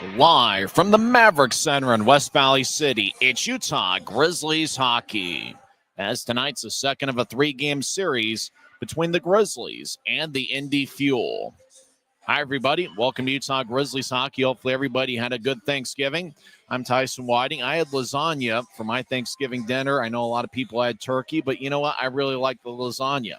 Live from the Maverik Center in West Valley City, it's Utah Grizzlies hockey. As tonight's the second of a three-game series between the Grizzlies and the Indy Fuel. Hi, everybody. Welcome to Utah Grizzlies hockey. Hopefully everybody had a good Thanksgiving. I'm Tyson Whiting. I had lasagna for my Thanksgiving dinner. I know a lot of people had turkey, but you know what? I really like the lasagna.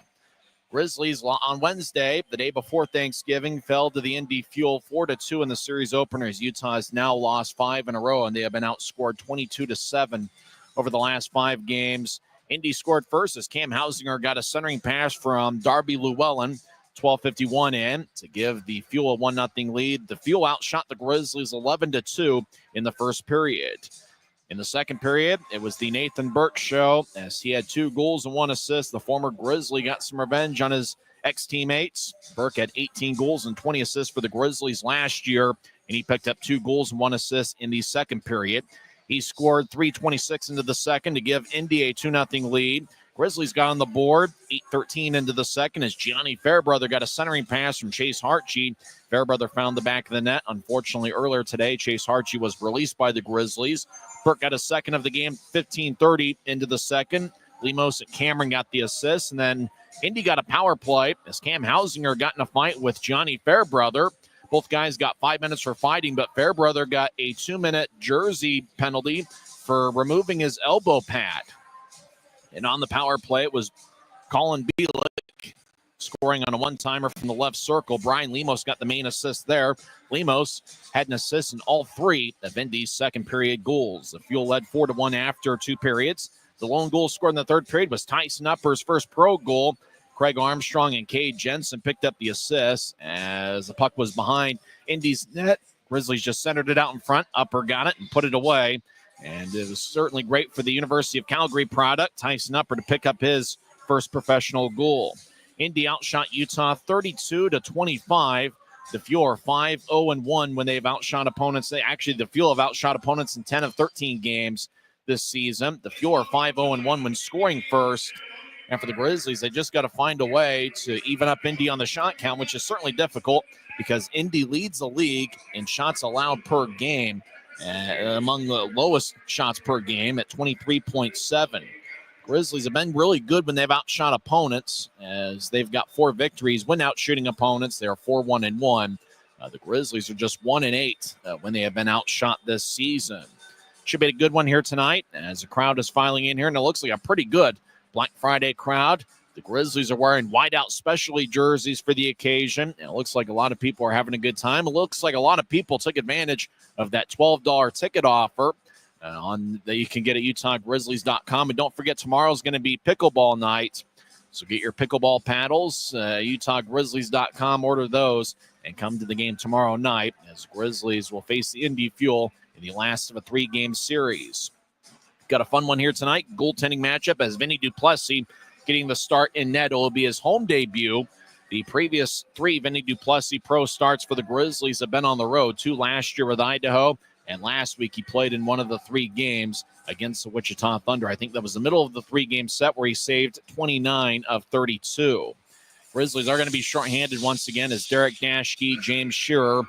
Grizzlies on Wednesday, the day before Thanksgiving, fell to the Indy Fuel 4-2 in the series openers. Utah has now lost 5 in a row, and they have been outscored 22-7 over the last 5 games. Indy scored first as Cam Hausinger got a centering pass from Darby Llewellyn, 12:51 in, to give the Fuel a 1-0 lead. The Fuel outshot the Grizzlies 11-2 in the first period. In the second period, it was the Nathan Burke show as he had 2 goals and 1 assist. The former Grizzly got some revenge on his ex-teammates. Burke had 18 goals and 20 assists for the Grizzlies last year, and he picked up 2 goals and 1 assist in the second period. He scored 3:26 into the second to give Indy a 2-0 lead. Grizzlies got on the board 8:13 into the second as Gianni Fairbrother got a centering pass from Chase Hartje. Fairbrother found the back of the net. Unfortunately, earlier today, Chase Hartje was released by the Grizzlies. Burke got a second of the game, 15:30 into the second. Lemos and Cameron got the assist, and then Indy got a power play as Cam Hausinger got in a fight with Gianni Fairbrother. Both guys got 5 minutes for fighting, but Fairbrother got a 2-minute jersey penalty for removing his elbow pad. And on the power play, it was Colin Bielik scoring on a one-timer from the left circle. Brian Lemos got the main assist there. Lemos had an assist in all 3 of Indy's second period goals. The Fuel led 4-1 after 2 periods. The lone goal scored in the third period was Tyson Upper's first pro goal. Craig Armstrong and Cade Jensen picked up the assist as the puck was behind Indy's net. Grizzlies just centered it out in front. Upper got it and put it away. And it was certainly great for the University of Calgary product, Tyson Upper, to pick up his first professional goal. Indy outshot Utah 32-25. The Fuel are 5-0-1 when they've outshot opponents. The Fuel have outshot opponents in 10 of 13 games this season. The Fuel are 5-0-1 when scoring first. And for the Grizzlies, they just got to find a way to even up Indy on the shot count, which is certainly difficult because Indy leads the league in shots allowed per game, among the lowest shots per game at 23.7. Grizzlies have been really good when they've outshot opponents, as they've got 4 victories when out shooting opponents. They are 4-1-1. The Grizzlies are just 1-8 when they have been outshot this season. Should be a good one here tonight as the crowd is filing in here, and it looks like a pretty good Black Friday crowd. The Grizzlies are wearing whiteout specialty jerseys for the occasion, and it looks like a lot of people are having a good time. It looks like a lot of people took advantage of that $12 ticket offer that you can get at UtahGrizzlies.com. And don't forget, tomorrow's going to be pickleball night. So get your pickleball paddles, UtahGrizzlies.com, order those, and come to the game tomorrow night as Grizzlies will face the Indy Fuel in the last of a 3-game series. Got a fun one here tonight. Goaltending matchup as Vinny Duplessis getting the start in net. It will be his home debut. The previous 3 Vinny Duplessis pro starts for the Grizzlies have been on the road. 2 last year with Idaho, and last week he played in one of the 3 games against the Wichita Thunder. I think that was the middle of the 3-game set where he saved 29 of 32. Grizzlies are going to be shorthanded once again as Derek Dashke, James Shearer,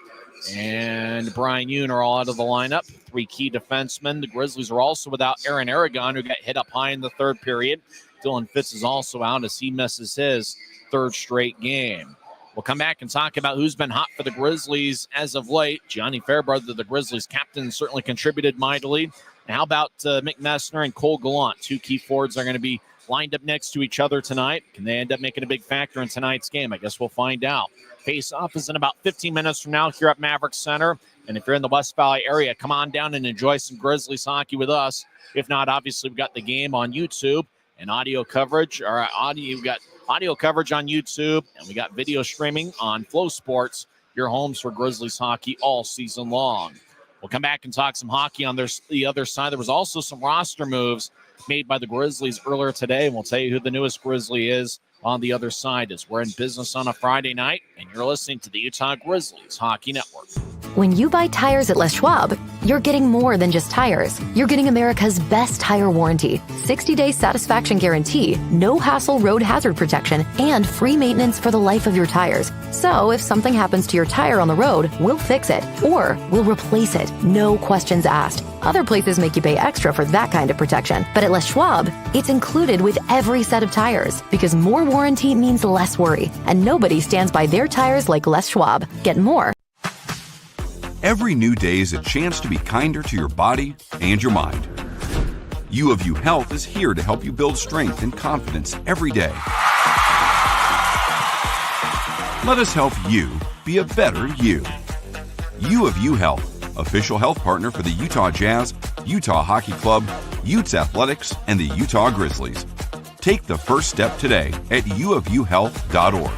and Brian Yoon are all out of the lineup. 3 key defensemen. The Grizzlies are also without Aaron Aragon, who got hit up high in the third period. Dylan Fitz is also out as he misses his 3rd straight game. We'll come back and talk about who's been hot for the Grizzlies as of late. Gianni Fairbrother, the Grizzlies captain, certainly contributed mightily. And how about Mick Messner and Cole Gallant? 2 key forwards are going to be lined up next to each other tonight. Can they end up making a big factor in tonight's game? I guess we'll find out. Face-off is in about 15 minutes from now here at Maverik Center. And if you're in the West Valley area, come on down and enjoy some Grizzlies hockey with us. If not, obviously, we've got the game on YouTube and audio coverage. We've got audio coverage on YouTube, and we got video streaming on Flow Sports, your homes for Grizzlies hockey all season long. We'll come back and talk some hockey on the other side. There was also some roster moves made by the Grizzlies earlier today, and we'll tell you who the newest Grizzly is on the other side as we're in business on a Friday night, and you're listening to the Utah Grizzlies Hockey Network. When you buy tires at Les Schwab, you're getting more than just tires. You're getting America's best tire warranty, 60-day satisfaction guarantee, no hassle road hazard protection, and free maintenance for the life of your tires. So if something happens to your tire on the road, we'll fix it, or we'll replace it, no questions asked. Other places make you pay extra for that kind of protection, but at Les Schwab, it's included with every set of tires, because more warranty means less worry, and nobody stands by their tires like Les Schwab. Get more. Every new day is a chance to be kinder to your body and your mind. U of U Health is here to help you build strength and confidence every day. Let us help you be a better you. U of U Health, official health partner for the Utah Jazz, Utah Hockey Club, Utes Athletics, and the Utah Grizzlies. Take the first step today at uofuhealth.org.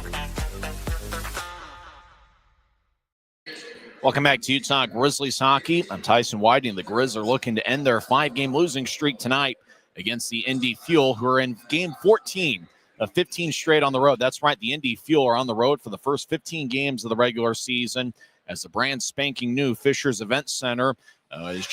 Welcome back to Utah Grizzlies hockey. I'm Tyson Whiting. The Grizz are looking to end their 5-game losing streak tonight against the Indy Fuel, who are in game 14 of 15 straight on the road. That's right, the Indy Fuel are on the road for the first 15 games of the regular season as the brand spanking new Fisher's Event Center was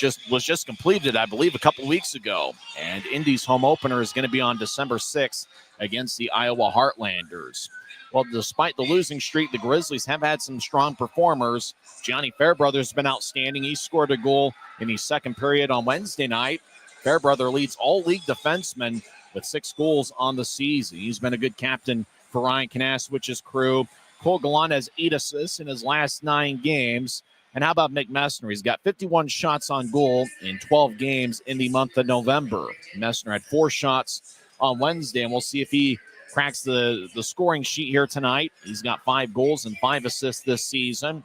just completed, I believe, a couple weeks ago. And Indy's home opener is going to be on December 6th against the Iowa Heartlanders. Well, despite the losing streak, the Grizzlies have had some strong performers. Gianni Fairbrother's been outstanding. He scored a goal in the second period on Wednesday night. Fairbrother leads all league defensemen with 6 goals on the season. He's been a good captain for Ryan Kanasowicz's crew. Cole Gallant has 8 assists in his last 9 games. And how about Nick Messner? He's got 51 shots on goal in 12 games in the month of November. Messner had 4 shots on Wednesday, and we'll see if he cracks the scoring sheet here tonight. He's got 5 goals and 5 assists this season.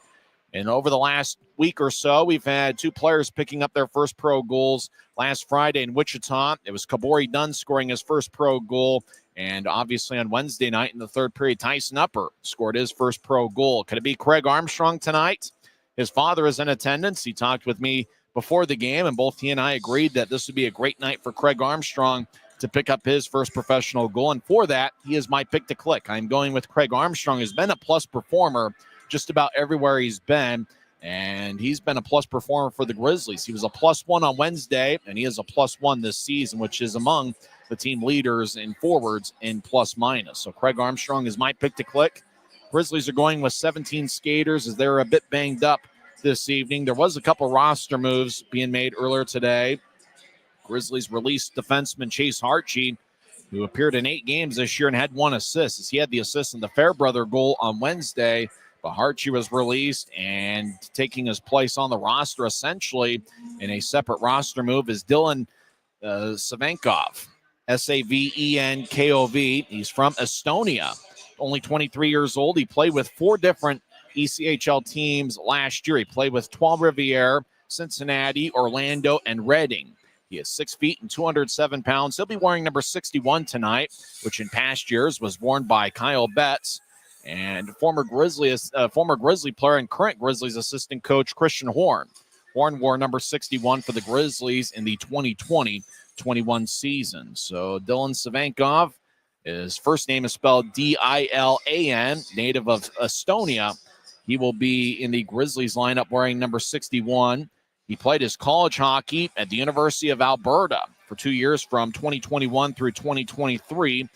And over the last week or so, we've had 2 players picking up their first pro goals. Last Friday in Wichita, it was Kabori Dunn scoring his first pro goal. And obviously on Wednesday night in the third period, Tyson Upper scored his first pro goal. Could it be Craig Armstrong tonight? His father is in attendance. He talked with me before the game, and both he and I agreed that this would be a great night for Craig Armstrong to pick up his first professional goal. And for that, he is my pick to click. I'm going with Craig Armstrong, who's been a plus performer just about everywhere he's been. And he's been a plus performer for the Grizzlies. He was a +1 on Wednesday, and he is a +1 this season, which is among the team leaders in forwards in plus-minus. So Craig Armstrong is my pick to click. Grizzlies are going with 17 skaters as they're a bit banged up this evening. There was a couple roster moves being made earlier today. Grizzlies released defenseman Chase Hartje, who appeared in 8 games this year and had 1 assist, as he had the assist in the Fairbrother goal on Wednesday. But Hartje was released, and taking his place on the roster essentially in a separate roster move is Dylan Savenkov, Savenkov. He's from Estonia, only 23 years old. He played with 4 different ECHL teams last year. He played with Trois-Rivières, Cincinnati, Orlando, and Reading. He is 6 feet and 207 pounds. He'll be wearing number 61 tonight, which in past years was worn by Kyle Betts. And former Grizzly player and current Grizzlies assistant coach Christian Horn. Horn wore number 61 for the Grizzlies in the 2020-21 season. So Dylan Savenkov, his first name is spelled Dilan, native of Estonia. He will be in the Grizzlies lineup wearing number 61. He played his college hockey at the University of Alberta for 2 years from 2021 through 2023.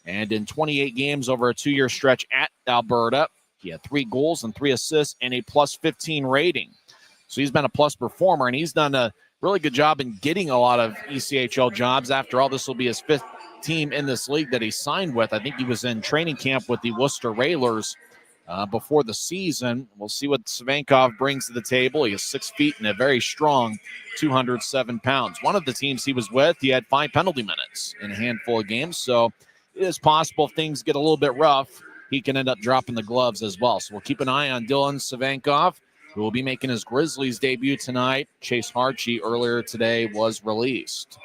And in 28 games over a 2-year stretch at Alberta, he had 3 goals and 3 assists and a +15 rating. So he's been a plus performer, and he's done a really good job in getting a lot of ECHL jobs. After all, this will be his 5th team in this league that he signed with. I think he was in training camp with the Worcester Railers before the season. We'll see what Savenkov brings to the table. He is 6 feet and a very strong 207 pounds. One of the teams he was with, he had 5 penalty minutes in a handful of games. So it is possible if things get a little bit rough, he can end up dropping the gloves as well. So we'll keep an eye on Dylan Savenkov, who will be making his Grizzlies debut tonight. Chase Hartje earlier today was released.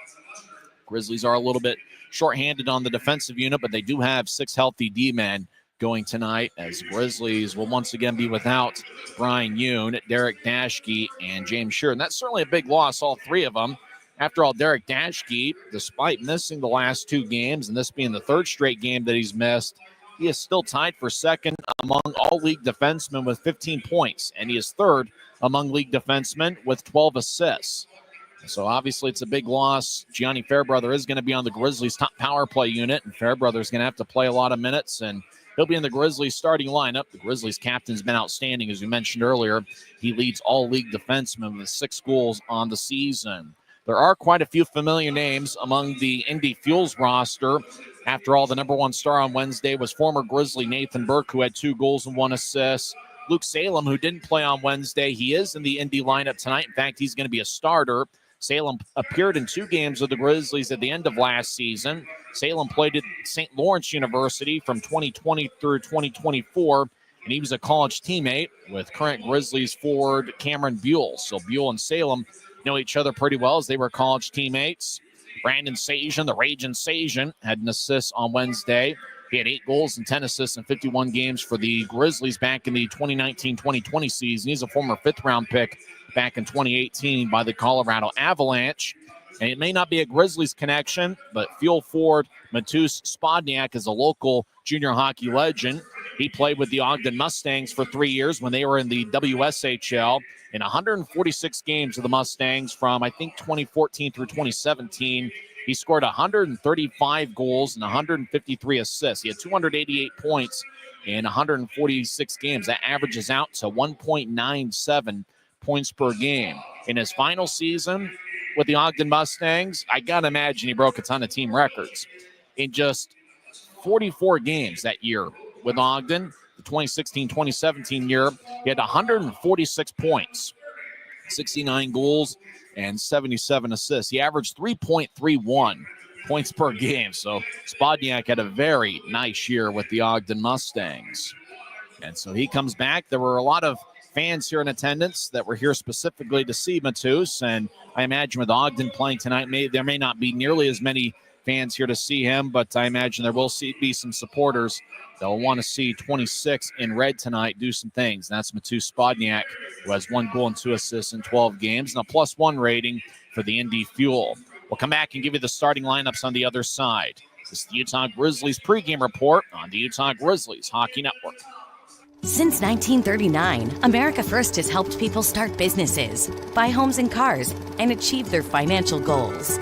Grizzlies are a little bit shorthanded on the defensive unit, but they do have 6 healthy D-men going tonight, as Grizzlies will once again be without Brian Yoon, Derek Dashke, and James Shearer. And that's certainly a big loss, all 3 of them. After all, Derek Dashke, despite missing the last 2 games, and this being the 3rd straight game that he's missed, he is still tied for second among all league defensemen with 15 points, and he is third among league defensemen with 12 assists. So obviously it's a big loss. Gianni Fairbrother is going to be on the Grizzlies' top power play unit, and Fairbrother is going to have to play a lot of minutes, and he'll be in the Grizzlies' starting lineup. The Grizzlies' captain's been outstanding, as we mentioned earlier. He leads all league defensemen with 6 goals on the season. There are quite a few familiar names among the Indy Fuel's roster. After all, the number one star on Wednesday was former Grizzly Nathan Burke, who had 2 goals and 1 assist. Luke Salem, who didn't play on Wednesday, he is in the Indy lineup tonight. In fact, he's going to be a starter. Salem appeared in 2 games with the Grizzlies at the end of last season. Salem played at St. Lawrence University from 2020 through 2024, and he was a college teammate with current Grizzlies forward Cameron Buell. So Buell and Salem know each other pretty well as they were college teammates. Brandon Sajan, the Ragin' Sajan, had an assist on Wednesday. He had 8 goals and 10 assists in 51 games for the Grizzlies back in the 2019-2020 season. He's a former 5th-round pick back in 2018 by the Colorado Avalanche. And it may not be a Grizzlies connection, but Fuel forward Matus Spodniak is a local junior hockey legend. He played with the Ogden Mustangs for 3 years when they were in the WSHL. In 146 games of the Mustangs from, I think, 2014 through 2017, he scored 135 goals and 153 assists. He had 288 points in 146 games. That averages out to 1.97 points per game. In his final season with the Ogden Mustangs, I got to imagine he broke a ton of team records. In just 44 games that year with Ogden, the 2016-2017 year, he had 146 points, 69 goals, and 77 assists. He averaged 3.31 points per game. So Spodniak had a very nice year with the Ogden Mustangs. And so he comes back. There were a lot of fans here in attendance that were here specifically to see Matus, and I imagine with Ogden playing tonight, there may not be nearly as many fans here to see him, but I imagine there will be some supporters that will want to see 26 in red tonight do some things. And that's Matus Spodniak, who has 1 goal and 2 assists in 12 games, and a +1 rating for the Indy Fuel. We'll come back and give you the starting lineups on the other side. This is the Utah Grizzlies pregame report on the Utah Grizzlies Hockey Network. Since 1939, America First has helped people start businesses, buy homes and cars, and achieve their financial goals.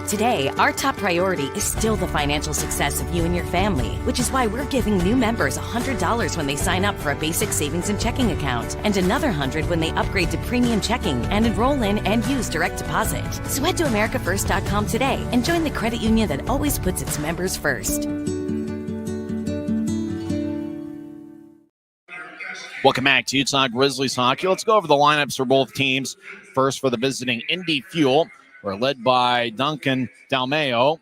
Today, our top priority is still the financial success of you and your family, which is why we're giving new members $100 when they sign up for a basic savings and checking account, and another $100 when they upgrade to premium checking and enroll in and use direct deposit. So head to AmericaFirst.com today and join the credit union that always puts its members first. Welcome back to Utah Grizzlies Hockey. Let's go over the lineups for both teams. First, for the visiting Indy Fuel, we're led by Duncan Dalmeo.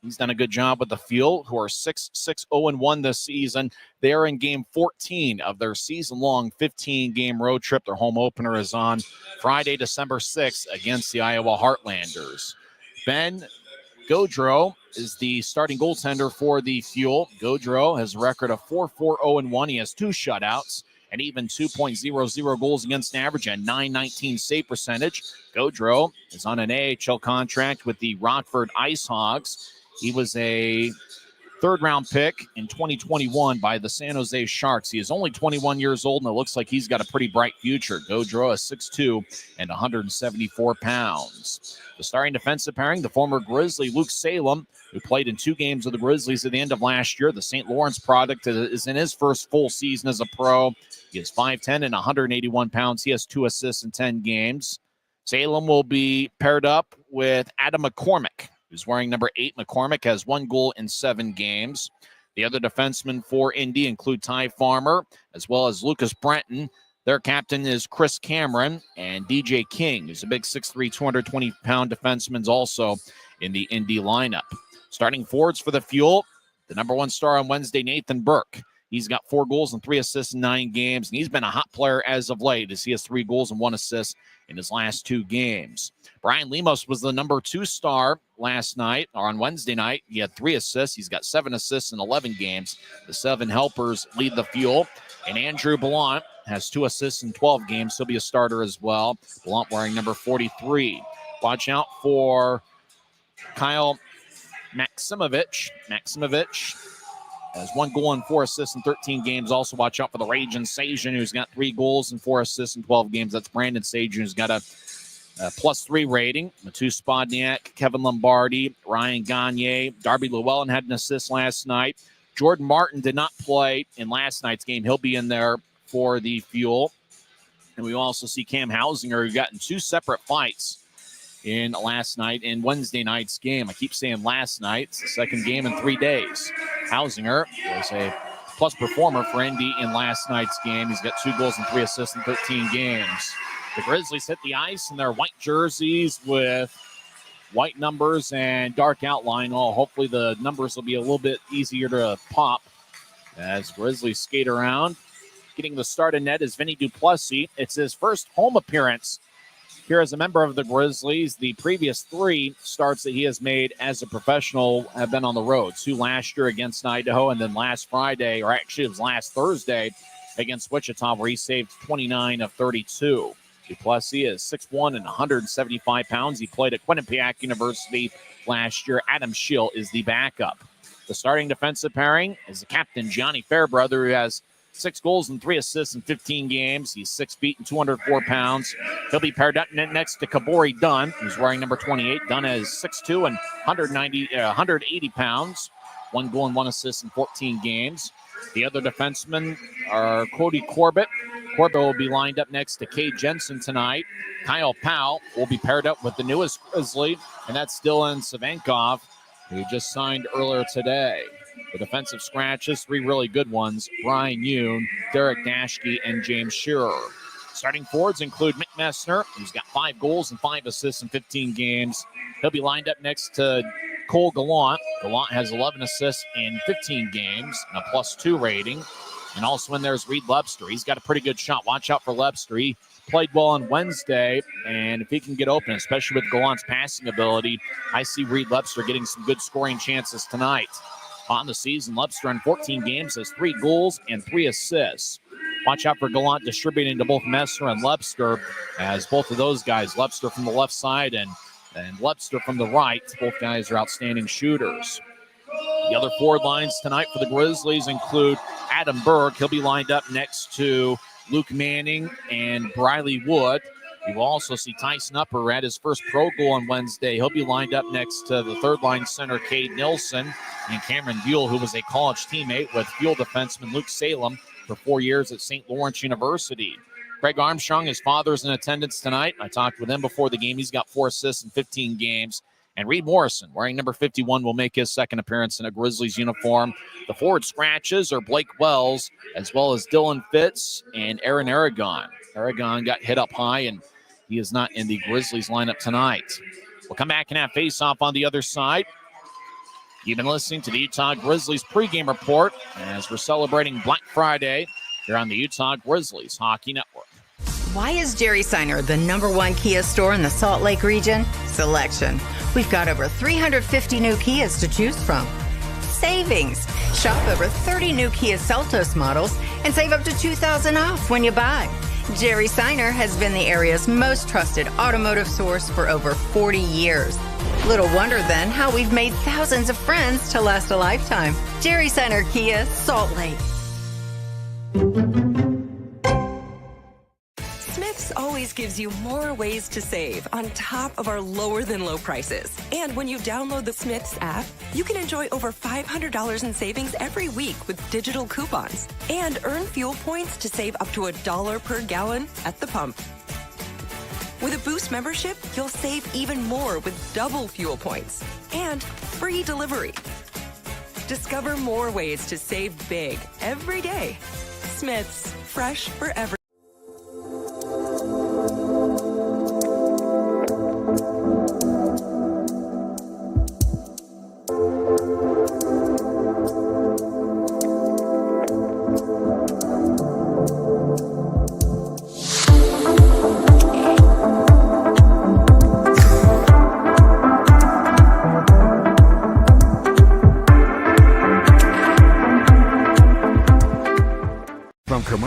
He's done a good job with the Fuel, who are 6-0-1 this season. They're in game 14 of their season-long 15-game road trip. Their home opener is on Friday, December 6th against the Iowa Heartlanders. Ben Gaudreau is the starting goaltender for the Fuel. Gaudreau has a record of 4-4-0-1. He has 2 shutouts and even 2.00 goals against average and .919 save percentage. Gaudreau is on an AHL contract with the Rockford Ice Hogs. He was a 3rd-round pick in 2021 by the San Jose Sharks. He is only 21 years old, and it looks like he's got a pretty bright future. Gaudreau is 6'2" and 174 pounds. The starting defensive pairing, the former Grizzly Luke Salem, who played in 2 games with the Grizzlies at the end of last year. The St. Lawrence product is in his first full season as a pro. He is 5'10" and 181 pounds. He has 2 assists in 10 games. Salem will be paired up with Adam McCormick, who's wearing number 8. McCormick has 1 goal in 7 games. The other defensemen for Indy include Ty Farmer, as well as Lucas Brenton. Their captain is Chris Cameron, and DJ King, who's a big 6'3", 220-pound defenseman, also in the Indy lineup. Starting forwards for the Fuel, the number 1 star on Wednesday, Nathan Burke. He's got 4 goals and 3 assists in 9 games, and he's been a hot player as of late, as he has 3 goals and 1 assist in his last 2 games. Brian Lemos was the number 2 star last night, or on Wednesday night. He had 3 assists. He's got 7 assists in 11 games. The 7 helpers lead the Fuel. And Andrew Blount has 2 assists in 12 games. He'll be a starter as well. Blount wearing number 43. Watch out for Kyle Maximovich has 1 goal and 4 assists in 13 games. Also watch out for the Ragin' Sajin, who's got 3 goals and 4 assists in 12 games. That's Brandon Sajin, who's got a +3 rating. Matu Spodniak, Kevin Lombardi, Ryan Gagne, Darby Llewellyn had an assist last night. Jordan Martin did not play in last night's game. He'll be in there for the Fuel. And we also see Cam Hausinger, who got in 2 separate fights in last night and Wednesday night's game. I keep saying last night. It's the second game in 3 days. Hausinger was a plus performer for Indy in last night's game. He's got 2 goals and 3 assists in 13 games. The Grizzlies hit the ice in their white jerseys with white numbers and dark outline. Oh, hopefully the numbers will be a little bit easier to pop as Grizzlies skate around. Getting the start in net is Vinny Duplessis. It's his first home appearance here as a member of the Grizzlies. The previous 3 starts that he has made as a professional have been on the road. 2 last year against Idaho, and then last Friday, or actually it was last Thursday, against Wichita, where he saved 29 of 32. Duplessis is 6'1" and 175 pounds. He played at Quinnipiac University last year. Adam Schill is the backup. The starting defensive pairing is the captain, Gianni Fairbrother, who has 6 goals and 3 assists in 15 games. He's 6 feet and 204 pounds. He'll be paired up next to Kabori Dunn, who's wearing number 28. Dunn is 6'2" and 180 pounds. 1 goal and 1 assist in 14 games. The other defensemen are Cody Corbett. Corbett will be lined up next to Cade Jensen tonight. Kyle Powell will be paired up with the newest Grizzly, and that's Dylan Savankov, who just signed earlier today. The defensive scratches, 3 really good ones: Brian Yoon, Derek Dashke, and James Shearer. Starting forwards include Mick Messner, who's got 5 goals and 5 assists in 15 games. He'll be lined up next to Cole Gallant. Gallant has 11 assists in 15 games and a +2 rating. And also in there's Reed Lebster. He's got a pretty good shot. Watch out for Lebster. He played well on Wednesday, and if he can get open, especially with Gallant's passing ability, I see Reed Lebster getting some good scoring chances tonight. On the season, Lebster in 14 games has 3 goals and 3 assists. Watch out for Gallant distributing to both Messner and Lebster, as both of those guys, Lebster from the left side and Lebster from the right, both guys are outstanding shooters. The other forward lines tonight for the Grizzlies include Adam Berg. He'll be lined up next to Luke Manning and Briley Wood. You will also see Tyson Upper at his first pro goal on Wednesday. He'll be lined up next to the third-line center, Cade Nilsson, and Cameron Buell, who was a college teammate with Fuel defenseman Luke Salem for 4 years at St. Lawrence University. Craig Armstrong, his father's in attendance tonight. I talked with him before the game. He's got 4 assists in 15 games. And Reed Morrison, wearing number 51, will make his second appearance in a Grizzlies uniform. The forward scratches are Blake Wells, as well as Dylan Fitz and Aaron Aragon. Aragon got hit up high, and he is not in the Grizzlies lineup tonight. We'll come back and have face-off on the other side. You've been listening to the Utah Grizzlies pregame report as we're celebrating Black Friday here on the Utah Grizzlies Hockey Network. Why is Jerry Seiner the #1 Kia store in the Salt Lake region? Selection. We've got over 350 new Kias to choose from. Savings. Shop over 30 new Kia Seltos models and save up to $2,000 off when you buy. Jerry Seiner has been the area's most trusted automotive source for over 40 years. Little wonder then how we've made thousands of friends to last a lifetime. Jerry Seiner Kia, Salt Lake. Smith's always gives you more ways to save on top of our lower than low prices. And when you download the Smith's app, you can enjoy over $500 in savings every week with digital coupons and earn fuel points to save up to $1 per gallon at the pump. With a Boost membership, you'll save even more with double fuel points and free delivery. Discover more ways to save big every day. Smith's, fresh for every.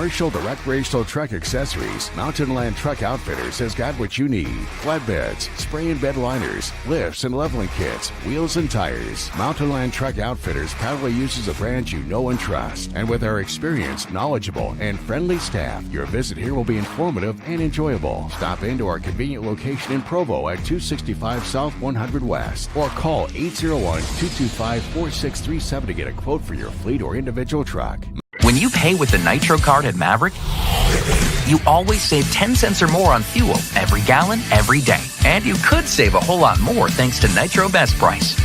commercial to recreational truck accessories, Mountain Land Truck Outfitters has got what you need. Flatbeds, spray and bed liners, lifts and leveling kits, wheels and tires. Mountain Land Truck Outfitters proudly uses a brand you know and trust. And with our experienced, knowledgeable, and friendly staff, your visit here will be informative and enjoyable. Stop into our convenient location in Provo at 265 South 100 West or call 801-225-4637 to get a quote for your fleet or individual truck. When you pay with the Nitro card at Maverik, you always save 10 cents or more on fuel every gallon, every day. And you could save a whole lot more thanks to Nitro Best Price.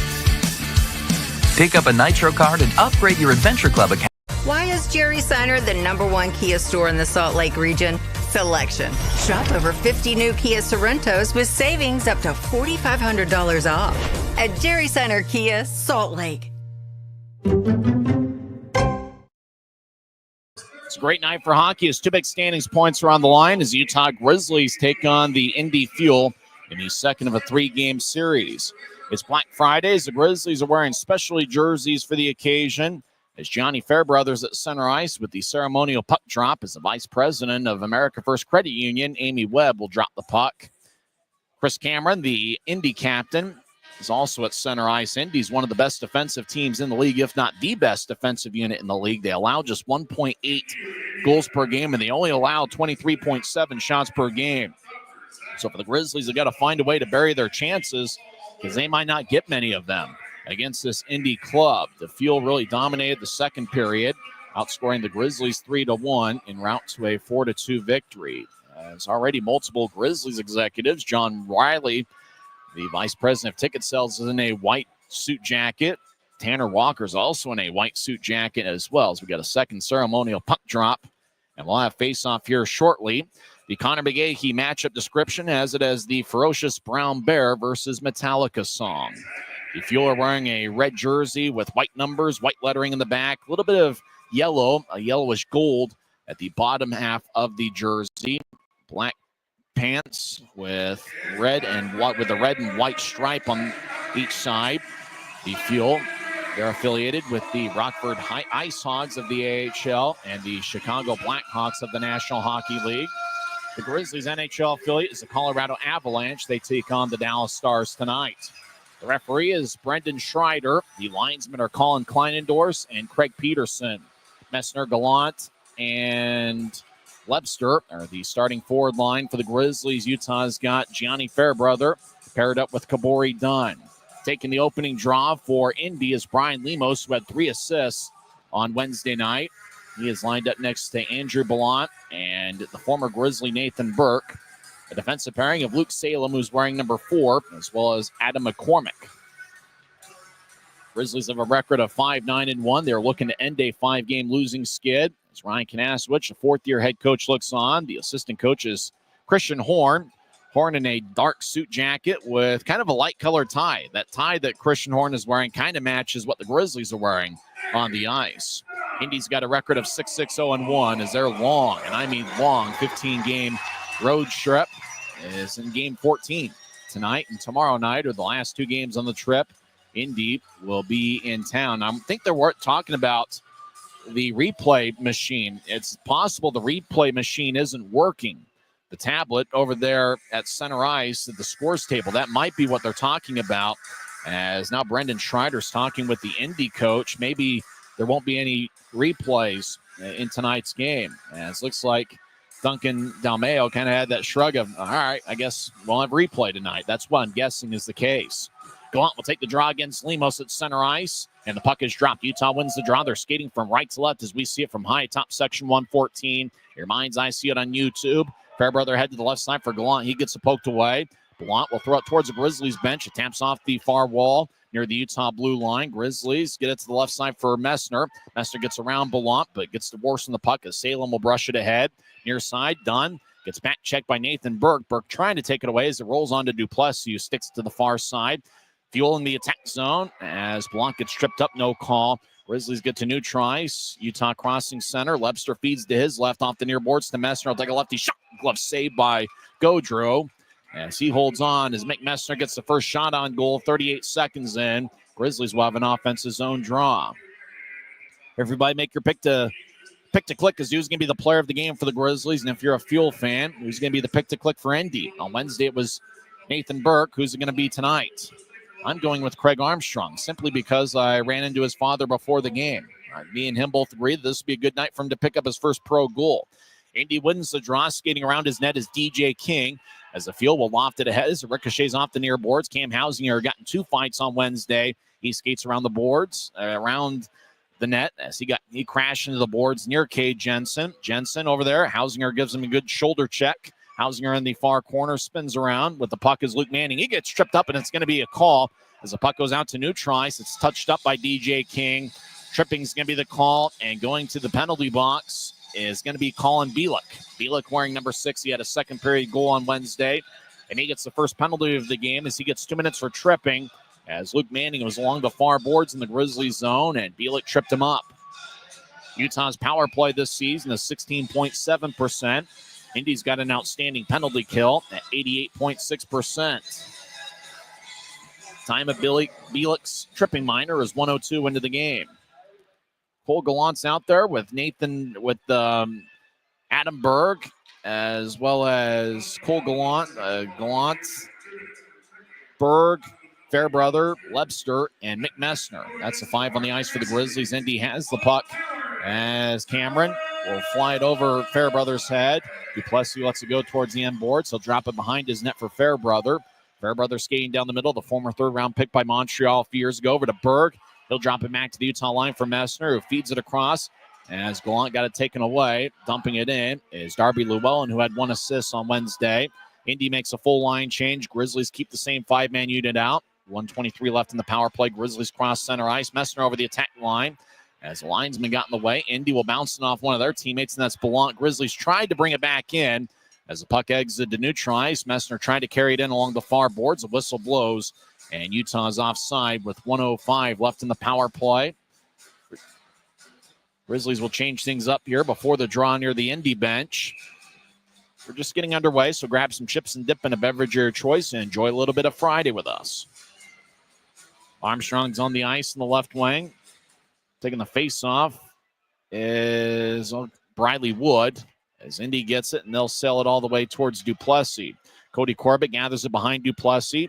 Pick up a Nitro card and upgrade your Adventure Club account. Why is Jerry Seiner the #1 Kia store in the Salt Lake region? Selection. Shop over 50 new Kia Sorrentos with savings up to $4,500 off at Jerry Seiner Kia, Salt Lake. It's a great night for hockey as two big standings points are on the line as the Utah Grizzlies take on the Indy Fuel in the second of a 3-game series. It's Black Friday as the Grizzlies are wearing specialty jerseys for the occasion as Johnny Fairbrother's at center ice with the ceremonial puck drop as the Vice President of America First Credit Union, Amy Webb, will drop the puck. Chris Cameron, the Indy captain, is also at center ice. Indy's one of the best defensive teams in the league, if not the best defensive unit in the league. They allow just 1.8 goals per game, and they only allow 23.7 shots per game. So for the Grizzlies, they've got to find a way to bury their chances because they might not get many of them against this Indy club. The Fuel really dominated the second period, outscoring the Grizzlies 3-1 en route to a 4-2 victory. There's already multiple Grizzlies executives. John Riley, the vice president of ticket sales, is in a white suit jacket. Tanner Walker's also in a white suit jacket as well. So we got a second ceremonial puck drop, and we'll have face-off here shortly. The Connor McGahey matchup description has it as the Ferocious Brown Bear versus Metallica song. The Fuel are wearing a red jersey with white numbers, white lettering in the back, a little bit of yellow, a yellowish gold at the bottom half of the jersey. Black pants with red and white, with a red and white stripe on each side. The Fuel, they're affiliated with the Rockford Ice Hogs of the AHL and the Chicago Blackhawks of the National Hockey League. The Grizzlies' NHL affiliate is the Colorado Avalanche. They take on the Dallas Stars tonight. The referee is Brendan Schreider. The linesmen are Colin Kleinendorf and Craig Peterson. Messner, Gallant, and Lebster are the starting forward line for the Grizzlies. Utah's got Gianni Fairbrother paired up with Kabori Dunn. Taking the opening draw for Indy is Brian Lemos, who had 3 assists on Wednesday night. He is lined up next to Andrew Ballant and the former Grizzly Nathan Burke. A defensive pairing of Luke Salem, who's wearing number 4, as well as Adam McCormick. Grizzlies have a record of 5-9-1. They're looking to end a 5-game losing skid. As Ryan Kanaswich, a 4th-year head coach, looks on. The assistant coach is Christian Horn. Horn in a dark suit jacket with kind of a light-colored tie. That tie that Christian Horn is wearing kind of matches what the Grizzlies are wearing on the ice. Indy's got a record of 6-6-0-1 as they're long, and I mean long, 15-game road trip is in game 14 tonight and tomorrow night are the last 2 games on the trip. Indy will be in town. I think they're talking about the replay machine. It's possible the replay machine isn't working. The tablet over there at center ice at the scores table, that might be what they're talking about, as now Brendan Schreider's talking with the Indy coach. Maybe there won't be any replays in tonight's game, as looks like Duncan Dalmeo kind of had that shrug of, all right, I guess we'll have replay tonight. That's what I'm guessing is the case. Gallant will take the draw against Lemos at center ice, and the puck is dropped. Utah wins the draw. They're skating from right to left as we see it from high top section 114. Your mind's eye see it on YouTube. Fairbrother head to the left side for Gallant. He gets it poked away. Gallant will throw it towards the Grizzlies bench. It taps off the far wall near the Utah blue line. Grizzlies get it to the left side for Messner. Messner gets around Gallant, but gets divorced in the puck as Salem will brush it ahead. Near side, Dunn gets back checked by Nathan Burke. Burke trying to take it away as it rolls on to Duplessis, who sticks to the far side. Fuel in the attack zone as Blanc gets tripped up, no call. Grizzlies get to new tries. Utah crossing center. Lebster feeds to his left off the near boards to Messner. Will take a lefty shot. Glove saved by Gaudreau as he holds on as Mick Messner gets the first shot on goal. 38 seconds in. Grizzlies will have an offensive zone draw. Everybody make your pick to pick to click is who's going to be the player of the game for the Grizzlies. And if you're a Fuel fan, who's going to be the pick to click for Indy? On Wednesday, it was Nathan Burke. Who's it going to be tonight? I'm going with Craig Armstrong simply because I ran into his father before the game. Me and him both agree that this would be a good night for him to pick up his first pro goal. Indy wins the draw. Skating around his net is DJ King. As the Fuel will loft it ahead as it ricochets off the near boards. Cam Hausinger got in 2 fights on Wednesday. He skates around the boards, around the net as he crashed into the boards near Cade Jensen. Jensen over there. Hausinger gives him a good shoulder check. Hausinger in the far corner spins around with the puck is Luke Manning. He gets tripped up and it's going to be a call as the puck goes out to Neutrice. It's touched up by DJ King. Tripping is going to be the call, and going to the penalty box is going to be Colin Bielik. Bielik wearing number 6. He had a second period goal on Wednesday, and he gets the first penalty of the game as he gets 2 minutes for tripping as Luke Manning was along the far boards in the Grizzlies zone, and Bielik tripped him up. Utah's power play this season is 16.7%. Indy's got an outstanding penalty kill at 88.6%. Time of Bielik's tripping minor is 1:02 into the game. Cole Gallant's out there with Adam Berg, as well as Cole Gallant, Berg, Fairbrother, Lebster, and Mick Messner. That's the 5 on the ice for the Grizzlies. Indy has the puck as Cameron will fly it over Fairbrother's head. Duplessis lets it go towards the end boards. He'll drop it behind his net for Fairbrother. Fairbrother skating down the middle, the former third-round pick by Montreal a few years ago, over to Berg. He'll drop it back to the Utah line for Messner, who feeds it across. As Gallant got it taken away, dumping it in is Darby Llewellyn, who had 1 assist on Wednesday. Indy makes a full line change. Grizzlies keep the same 5-man unit out. 1:23 left in the power play. Grizzlies cross center ice. Messner over the attack line. As the linesman got in the way, Indy will bounce it off one of their teammates, and that's Gallant. Grizzlies tried to bring it back in. As the puck exited to Neutrice, Messner tried to carry it in along the far boards. The whistle blows, and Utah is offside with 1:05 left in the power play. Grizzlies will change things up here before the draw near the Indy bench. We're just getting underway, so grab some chips and dip and a beverage of your choice and enjoy a little bit of Friday with us. Armstrong's on the ice in the left wing. Taking the face-off is Briley Wood. As Indy gets it, and they'll sail it all the way towards Duplessis. Cody Corbett gathers it behind Duplessis.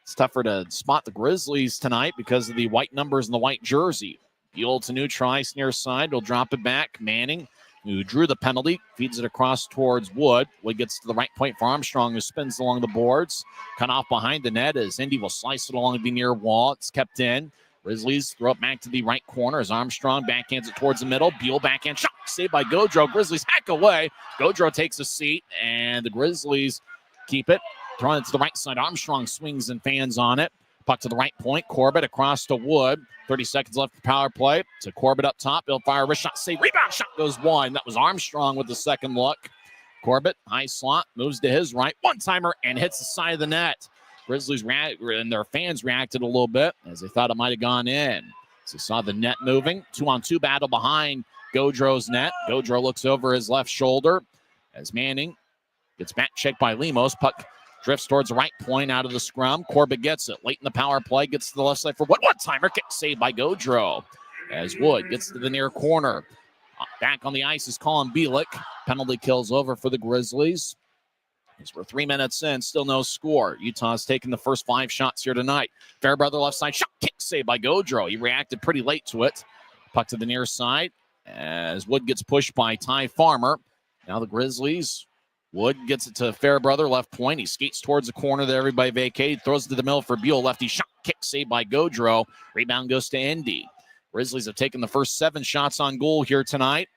It's tougher to spot the Grizzlies tonight because of the white numbers and the white jersey. Buell to Neutrice near side. He'll drop it back. Manning, who drew the penalty, feeds it across towards Wood. Wood gets to the right point for Armstrong, who spins along the boards. Cut off behind the net as Indy will slice it along the near wall. It's kept in. Grizzlies throw it back to the right corner as Armstrong backhands it towards the middle. Buell backhand shot saved by Gaudreau. Grizzlies hack away. Gaudreau takes a seat, and the Grizzlies keep it. Throwing it to the right side. Armstrong swings and fans on it. Puck to the right point. Corbett across to Wood. 30 seconds left for power play. To Corbett up top. He'll fire a wrist shot. Save. Rebound shot goes wide. That was Armstrong with the second look. Corbett, high slot, moves to his right. One-timer and hits the side of the net. Grizzlies and their fans reacted a little bit as they thought it might have gone in. So they saw the net moving. 2-on-2 battle behind Gaudreau's net. Gaudreau looks over his left shoulder as Manning gets back checked by Lemos. Puck drifts towards the right point out of the scrum. Corbett gets it. Late in the power play. Gets to the left side for Wood. One-timer kick saved by Gaudreau. As Wood gets to the near corner. Back on the ice is Colin Bielik. Penalty kills over for the Grizzlies. As we're 3 minutes in, still no score. Utah's taking the first 5 shots here tonight. Fairbrother left side shot, kick saved by Gaudreau. He reacted pretty late to it. Puck to the near side as Wood gets pushed by Ty Farmer. Now the Grizzlies. Wood gets it to Fairbrother, left point. He skates towards the corner that everybody vacated. Throws it to the middle for Buell. Lefty shot, kick saved by Gaudreau. Rebound goes to Indy. Grizzlies have taken the first 7 shots on goal here tonight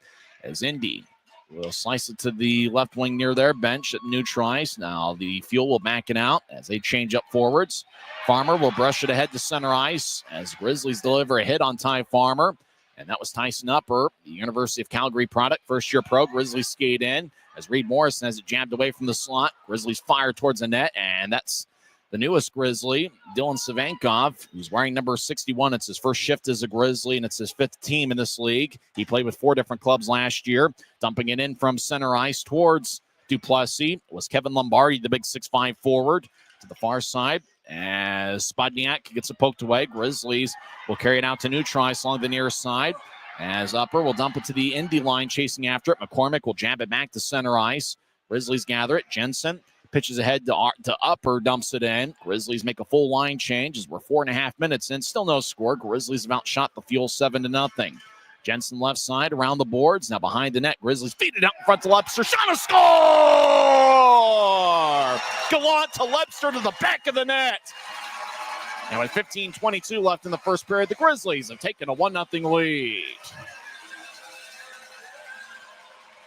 as Indy will slice it to the left wing near their bench at Neutrice. Now the Fuel will back it out as they change up forwards. Farmer will brush it ahead to center ice as Grizzlies deliver a hit on Ty Farmer. And that was Tyson Upper, the University of Calgary product, first-year pro. Grizzlies skate in as Reed Morrison has it jabbed away from the slot. Grizzlies fire towards the net, and that's the newest Grizzly, Dylan Savankov, who's wearing number 61. It's his first shift as a Grizzly, and it's his 5th team in this league. He played with 4 different clubs last year. Dumping it in from center ice towards Duplessis was Kevin Lombardi, the big 6'5" forward, to the far side. As Spodniak gets it poked away, Grizzlies will carry it out to Neutrice along the near side. As Upper will dump it to the Indy line, chasing after it. McCormick will jab it back to center ice. Grizzlies gather it. Jensen pitches ahead to Upper, dumps it in. Grizzlies make a full line change as we're 4.5 minutes in. Still no score. Grizzlies have outshot the Fuel 7-0. Jensen left side around the boards. Now behind the net. Grizzlies feed it out in front to Lebster. Shot, a score! Gallant to Lebster to the back of the net. And with 15:22 left in the first period, the Grizzlies have taken a 1-0 lead.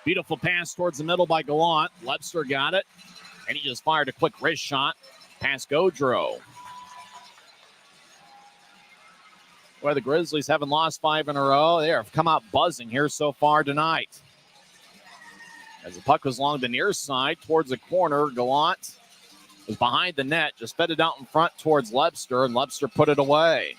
Beautiful pass towards the middle by Gallant. Lebster got it, and he just fired a quick wrist shot past Gaudreau. Well, the Grizzlies haven't lost 5 in a row. They have come out buzzing here so far tonight. As the puck was along the near side towards the corner, Gallant was behind the net, just fed it out in front towards Lebster, and Lebster put it away.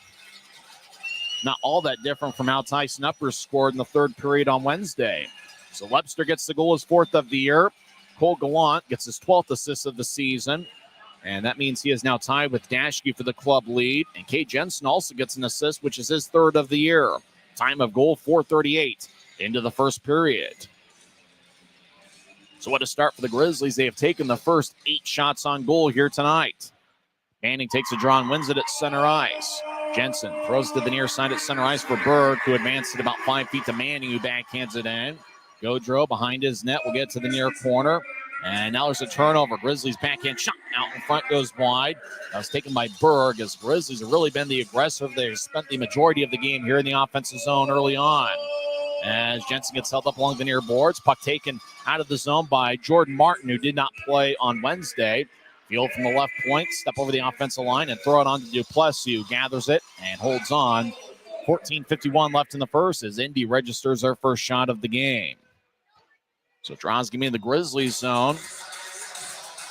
Not all that different from how Tyson Upper scored in the third period on Wednesday. So Lebster gets the goal, his 4th of the year. Cole Gallant gets his 12th assist of the season, and that means he is now tied with Dashke for the club lead. And Kay Jensen also gets an assist, which is his 3rd of the year. Time of goal, 4:38 into the first period. So what a start for the Grizzlies. They have taken the first 8 shots on goal here tonight. Manning takes a draw and wins it at center ice. Jensen throws to the near side at center ice for Berg, who advanced it about 5 feet to Manning, who backhands it in. Gaudreau behind his net will get to the near corner. And now there's a turnover. Grizzlies backhand shot out in front, goes wide. That was taken by Berg, as Grizzlies have really been the aggressor. They've spent the majority of the game here in the offensive zone early on. As Jensen gets held up along the near boards. Puck taken out of the zone by Jordan Martin, who did not play on Wednesday. Field from the left point, step over the offensive line and throw it on to Duplessis, who gathers it and holds on. 14:51 left in the first as Indy registers their first shot of the game. So draws going to be in the Grizzlies zone.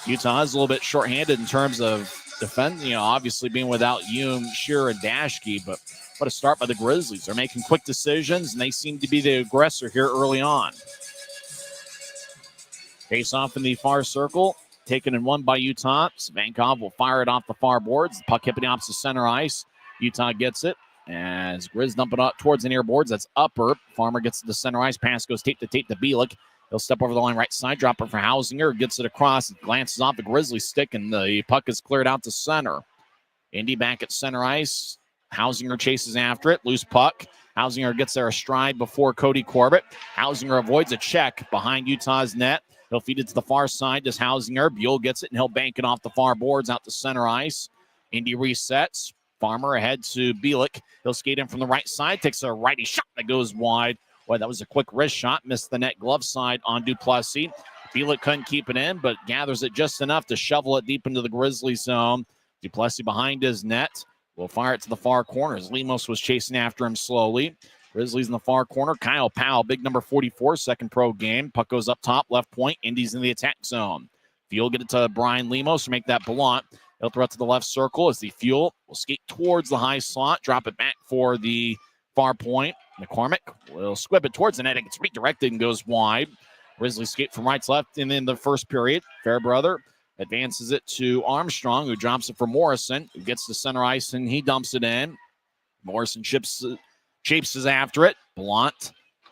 Utah is a little bit shorthanded in terms of defending, obviously being without Hume, Shearer, and Dashke, but what a start by the Grizzlies. They're making quick decisions, and they seem to be the aggressor here early on. Face off in the far circle, taken and won by Utah. Svankov will fire it off the far boards. The puck hit the opposite center ice. Utah gets it. As Grizz dump it out towards the near boards, that's Upper. Farmer gets to the center ice. Pass goes tape to Bielik. He'll step over the line right side, drop it for Hausinger. Gets it across, glances off the Grizzly stick, and the puck is cleared out to center. Indy back at center ice. Hausinger chases after it. Loose puck. Hausinger gets there astride before Cody Corbett. Hausinger avoids a check behind Utah's net. He'll feed it to the far side. Does Hausinger. Buell gets it, and he'll bank it off the far boards out to center ice. Indy resets. Farmer ahead to Bielik. He'll skate in from the right side. Takes a righty shot that goes wide. Boy, that was a quick wrist shot. Missed the net glove side on Duplessis. Bielik couldn't keep it in, but gathers it just enough to shovel it deep into the Grizzlies zone. Duplessis behind his net. Will fire it to the far corner as Lemos was chasing after him slowly. Grizzlies in the far corner. Kyle Powell, big number 44, second pro game. Puck goes up top, left point. Indy's in the attack zone. Fuel get it to Brian Lemos to make that blunt. He'll throw it to the left circle as the Fuel will skate towards the high slot, drop it back for the far point. McCormick will squib it towards the net. It gets redirected and goes wide. Grizzlies skate from right to left in the first period. Fairbrother advances it to Armstrong, who drops it for Morrison, who gets to center ice, and he dumps it in. Morrison chases after it. Blunt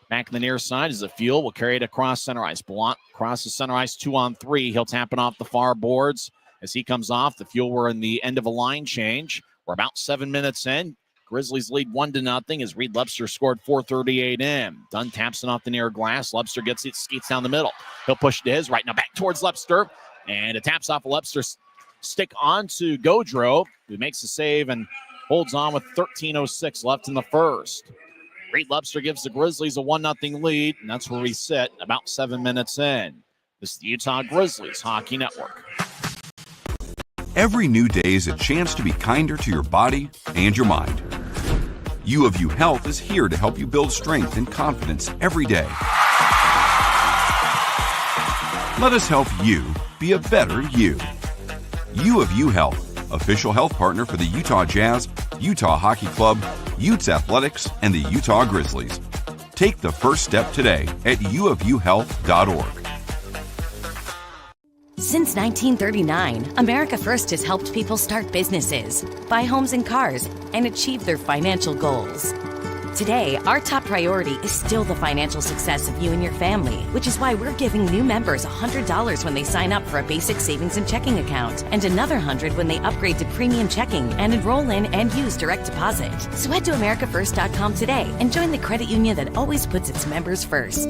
back in the near side as the Fuel will carry it across center ice. Blunt crosses center ice 2-on-3. He'll tap it off the far boards. As he comes off, the Fuel were in the end of a line change. We're about 7 minutes in. Grizzlies lead 1-0 as Reed Lebster scored 4:38 in. Dunn taps it off the near glass. Lebster gets it, skates down the middle. He'll push to his right. Now back towards Lebster. And it taps off Lebster's stick onto Gaudreau, who makes the save and holds on with 13:06 left in the first. Reed Lebster gives the Grizzlies a 1-0 lead, and that's where we sit about 7 minutes in. This is the Utah Grizzlies Hockey Network. Every new day is a chance to be kinder to your body and your mind. U of U Health is here to help you build strength and confidence every day. Let us help you be a better you. U of U Health, official health partner for the Utah Jazz, Utah Hockey Club, Utes Athletics, and the Utah Grizzlies. Take the first step today at uofuhealth.org. Since 1939, America First has helped people start businesses, buy homes and cars, and achieve their financial goals. Today, our top priority is still the financial success of you and your family, which is why we're giving new members $100 when they sign up for a basic savings and checking account, and another $100 when they upgrade to premium checking and enroll in and use direct deposit. So head to americafirst.com today and join the credit union that always puts its members first.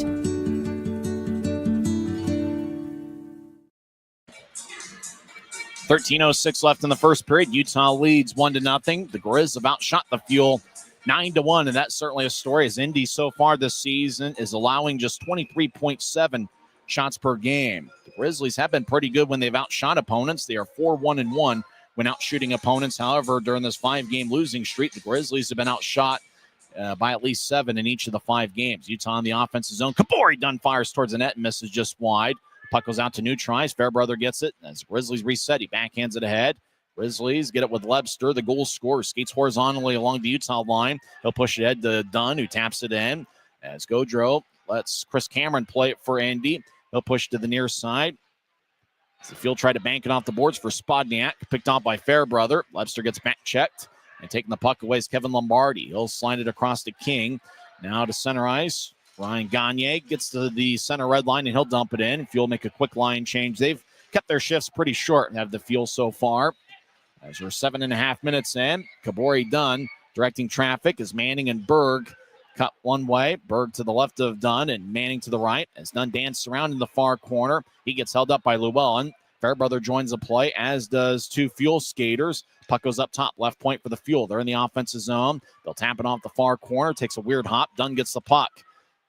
13:06 left in the first period. Utah leads 1-0. The Grizz have outshot the Fuel 9-1, and that's certainly a story, as Indy so far this season is allowing just 23.7 shots per game. The Grizzlies have been pretty good when they've outshot opponents. They are 4-1-1 when outshooting opponents. However, during this 5-game losing streak, the Grizzlies have been outshot by at least 7 in each of the 5 games. Utah in the offensive zone. Kabori Dunn fires towards the net and misses just wide. Puck goes out to new tries. Fairbrother gets it. As Grizzlies reset, he backhands it ahead. Grizzlies get it with Lebster, the goal scorer. Skates horizontally along the Utah line. He'll push it ahead to Dunn, who taps it in. As Gaudreau lets Chris Cameron play it for Indy. He'll push to the near side. As the Fuel tried to bank it off the boards for Spodniak. Picked off by Fairbrother. Lebster gets back checked. And taking the puck away is Kevin Lombardi. He'll slide it across to King. Now to center ice. Ryan Gagne gets to the center red line, and he'll dump it in. Fuel make a quick line change. They've kept their shifts pretty short and have the Fuel so far. As we're 7.5 minutes in, Kabori Dunn directing traffic as Manning and Berg cut one way. Berg to the left of Dunn and Manning to the right. As Dunn dances around in the far corner, he gets held up by Llewellyn. Fairbrother joins the play, as does 2 Fuel skaters. Puck goes up top, left point for the Fuel. They're in the offensive zone. They'll tap it off the far corner. Takes a weird hop. Dunn gets the puck.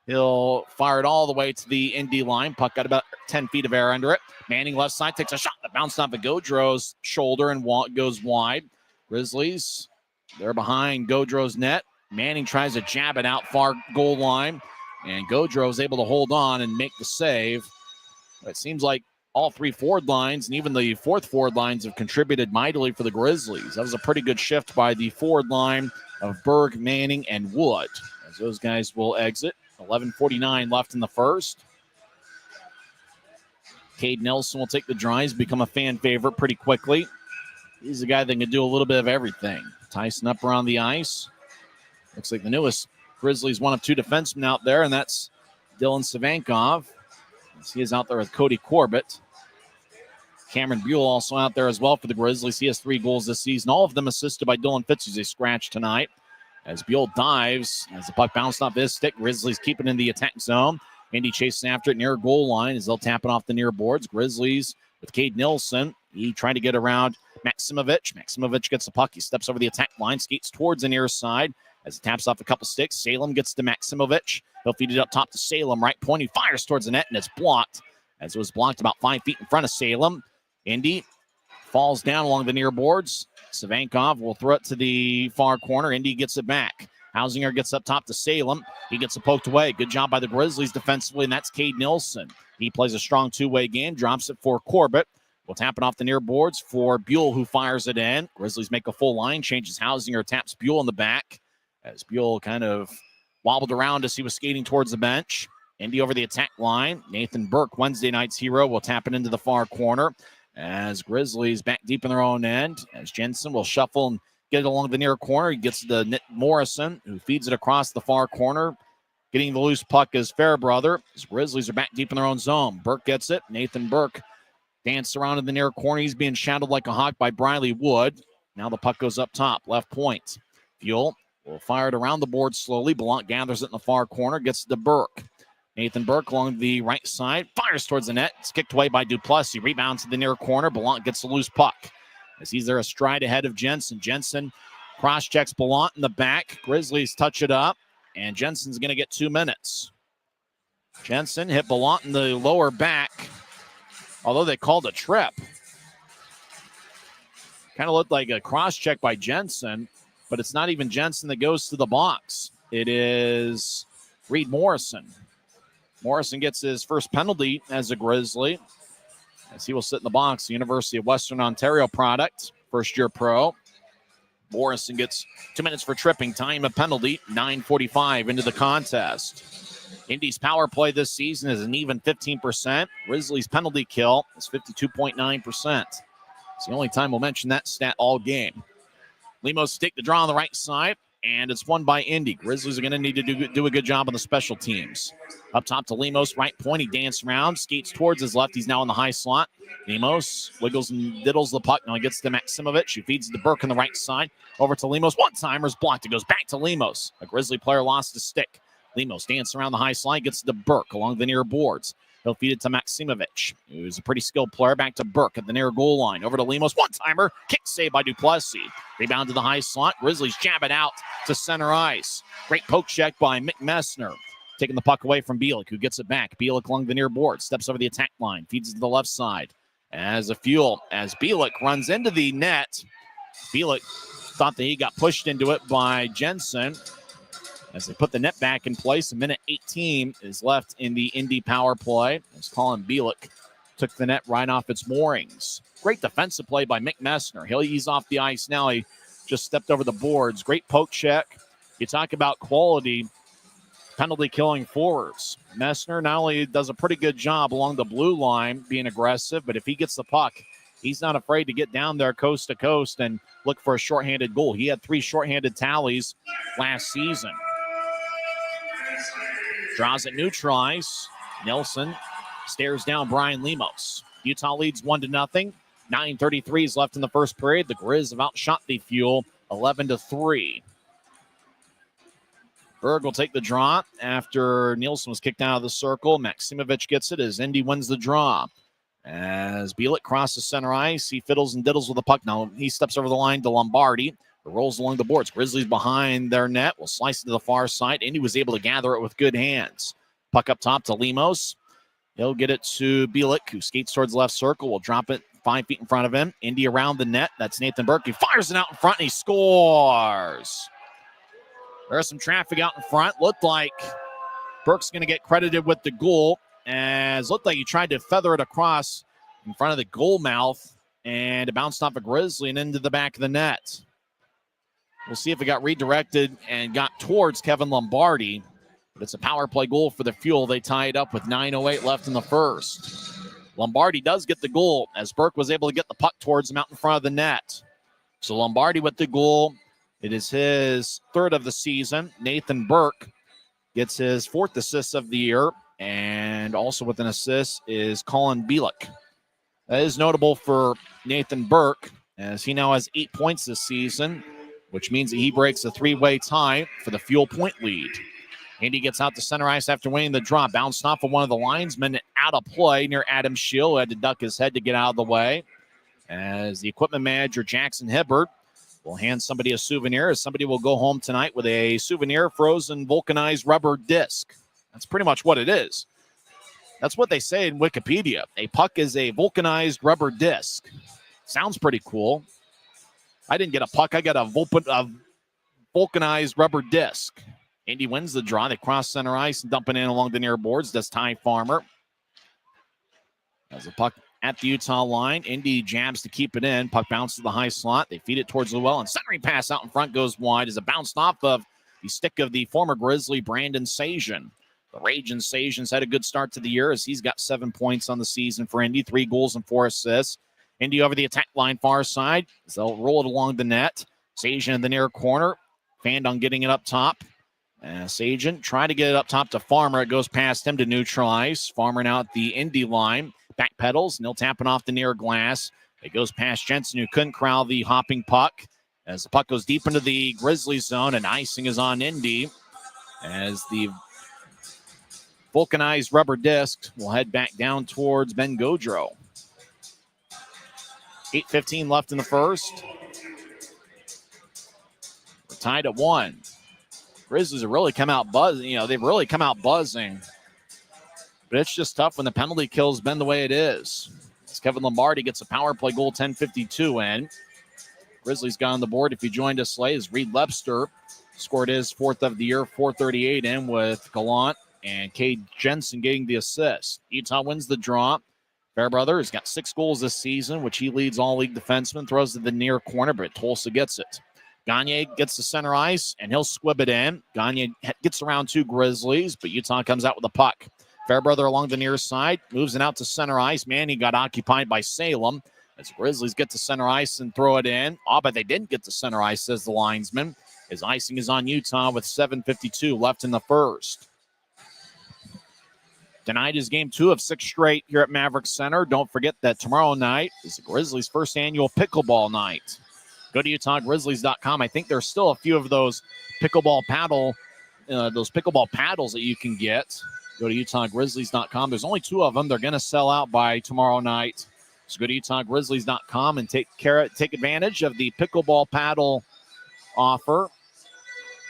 He'll fire it all the way to the Indy line. Puck got about 10 feet of air under it. Manning left side takes a shot that bounced off of Gaudreau's shoulder and goes wide. Grizzlies, they're behind Gaudreau's net. Manning tries to jab it out far goal line, and Gaudreau is able to hold on and make the save. It seems like all 3 forward lines and even the 4th forward lines have contributed mightily for the Grizzlies. That was a pretty good shift by the forward line of Berg, Manning, and Wood, as those guys will exit. 11:49 left in the first. Cade Nelson will take the drives, become a fan favorite pretty quickly. He's a guy that can do a little bit of everything. Tyson up around the ice. Looks like the newest Grizzlies, one of 2 defensemen out there, and that's Dylan Savankov. He is out there with Cody Corbett. Cameron Buell also out there as well for the Grizzlies. He has 3 goals this season, all of them assisted by Dylan Fitz, who's a scratch tonight. As Buell dives, as the puck bounced off his stick, Grizzlies keep it in the attack zone. Indy chasing after it near goal line as they'll tap it off the near boards. Grizzlies with Cade Nelson. He tried to get around Maximovich. Maximovich gets the puck. He steps over the attack line, skates towards the near side as he taps off a couple sticks. Salem gets to Maximovich. He'll feed it up top to Salem. Right point. He fires towards the net, and it's blocked. As it was blocked about 5 feet in front of Salem. Indy falls down along the near boards. Savankov will throw it to the far corner. Indy gets it back. Hausinger gets up top to Salem. He gets it poked away. Good job by the Grizzlies defensively, and that's Cade Nelson. He plays a strong 2-way game, drops it for Corbett. We'll tap it off the near boards for Buell, who fires it in. Grizzlies make a full line change as Hausinger taps Buell in the back, as Buell kind of wobbled around as he was skating towards the bench. Indy over the attack line. Nathan Burke, Wednesday night's hero, will tap it into the far corner. As Grizzlies back deep in their own end, as Jensen will shuffle and get it along the near corner. He gets to Nick Morrison, who feeds it across the far corner. Getting the loose puck is Fairbrother. As Grizzlies are back deep in their own zone. Burke gets it. Nathan Burke dances around in the near corner. He's being shadowed like a hawk by Briley Wood. Now the puck goes up top, left point. Fuel will fire it around the board slowly. Blount gathers it in the far corner, gets it to Burke. Nathan Burke along the right side, fires towards the net. It's kicked away by Duplessis. Rebounds to the near corner. Blount gets a loose puck as he's there a stride ahead of Jensen. Jensen cross-checks Blount in the back. Grizzlies touch it up, and Jensen's going to get 2 minutes. Jensen hit Blount in the lower back, although they called a trip. Kind of looked like a cross-check by Jensen, but it's not even Jensen that goes to the box. It is Reed Morrison. Morrison gets his first penalty as a Grizzly, as he will sit in the box. The University of Western Ontario product, first-year pro. Morrison gets 2 minutes for tripping. Time a penalty, 9:45 into the contest. Indy's power play this season is an even 15%. Grizzlies' penalty kill is 52.9%. It's the only time we'll mention that stat all game. Lemos take the draw on the right side. and it's won by Indy. Grizzlies are going to need to do a good job on the special teams. Up top to Lemos, right point. He dances around, skates towards his left. He's now in the high slot. Lemos wiggles and diddles the puck. Now he gets to Maximovich, who feeds to Burke on the right side. Over to Lemos. One-timer's blocked. It goes back to Lemos. A Grizzly player lost his stick. Lemos dances around the high slide, gets to Burke along the near boards. He'll feed it to Maximovich, who's a pretty skilled player. Back to Burke at the near goal line. Over to Lemos. One-timer. Kick save by Duplessis. Rebound to the high slot. Grizzlies jab it out to center ice. Great poke check by Mick Messner. Taking the puck away from Bielik, who gets it back. Bielik along the near board. Steps over the attack line. Feeds it to the left side. As Bielik runs into the net. Bielik thought that he got pushed into it by Jensen. As they put the net back in place, a minute 18 is left in the Indy power play. As Colin Bielik took the net right off its moorings. Great defensive play by Mick Messner. He'll ease off the ice now. He just stepped over the boards. Great poke check. You talk about quality penalty killing forwards. Messner not only does a pretty good job along the blue line being aggressive, but if he gets the puck, he's not afraid to get down there coast to coast and look for a shorthanded goal. He had 3 shorthanded tallies last season. Draws it neutral ice. Nelson stares down Brian Lemos. Utah leads 1-0. 9:33 is left in the first period. The Grizz have outshot the Fuel 11-3. Berg will take the draw after Nielsen was kicked out of the circle. Maximovich gets it as Indy wins the draw. As Bielik crosses center ice, he fiddles and diddles with the puck. Now he steps over the line to Lombardi. It rolls along the boards. Grizzlies behind their net will slice it to the far side. Indy was able to gather it with good hands. Puck up top to Lemos. He'll get it to Bielik, who skates towards the left circle. Will drop it 5 feet in front of him. Indy around the net. That's Nathan Burke. He fires it out in front and he scores. There's some traffic out in front. Looked like Burke's going to get credited with the goal, as looked like he tried to feather it across in front of the goal mouth, and it bounced off a Grizzly and into the back of the net. We'll see if it got redirected and got towards Kevin Lombardi, but it's a power play goal for the Fuel. They tie it up with 9:08 left in the first. Lombardi does get the goal, as Burke was able to get the puck towards him out in front of the net. So Lombardi with the goal. It is his 3rd of the season. Nathan Burke gets his 4th assist of the year, and also with an assist is Colin Bielik. That is notable for Nathan Burke, as he now has 8 points this season, which means that he breaks a 3-way tie for the Fuel point lead. Indy gets out to center ice after winning the draw. Bounced off of one of the linesmen out of play near Adam Scheel, who had to duck his head to get out of the way. As the equipment manager, Jackson Hibbert, will hand somebody a souvenir, as somebody will go home tonight with a souvenir frozen vulcanized rubber disc. That's pretty much what it is. That's what they say in Wikipedia. A puck is a vulcanized rubber disc. Sounds pretty cool. I didn't get a puck. I got a vulcanized rubber disc. Indy wins the draw. They cross center ice and dump it in along the near boards. That's Ty Farmer. As the puck at the Utah line, Indy jabs to keep it in. Puck bounces to the high slot. They feed it towards Llewellyn. And centering pass out in front goes wide as it bounced off of the stick of the former Grizzly, Brandon Sajan. The Ragin' Sajan's had a good start to the year, as he's got 7 points on the season for Indy, 3 goals and 4 assists. Indy over the attack line far side. They'll roll it along the net. Sajan in the near corner. Fanned on getting it up top. Sajan trying to get it up top to Farmer. It goes past him to neutral ice. Farmer now at the Indy line. Back pedals, and he'll tap it off the near glass. It goes past Jensen, who couldn't corral the hopping puck. As the puck goes deep into the Grizzlies zone, and icing is on Indy. As the vulcanized rubber disc will head back down towards Ben Gaudreau. 8:15 left in the first. We're tied at 1. Grizzlies have really come out buzzing. They've really come out buzzing. But it's just tough when the penalty kill's been the way it is. As Kevin Lombardi gets a power play goal, 10:52 in. Grizzlies got on the board. If you joined us late, as Reed Lepster scored his 4th of the year, 4:38 in, with Gallant and Cade Jensen getting the assist. Utah wins the draw. Fairbrother has got 6 goals this season, which he leads all league defensemen. Throws to the near corner, but Tulsa gets it. Gagne gets the center ice, and he'll squib it in. Gagne gets around 2 Grizzlies, but Utah comes out with a puck. Fairbrother along the near side, moves it out to center ice. Manny got occupied by Salem. As Grizzlies get to center ice and throw it in. But they didn't get to center ice, says the linesman. as icing is on Utah with 7:52 left in the first. Tonight is game 2 of 6 straight here at Maverik Center. Don't forget that tomorrow night is the Grizzlies' first annual pickleball night. Go to UtahGrizzlies.com. I think there's still a few of those pickleball paddles that you can get. Go to UtahGrizzlies.com. There's only 2 of them. They're going to sell out by tomorrow night. So go to UtahGrizzlies.com and take advantage of the pickleball paddle offer.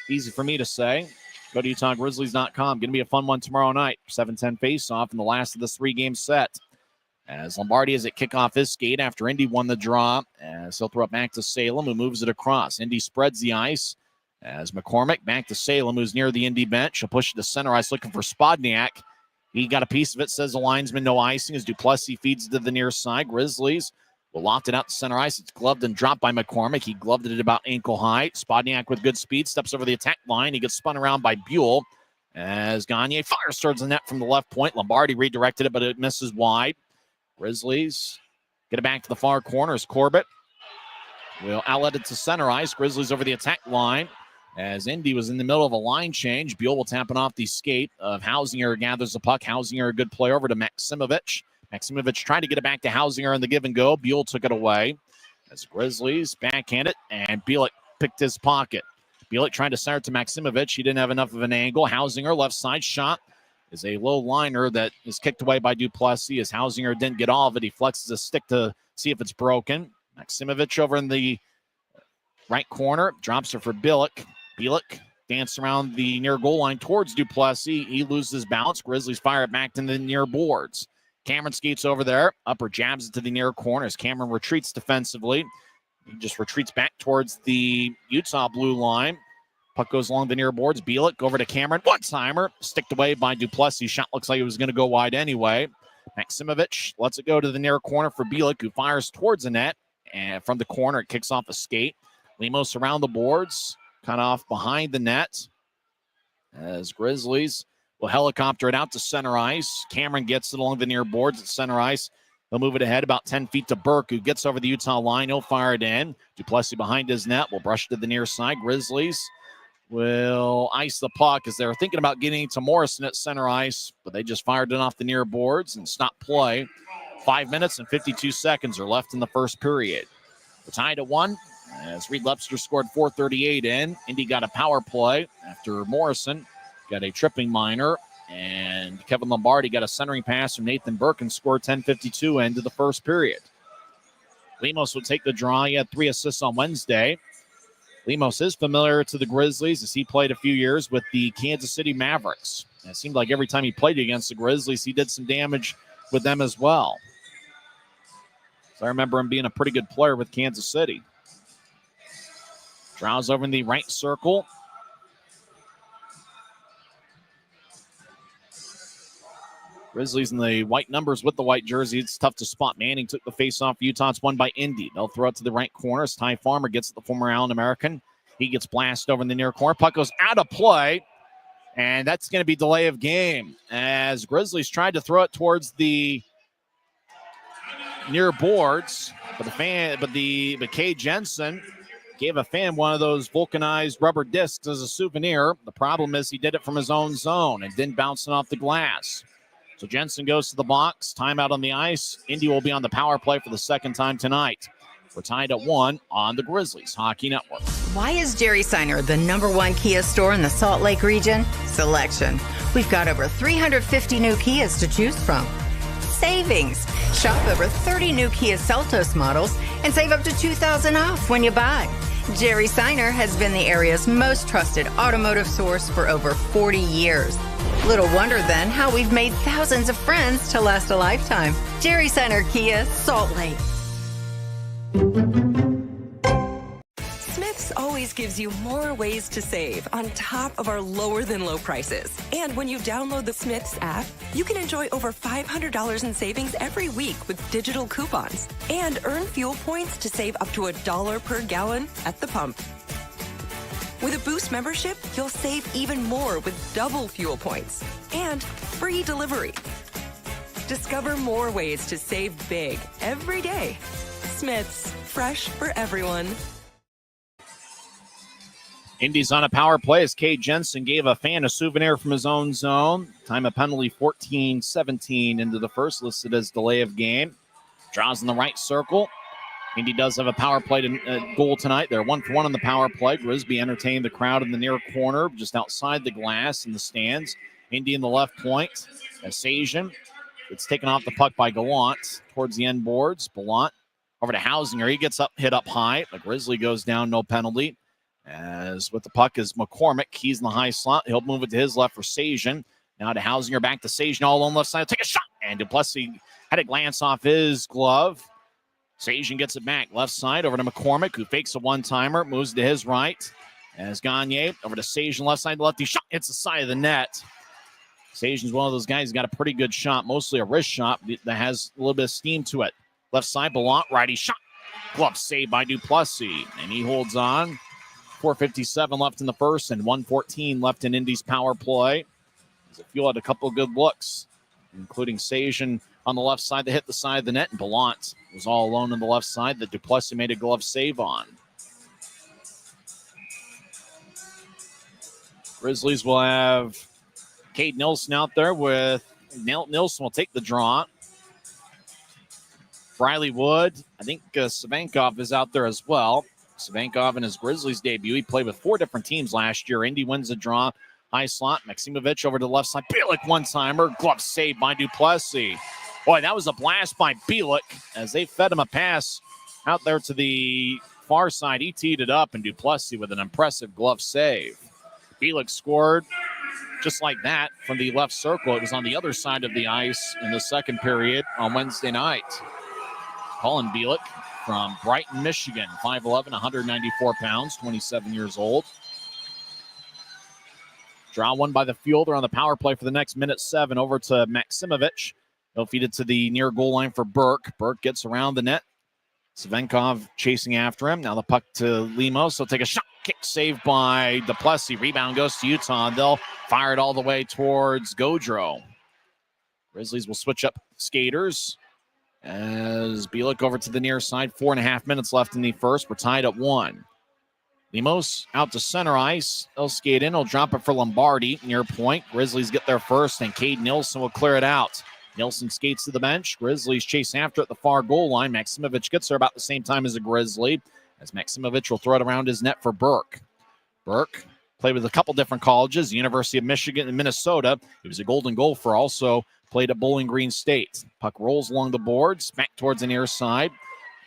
Easy for me to say. Go to UtahGrizzlies.com. Going to be a fun one tomorrow night. 7:10 face-off in the last of the 3-game set. As Lombardi is at kickoff his skate after Indy won the draw. As he'll throw it back to Salem, who moves it across. Indy spreads the ice. As McCormick back to Salem, who's near the Indy bench. He'll push it to center ice looking for Spodniak. He got a piece of it, says the linesman, no icing, as Duplessis feeds it to the near side. Grizzlies will loft it out to center ice. It's gloved and dropped by McCormick. He gloved it at about ankle height. Spodniak with good speed steps over the attack line. He gets spun around by Buell as Gagne fires towards the net from the left point. Lombardi redirected it, but it misses wide. Grizzlies get it back to the far corner as Corbett will outlet it to center ice. Grizzlies over the attack line as Indy was in the middle of a line change. Buell will tap it off the skate of Hausinger. Gathers the puck. Hausinger, a good play over to Maximovic. Maximovic trying to get it back to Hausinger in the give and go. Buell took it away as Grizzlies backhand it, and Bielik picked his pocket. Bielik trying to center it to Maximovic. He didn't have enough of an angle. Hausinger, left side shot, is a low liner that is kicked away by Duplessis as Hausinger didn't get all of it. He flexes his stick to see if it's broken. Maximovic over in the right corner, drops it for Bielik. Bielik danced around the near goal line towards Duplessis. He loses balance. Grizzlies fire it back to the near boards. Cameron skates over there. Upper jabs it to the near corner as Cameron retreats defensively. He just retreats back towards the Utah blue line. Puck goes along the near boards. Bielik over to Cameron. One-timer. Sticked away by Duplessis. Shot looks like it was going to go wide anyway. Maximovic lets it go to the near corner for Bielik, who fires towards the net. And from the corner, it kicks off a skate. Lemos around the boards. Cut off behind the net as Grizzlies will helicopter it out to center ice. Cameron gets it along the near boards at center ice. They'll move it ahead about 10 feet to Burke, who gets over the Utah line. He'll fire it in. Duplessis behind his net will brush it to the near side. Grizzlies will ice the puck as they're thinking about getting to Morrison at center ice, but they just fired it off the near boards and stopped play. 5 minutes and 52 seconds are left in the first period. We're tied at 1. As Reed Lepster scored 4:38 in. Indy got a power play after Morrison got a tripping minor. And Kevin Lombardi got a centering pass from Nathan Burke and scored 10:52 into the first period. Lemos would take the draw. He had 3 assists on Wednesday. Lemos is familiar to the Grizzlies as he played a few years with the Kansas City Mavericks. And it seemed like every time he played against the Grizzlies, he did some damage with them as well. So I remember him being a pretty good player with Kansas City. Draws over in the right circle. Grizzlies in the white numbers with the white jersey. It's tough to spot. Manning took the face-off for Utah. It's won by Indy. They'll throw it to the right corner as Ty Farmer gets it, the former Allen American. He gets blasted over in the near corner. Puck goes out of play, and that's going to be delay of game as Grizzlies tried to throw it towards the near boards, but Kay Jensen gave a fan one of those vulcanized rubber discs as a souvenir. The problem is he did it from his own zone and didn't bounce it off the glass. So Jensen goes to the box. Timeout on the ice. Indy will be on the power play for the second time tonight. We're tied at 1 on the Grizzlies Hockey Network. Why is Jerry Seiner the #1 Kia store in the Salt Lake region? Selection. We've got over 350 new Kias to choose from. Savings. Shop over 30 new Kia Seltos models and save up to $2,000 off when you buy. Jerry Seiner has been the area's most trusted automotive source for over 40 years. Little wonder then how we've made thousands of friends to last a lifetime. Jerry Seiner Kia, Salt Lake. Smith's always gives you more ways to save on top of our lower than low prices. And when you download the Smith's app, you can enjoy over $500 in savings every week with digital coupons and earn fuel points to save up to $1 per gallon at the pump. With a Boost membership, you'll save even more with double fuel points and free delivery. Discover more ways to save big every day. Smith's, fresh for everyone. Indy's on a power play as Cade Jensen gave a fan a souvenir from his own zone. Time of penalty 14-17 into the first, listed as delay of game. Draws in the right circle. Indy does have a power play goal tonight. They're 1-for-1 on the power play. Grisby entertaining the crowd in the near corner, just outside the glass in the stands. Indy in the left point. Sajan gets taken off the puck by Gallant towards the end boards. Gallant over to Hausinger. He gets hit up high. The Grizzly goes down, no penalty. As with the puck is McCormick. He's in the high slot. He'll move it to his left for Sajan. Now to Hausinger, back to Sajan, all on left side. Take a shot. And Duplessis had a glance off his glove. Sajan gets it back. Left side over to McCormick, who fakes a one-timer. Moves to his right. As Gagne over to Sajan, left side, lefty shot. Hits the side of the net. Sajan's one of those guys who's got a pretty good shot, mostly a wrist shot that has a little bit of steam to it. Left side, Ballant, righty shot. Glove saved by Duplessis. And he holds on. 4:57 left in the first and 1:14 left in Indy's power play. As the Fuel had a couple of good looks, including Sajan on the left side that hit the side of the net, and Ballant was all alone on the left side that Duplessis made a glove save on. Grizzlies will have Cade Nilsson out there with Nilsson will take the draw. Riley Wood, I think Savankov is out there as well. Savankov in his Grizzlies debut, he played with 4 different teams last year. Indy wins the draw. High slot, Maksimovic over to the left side. Bielik one-timer, glove saved by Duplessis. Boy, that was a blast by Bielik as they fed him a pass out there to the far side. He teed it up, and Duplessis with an impressive glove save. Bielik scored just like that from the left circle. It was on the other side of the ice in the second period on Wednesday night. Colin Bielik from Brighton, Michigan, 5'11", 194 pounds, 27 years old. Draw one by the Fuel. They're on the power play for the next minute 7 over to Maksimovic. He'll feed it to the near goal line for Burke. Burke gets around the net. Savankov chasing after him. Now the puck to Lemos. He'll take a shot. Kick saved by Duplessis. Rebound goes to Utah. They'll fire it all the way towards Gaudreau. Grizzlies will switch up skaters as Bielik over to the near side. 4.5 minutes left in the first. We're tied at 1. Lemos out to center ice. They'll skate in. He'll drop it for Lombardi near point. Grizzlies get there first, and Cade Nilsson will clear it out. Nilsson skates to the bench. Grizzlies chase after at the far goal line. Maksimovic gets there about the same time as a Grizzly, as Maksimovic will throw it around his net for Burke. Burke played with a couple different colleges, the University of Michigan and Minnesota. He was a Golden Gopher, also played at Bowling Green State. Puck rolls along the boards, back towards the near side.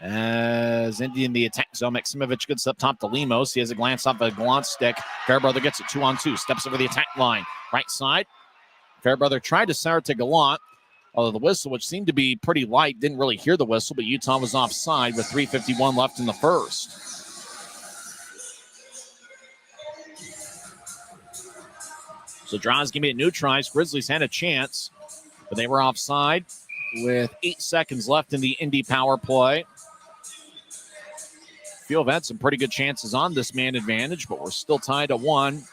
As Indy in the attack zone, Maksimovic gets up top to Lemos. He has a glance off a Gallant stick. Fairbrother gets it 2-on-2, steps over the attack line. Right side. Fairbrother tried to center to Gallant, although the whistle, which seemed to be pretty light, didn't really hear the whistle, but Utah was offside with 3:51 left in the first. So draws going to be neutralized. Grizzlies had a chance, but they were offside with 8 seconds left in the Indy power play. Fuel have had some pretty good chances on this man advantage, but we're still tied at 1.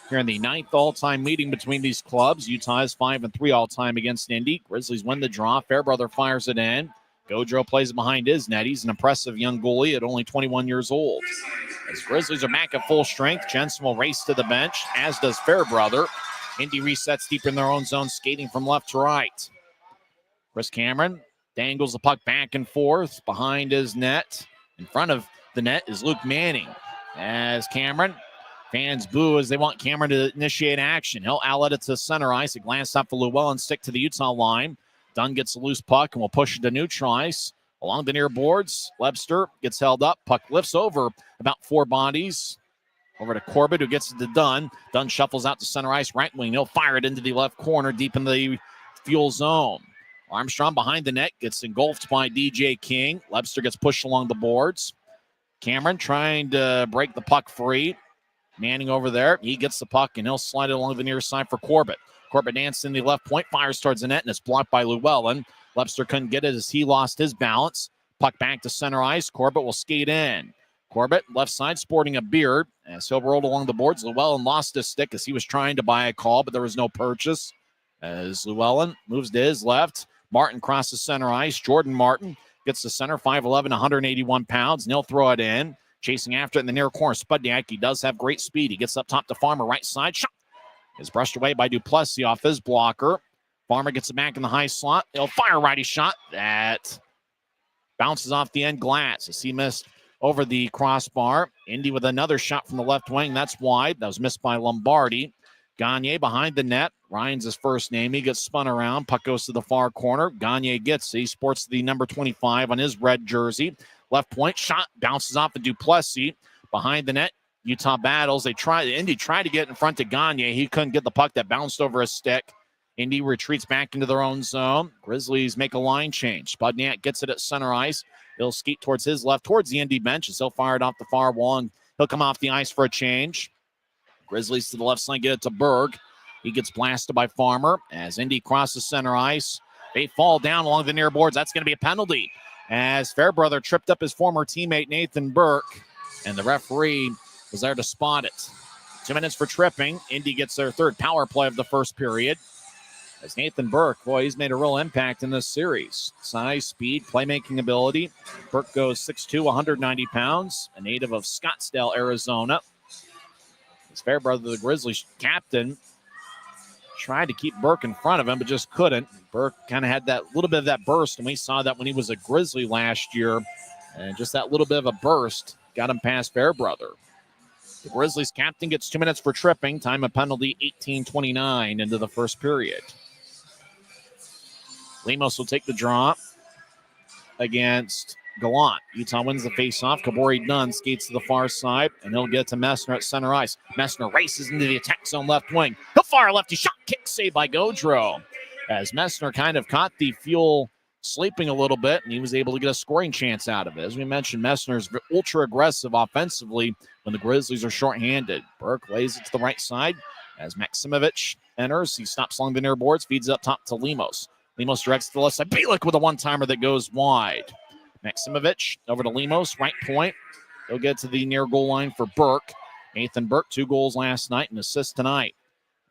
Here in the 9th all-time meeting between these clubs. Utah is 5-3 all-time against Indy. Grizzlies win the draw. Fairbrother fires it in. Gaudreau plays it behind his net. He's an impressive young goalie at only 21 years old. As Grizzlies are back at full strength, Jensen will race to the bench, as does Fairbrother. Indy resets deep in their own zone, skating from left to right. Chris Cameron dangles the puck back and forth behind his net. In front of the net is Luke Manning. As Cameron, fans boo as they want Cameron to initiate action. He'll outlet it to center ice. A glance off for Llewellyn, stick to the Utah line. Dunn gets a loose puck and will push it to neutral ice. Along the near boards, Webster gets held up. Puck lifts over about 4 bodies. Over to Corbett, who gets it to Dunn. Dunn shuffles out to center ice, right wing. He'll fire it into the left corner, deep in the Fuel zone. Armstrong behind the net, gets engulfed by DJ King. Webster gets pushed along the boards. Cameron trying to break the puck free. Manning over there. He gets the puck, and he'll slide it along the near side for Corbett. Corbett dances in the left point, fires towards the net, and it's blocked by Llewellyn. Webster couldn't get it as he lost his balance. Puck back to center ice. Corbett will skate in. Corbett, left side, sporting a beard. As he'll roll along the boards, Llewellyn lost his stick as he was trying to buy a call, but there was no purchase. As Llewellyn moves to his left, Martin crosses center ice. Jordan Martin gets to center, 5'11", 181 pounds, and he'll throw it in. Chasing after it in the near corner. Spudniak, he does have great speed. He gets up top to Farmer, right side. Shot is brushed away by Duplessis off his blocker. Farmer gets it back in the high slot. He'll fire righty shot. That bounces off the end glass as he missed over the crossbar. Indy with another shot from the left wing. That's wide. That was missed by Lombardi. Gagne behind the net. Ryan's his first name. He gets spun around. Puck goes to the far corner. Gagne gets it. He sports the number 25 on his red jersey. Left point shot bounces off the Duplessis. Behind the net, Utah battles. Indy tried to get in front of Gagne. He couldn't get the puck that bounced over his stick. Indy retreats back into their own zone. Grizzlies make a line change. Spudniak gets it at center ice. He'll skeet towards his left, towards the Indy bench, as he'll fire it off the far wall, and he'll come off the ice for a change. Grizzlies to the left side get it to Berg. He gets blasted by Farmer as Indy crosses center ice. They fall down along the near boards. That's going to be a penalty as Fairbrother tripped up his former teammate Nathan Burke, and the referee was there to spot it. 2 minutes for tripping. Indy gets their third power play of the first period. As Nathan Burke, boy, he's made a real impact in this series. Size, speed, playmaking ability. Burke goes 6'2", 190 pounds, a native of Scottsdale, Arizona. His Fairbrother, the Grizzlies captain, tried to keep Burke in front of him, but just couldn't. Burke kind of had that little bit of that burst, and we saw that when he was a Grizzly last year. And just that little bit of a burst got him past Fairbrother. The Grizzlies captain gets 2 minutes for tripping. Time of penalty, 18:29 into the first period. Lemos will take the draw against Gallant. Utah wins the faceoff. Kabori Dunn skates to the far side, and he'll get to Messner at center ice. Messner races into the attack zone left wing. He'll fire lefty shot. Kick save by Gaudreau. As Messner kind of caught the Fuel sleeping a little bit, and he was able to get a scoring chance out of it. As we mentioned, Messner's ultra aggressive offensively when the Grizzlies are shorthanded. Burke lays it to the right side as Maximovich enters. He stops along the near boards, feeds it up top to Lemos. Lemos directs to the left side. Bielik with a one-timer that goes wide. Maximovich over to Lemos, right point. He'll get to the near goal line for Burke. Nathan Burke, 2 goals last night and assists tonight.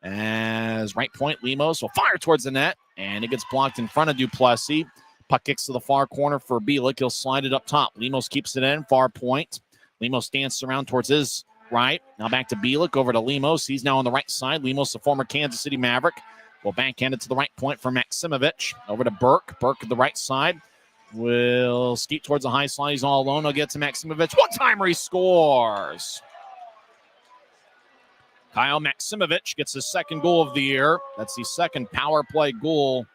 As right point, Lemos will fire towards the net, and it gets blocked in front of Duplessis. Puck kicks to the far corner for Bielik. He'll slide it up top. Lemos keeps it in, far point. Lemos dances around towards his right. Now back to Bielik, over to Lemos. He's now on the right side. Lemos, the former Kansas City Maverick, will backhand it to the right point for Maximovich. Over to Burke. Burke at the right side will skeet towards the high slide. He's all alone. He'll get to Maximovich. One-timer, he scores. Kyle Maximovich gets his second goal of the year. That's the second power play goal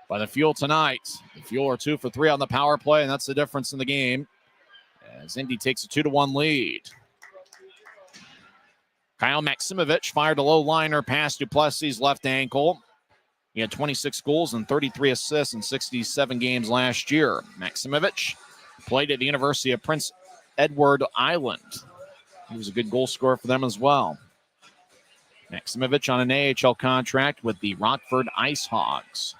by the Fuel tonight. The Fuel are 2 for 3 on the power play, and that's the difference in the game as Indy takes a 2-1 lead. Kyle Maximovich fired a low liner past Duplessis' left ankle. He had 26 goals and 33 assists in 67 games last year. Maximovich played at the University of Prince Edward Island. He was a good goal scorer for them as well. Maximovich on an AHL contract with the Rockford Ice Hogs.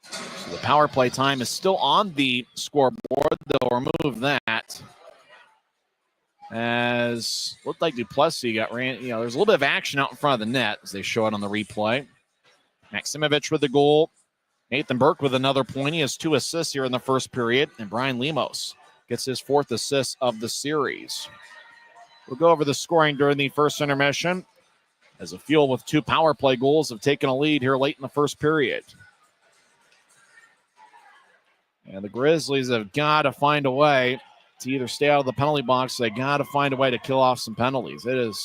So the power play time is still on the scoreboard. They'll remove that. As looked like Duplessis got ran. There's a little bit of action out in front of the net as they show it on the replay. Maximovich with the goal. Nathan Burke with another point. He has 2 assists here in the first period. And Brian Lemos gets his 4th assist of the series. We'll go over the scoring during the first intermission as the Fuel with 2 power play goals have taken a lead here late in the first period. And the Grizzlies have got to find a way to either stay out of the penalty box. They got to find a way to kill off some penalties. It has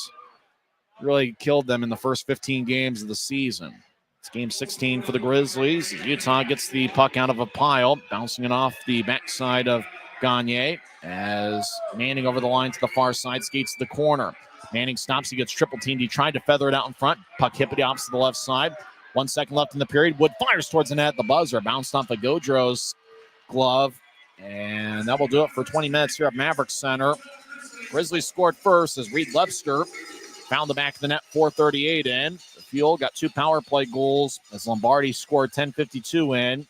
really killed them in the first 15 games of the season. It's game 16 for the Grizzlies. Utah gets the puck out of a pile, bouncing it off the backside of Gagne as Manning over the line to the far side, skates to the corner. Manning stops. He gets triple teamed. He tried to feather it out in front. Puck hippity hops to the left side. 1 second left in the period. Wood fires towards the net. The buzzer bounced off of Gaudreau's glove. And that will do it for 20 minutes here at Maverik Center. Grizzlies scored first as Reed Lebster found the back of the net, 4:38 in. The Fuel got 2 power play goals as Lombardi scored 10:52 in.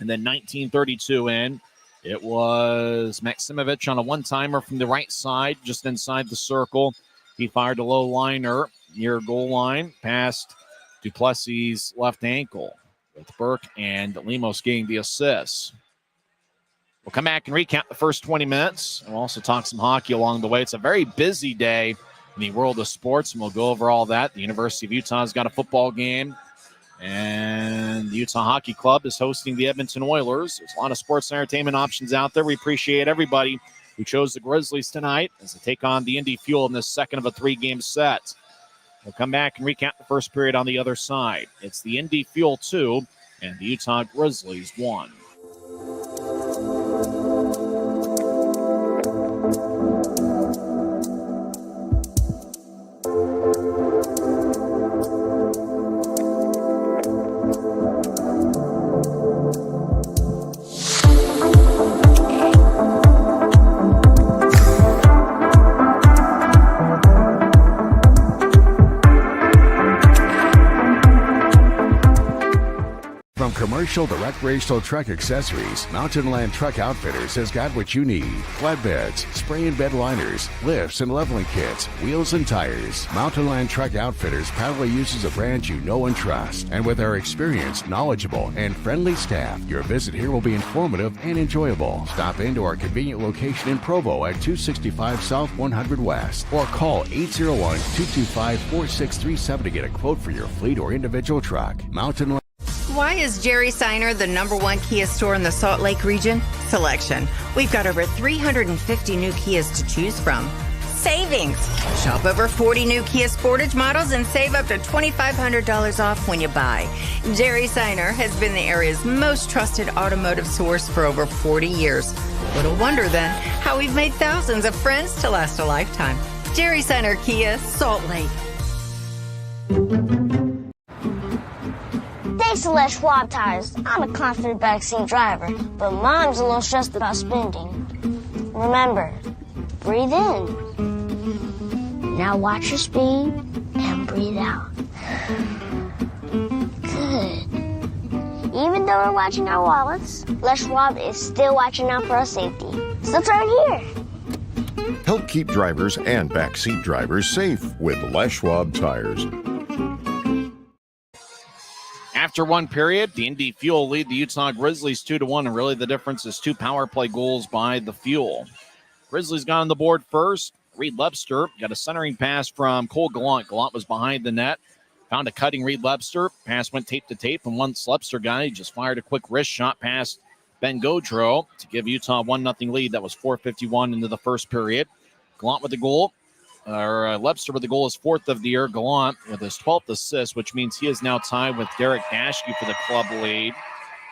And then 19:32 in. It was Maximovich on a one-timer from the right side, just inside the circle. He fired a low liner near goal line past Duplessis' left ankle, with Burke and Lemos getting the assists. We'll come back and recap the first 20 minutes. We'll also talk some hockey along the way. It's a very busy day in the world of sports, and we'll go over all that. The University of Utah's got a football game, and the Utah Hockey Club is hosting the Edmonton Oilers. There's a lot of sports and entertainment options out there. We appreciate everybody who chose the Grizzlies tonight as they take on the Indy Fuel in this second of a 3-game set. We'll come back and recap the first period on the other side. It's the Indy Fuel 2 and the Utah Grizzlies 1. Commercial to recreational truck accessories, Mountain Land Truck Outfitters has got what you need. Flatbeds, spray and bed liners, lifts and leveling kits, wheels and tires. Mountain Land Truck Outfitters proudly uses a brand you know and trust. And with our experienced, knowledgeable, and friendly staff, your visit here will be informative and enjoyable. Stop into our convenient location in Provo at 265 South 100 West or call 801-225-4637 to get a quote for your fleet or individual truck. Mountain Land. Why is Jerry Seiner the #1 Kia store in the Salt Lake region? Selection. We've got over 350 new Kias to choose from. Savings. Shop over 40 new Kia Sportage models and save up to $2,500 off when you buy. Jerry Seiner has been the area's most trusted automotive source for over 40 years. Little wonder then how we've made thousands of friends to last a lifetime. Jerry Seiner Kia, Salt Lake. Thanks to Les Schwab Tires, I'm a confident backseat driver, but Mom's a little stressed about spending. Remember, breathe in. Now watch your speed and breathe out. Good. Even though we're watching our wallets, Les Schwab is still watching out for our safety. So turn here. Help keep drivers and backseat drivers safe with Les Schwab Tires. After one period, the Indy Fuel lead the Utah Grizzlies 2-1, and really the difference is 2 power play goals by the Fuel. Grizzlies got on the board first. Reed Lebster got a centering pass from Cole Gallant. Gallant was behind the net, found a cutting Reed Lebster. Pass went tape to tape, and once Lebster got it, he just fired a quick wrist shot past Ben Gaudreau to give Utah a 1-0 lead. That was 4:51 into the first period. Gallant with the goal. Lebster with the goal, is 4th of the year. Gallant with his 12th assist, which means he is now tied with Derek Dashke for the club lead.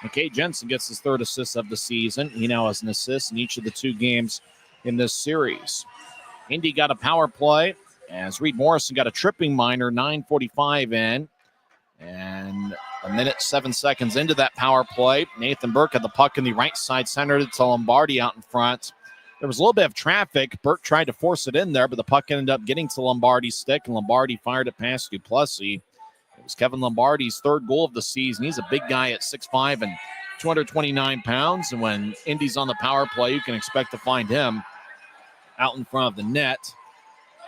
McKay Jensen gets his 3rd assist of the season. He now has an assist in each of the 2 games in this series. Indy got a power play as Reed Morrison got a tripping minor, 9:45 in. And a minute, 7 seconds into that power play, Nathan Burke had the puck in the right side, centered it to Lombardi out in front. There was a little bit of traffic. Burke tried to force it in there, but the puck ended up getting to Lombardi's stick, and Lombardi fired it past Duplessis. It was Kevin Lombardi's 3rd goal of the season. He's a big guy at 6'5" and 229 pounds, and when Indy's on the power play, you can expect to find him out in front of the net.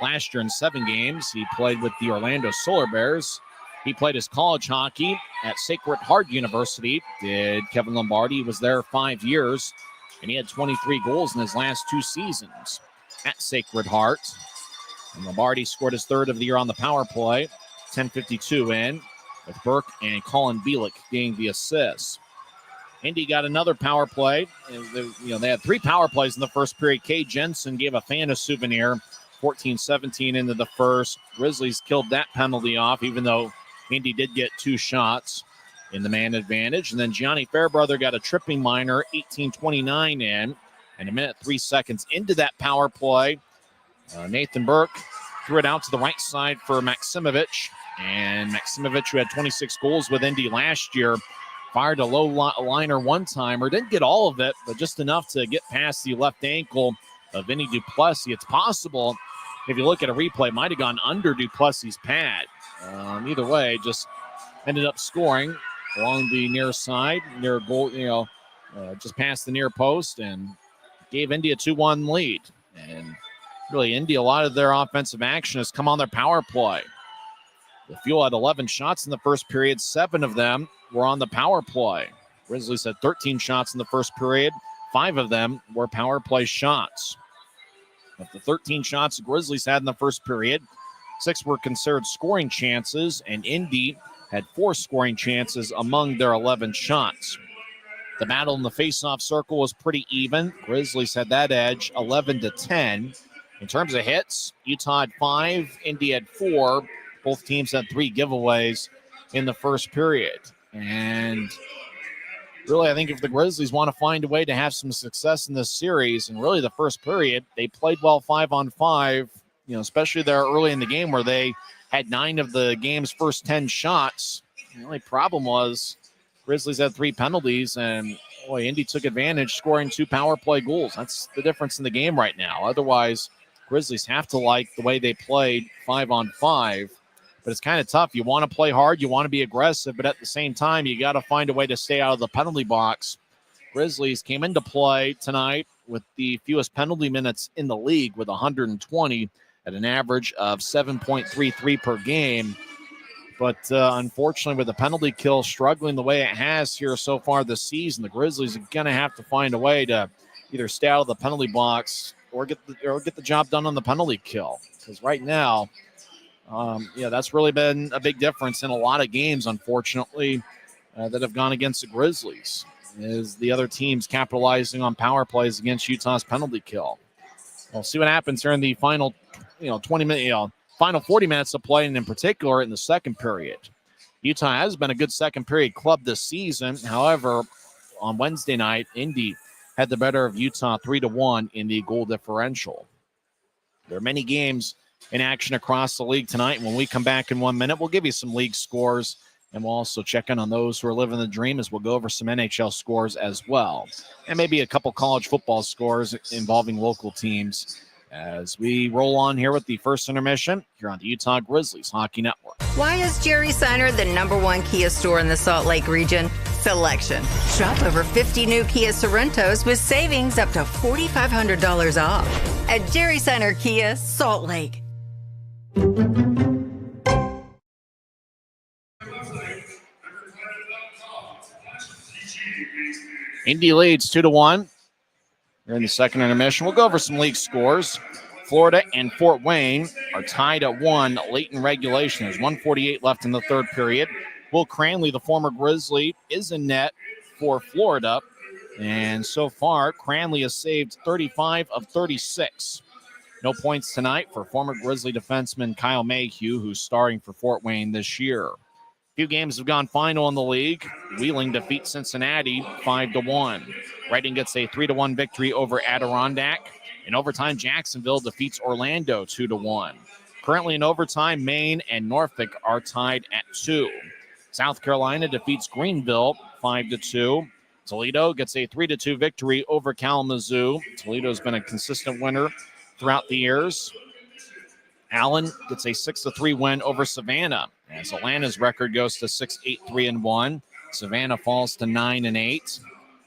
Last year in 7 games, he played with the Orlando Solar Bears. He played his college hockey at Sacred Heart University. Did Kevin Lombardi. He was there 5 years. And he had 23 goals in his last 2 seasons at Sacred Heart. And Lombardi scored his 3rd of the year on the power play. 10:52 in, with Burke and Colin Bielik getting the assists. Indy got another power play. They had 3 power plays in the first period. Kay Jensen gave a fan a souvenir. 14-17 into the first. Grizzlies killed that penalty off, even though Indy did get 2 shots in the man advantage. And then Gianni Fairbrother got a tripping minor, 18:29 in. And a minute, 3 seconds into that power play, Nathan Burke threw it out to the right side for Maximovich. And Maximovich, who had 26 goals with Indy last year, fired a low liner one-timer. Didn't get all of it, but just enough to get past the left ankle of Vinny Duplessis. It's possible, if you look at a replay, might have gone under Duplessis' pad. Either way, just ended up scoring along the near side, near goal, just past the near post, and gave Indy a 2-1 lead. And really, Indy, a lot of their offensive action has come on their power play. The Fuel had 11 shots in the first period. 7 of them were on the power play. Grizzlies had 13 shots in the first period. 5 of them were power play shots. Of the 13 shots the Grizzlies had in the first period, 6 were considered scoring chances, and Indy had 4 scoring chances among their 11 shots. The battle in the faceoff circle was pretty even. Grizzlies had that edge, 11-10. In terms of hits, Utah had 5, Indy had 4. Both teams had 3 giveaways in the first period. And really, I think if the Grizzlies want to find a way to have some success in this series, and really the first period, they played well 5-on-5, especially there early in the game where they had 9 of the game's first 10 shots. The only problem was Grizzlies had 3 penalties, and Indy took advantage, scoring 2 power play goals. That's the difference in the game right now. Otherwise, Grizzlies have to like the way they played 5-on-5. But it's kind of tough. You want to play hard, you want to be aggressive, but at the same time, you got to find a way to stay out of the penalty box. Grizzlies came into play tonight with the fewest penalty minutes in the league, with 120 at an average of 7.33 per game. But unfortunately, with the penalty kill struggling the way it has here so far this season, the Grizzlies are going to have to find a way to either stay out of the penalty box or get the job done on the penalty kill. Because right now, that's really been a big difference in a lot of games, unfortunately, that have gone against the Grizzlies, is the other teams capitalizing on power plays against Utah's penalty kill. We'll see what happens here in the final, 20-minute, final 40 minutes of play, and in particular in the second period. Utah has been a good second period club this season. However, on Wednesday night, Indy had the better of Utah 3-1 in the goal differential. There are many games in action across the league tonight. When we come back in 1 minute, we'll give you some league scores, and we'll also check in on those who are living the dream, as we'll go over some NHL scores as well, and maybe a couple college football scores involving local teams as we roll on here with the first intermission here on the Utah Grizzlies Hockey Network. Why is Jerry Seiner the #1 Kia store in the Salt Lake region? Selection. Shop over 50 new Kia Sorentos with savings up to $4,500 off at Jerry Seiner Kia, Salt Lake. Indy leads 2-1. We're in the second intermission. We'll go over some league scores. Florida and Fort Wayne are tied at 1 late in regulation. There's 1:48 left in the third period. Will Cranley, the former Grizzly, is in net for Florida. And so far, Cranley has saved 35 of 36. No points tonight for former Grizzly defenseman Kyle Mayhew, who's starting for Fort Wayne this year. Few games have gone final in the league. Wheeling defeats Cincinnati 5-1. Reading gets a 3-1 victory over Adirondack. In overtime, Jacksonville defeats Orlando 2-1. Currently in overtime, Maine and Norfolk are tied at 2. South Carolina defeats Greenville 5-2. Toledo gets a 3-2 victory over Kalamazoo. Toledo's been a consistent winner throughout the years. Allen gets a 6-3 win over Savannah, as Atlanta's record goes to 6-8-3-1. Savannah falls to 9-8.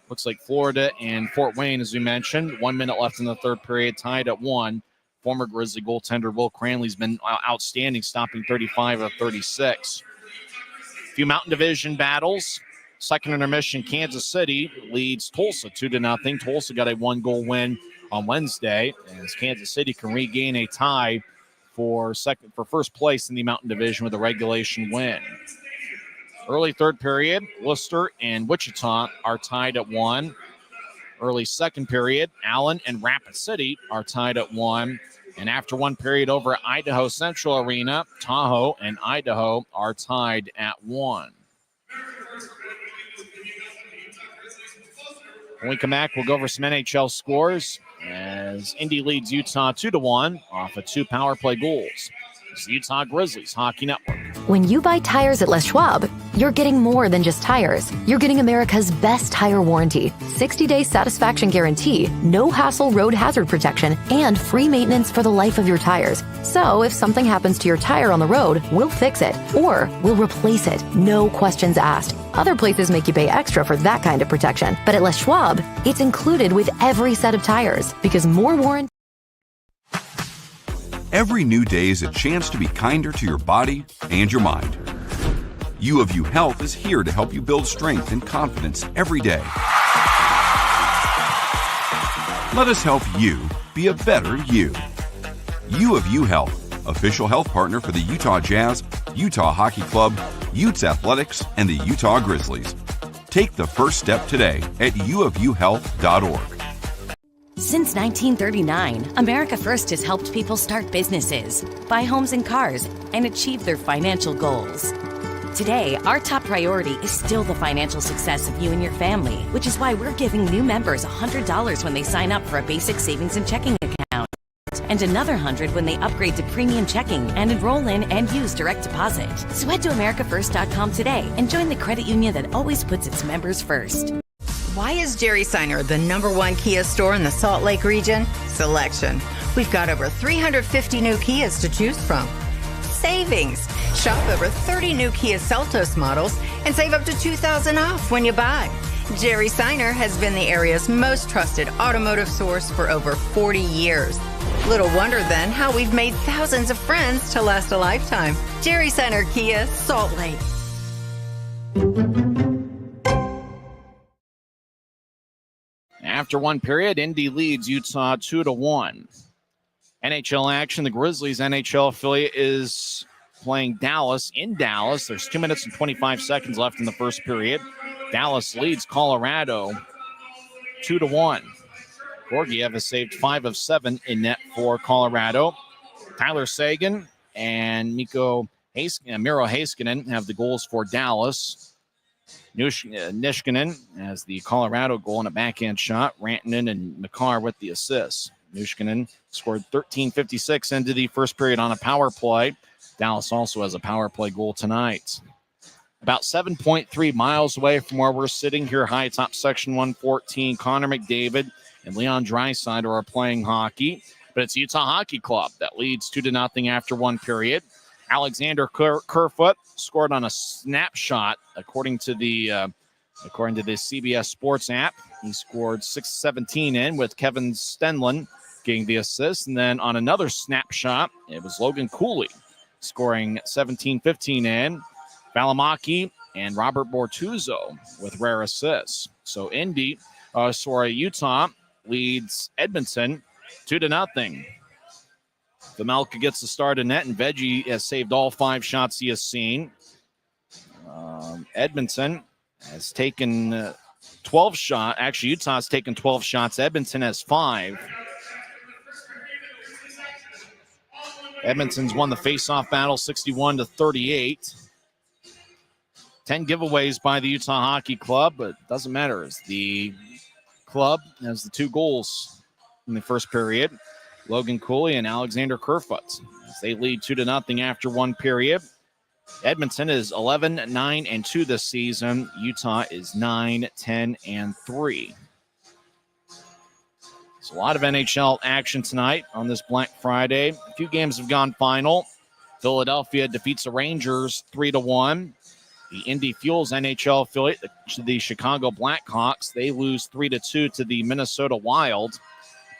Looks like Florida and Fort Wayne, as we mentioned, 1 minute left in the third period, tied at 1. Former Grizzly goaltender Will Cranley's been outstanding, stopping 35 of 36. A few Mountain Division battles. Second intermission, Kansas City leads Tulsa 2-0. Tulsa got a 1-goal win on Wednesday, as Kansas City can regain a tie for first place in the Mountain Division with a regulation win. Early third period, Worcester and Wichita are tied at 1. Early second period, Allen and Rapid City are tied at 1. And after one period over at Idaho Central Arena, Tahoe and Idaho are tied at 1. When we come back, we'll go over some NHL scores, as Indy leads Utah 2-1 off of 2 power play goals. It's the Utah Grizzlies Hockey Network. When you buy tires at Les Schwab, you're getting more than just tires. You're getting America's best tire warranty, 60-day satisfaction guarantee, no hassle road hazard protection, and free maintenance for the life of your tires. So if something happens to your tire on the road, we'll fix it, or we'll replace it, no questions asked. Other places make you pay extra for that kind of protection, but at Les Schwab, it's included with every set of tires, because more warranty. Every new day is a chance to be kinder to your body and your mind. U of U Health is here to help you build strength and confidence every day. Let us help you be a better you. U of U Health, official health partner for the Utah Jazz, Utah Hockey Club, Utes Athletics, and the Utah Grizzlies. Take the first step today at uofuhealth.org. Since 1939, America First has helped people start businesses, buy homes and cars, and achieve their financial goals. Today, our top priority is still the financial success of you and your family, which is why we're giving new members $100 when they sign up for a basic savings and checking account, and another $100 when they upgrade to premium checking and enroll in and use direct deposit. So head to AmericaFirst.com today and join the credit union that always puts its members first. Why is Jerry Seiner the #1 Kia store in the Salt Lake region? Selection. We've got over 350 new Kias to choose from. Savings. Shop over 30 new Kia Seltos models and save up to $2,000 off when you buy. Jerry Seiner has been the area's most trusted automotive source for over 40 years. Little wonder then how we've made thousands of friends to last a lifetime. Jerry Seiner Kia, Salt Lake. After one period, Indy leads Utah 2-1. NHL action, the Grizzlies NHL affiliate is playing Dallas in Dallas. There's 2 minutes and 25 seconds left in the first period. Dallas leads Colorado 2-1. Georgiev has saved 5 of 7 in net for Colorado. Tyler Seguin and Miro Heiskanen have the goals for Dallas. Nishkanen has the Colorado goal and a backhand shot. Rantanen and Makar with the assists. Nishkanen scored 13:56 into the first period on a power play. Dallas also has a power play goal tonight. About 7.3 miles away from where we're sitting here, high top section 114, Connor McDavid and Leon Draisaitl are playing hockey. But it's Utah Hockey Club that leads 2-0 after one period. Alexander Kerfoot scored on a snapshot, according to the CBS Sports app. He scored 6:17 in with Kevin Stenlund getting the assist. And then on another snapshot, it was Logan Cooley scoring 17:15 in. Valimaki and Robert Bortuzzo with rare assists. So Utah leads Edmonton 2-0. Vemelka gets the start in net, and Veggie has saved all 5 shots he has seen. Edmonton has taken 12 shots. Actually, Utah's taken 12 shots. Edmonton has 5. Edmonton's won the face-off battle 61-38. 10 giveaways by the Utah Hockey Club, but it doesn't matter. As the club has the 2 goals in the first period. Logan Cooley and Alexander Kerfoot as they lead 2-0 after one period. Edmonton is 11-9-2 this season. Utah is 9-10-3. So a lot of NHL action tonight on this Black Friday. A few games have gone final. Philadelphia defeats the Rangers 3-1. The Indy Fuel's NHL affiliate, the Chicago Blackhawks, they lose 3-2 to the Minnesota Wild.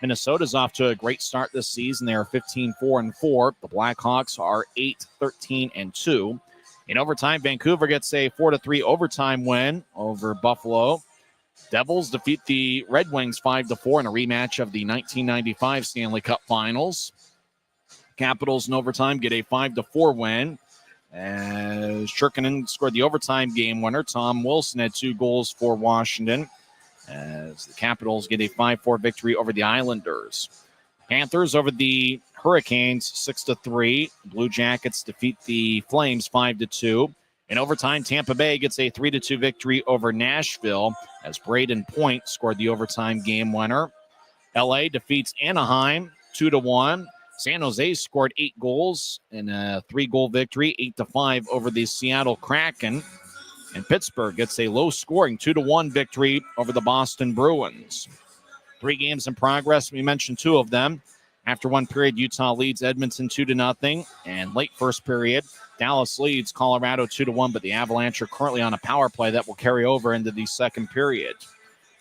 Minnesota's off to a great start this season. They are 15-4-4. The Blackhawks are 8-13-2. In overtime, Vancouver gets a 4-3 overtime win over Buffalo. Devils defeat the Red Wings 5-4 in a rematch of the 1995 Stanley Cup Finals. Capitals in overtime get a 5-4 win. As Shirkanen scored the overtime game winner, Tom Wilson had 2 goals for Washington. As the Capitals get a 5-4 victory over the Islanders. Panthers over the Hurricanes 6-3. Blue Jackets defeat the Flames 5-2. In overtime, Tampa Bay gets a 3-2 victory over Nashville as Braden Point scored the overtime game winner. LA defeats Anaheim 2-1. San Jose scored 8 goals in a 3-goal victory, 8-5 over the Seattle Kraken. And Pittsburgh gets a low-scoring 2-1 victory over the Boston Bruins. 3 games in progress. We mentioned 2 of them. After one period, Utah leads Edmonton 2-0. And late first period, Dallas leads Colorado 2-1. But the Avalanche are currently on a power play that will carry over into the second period.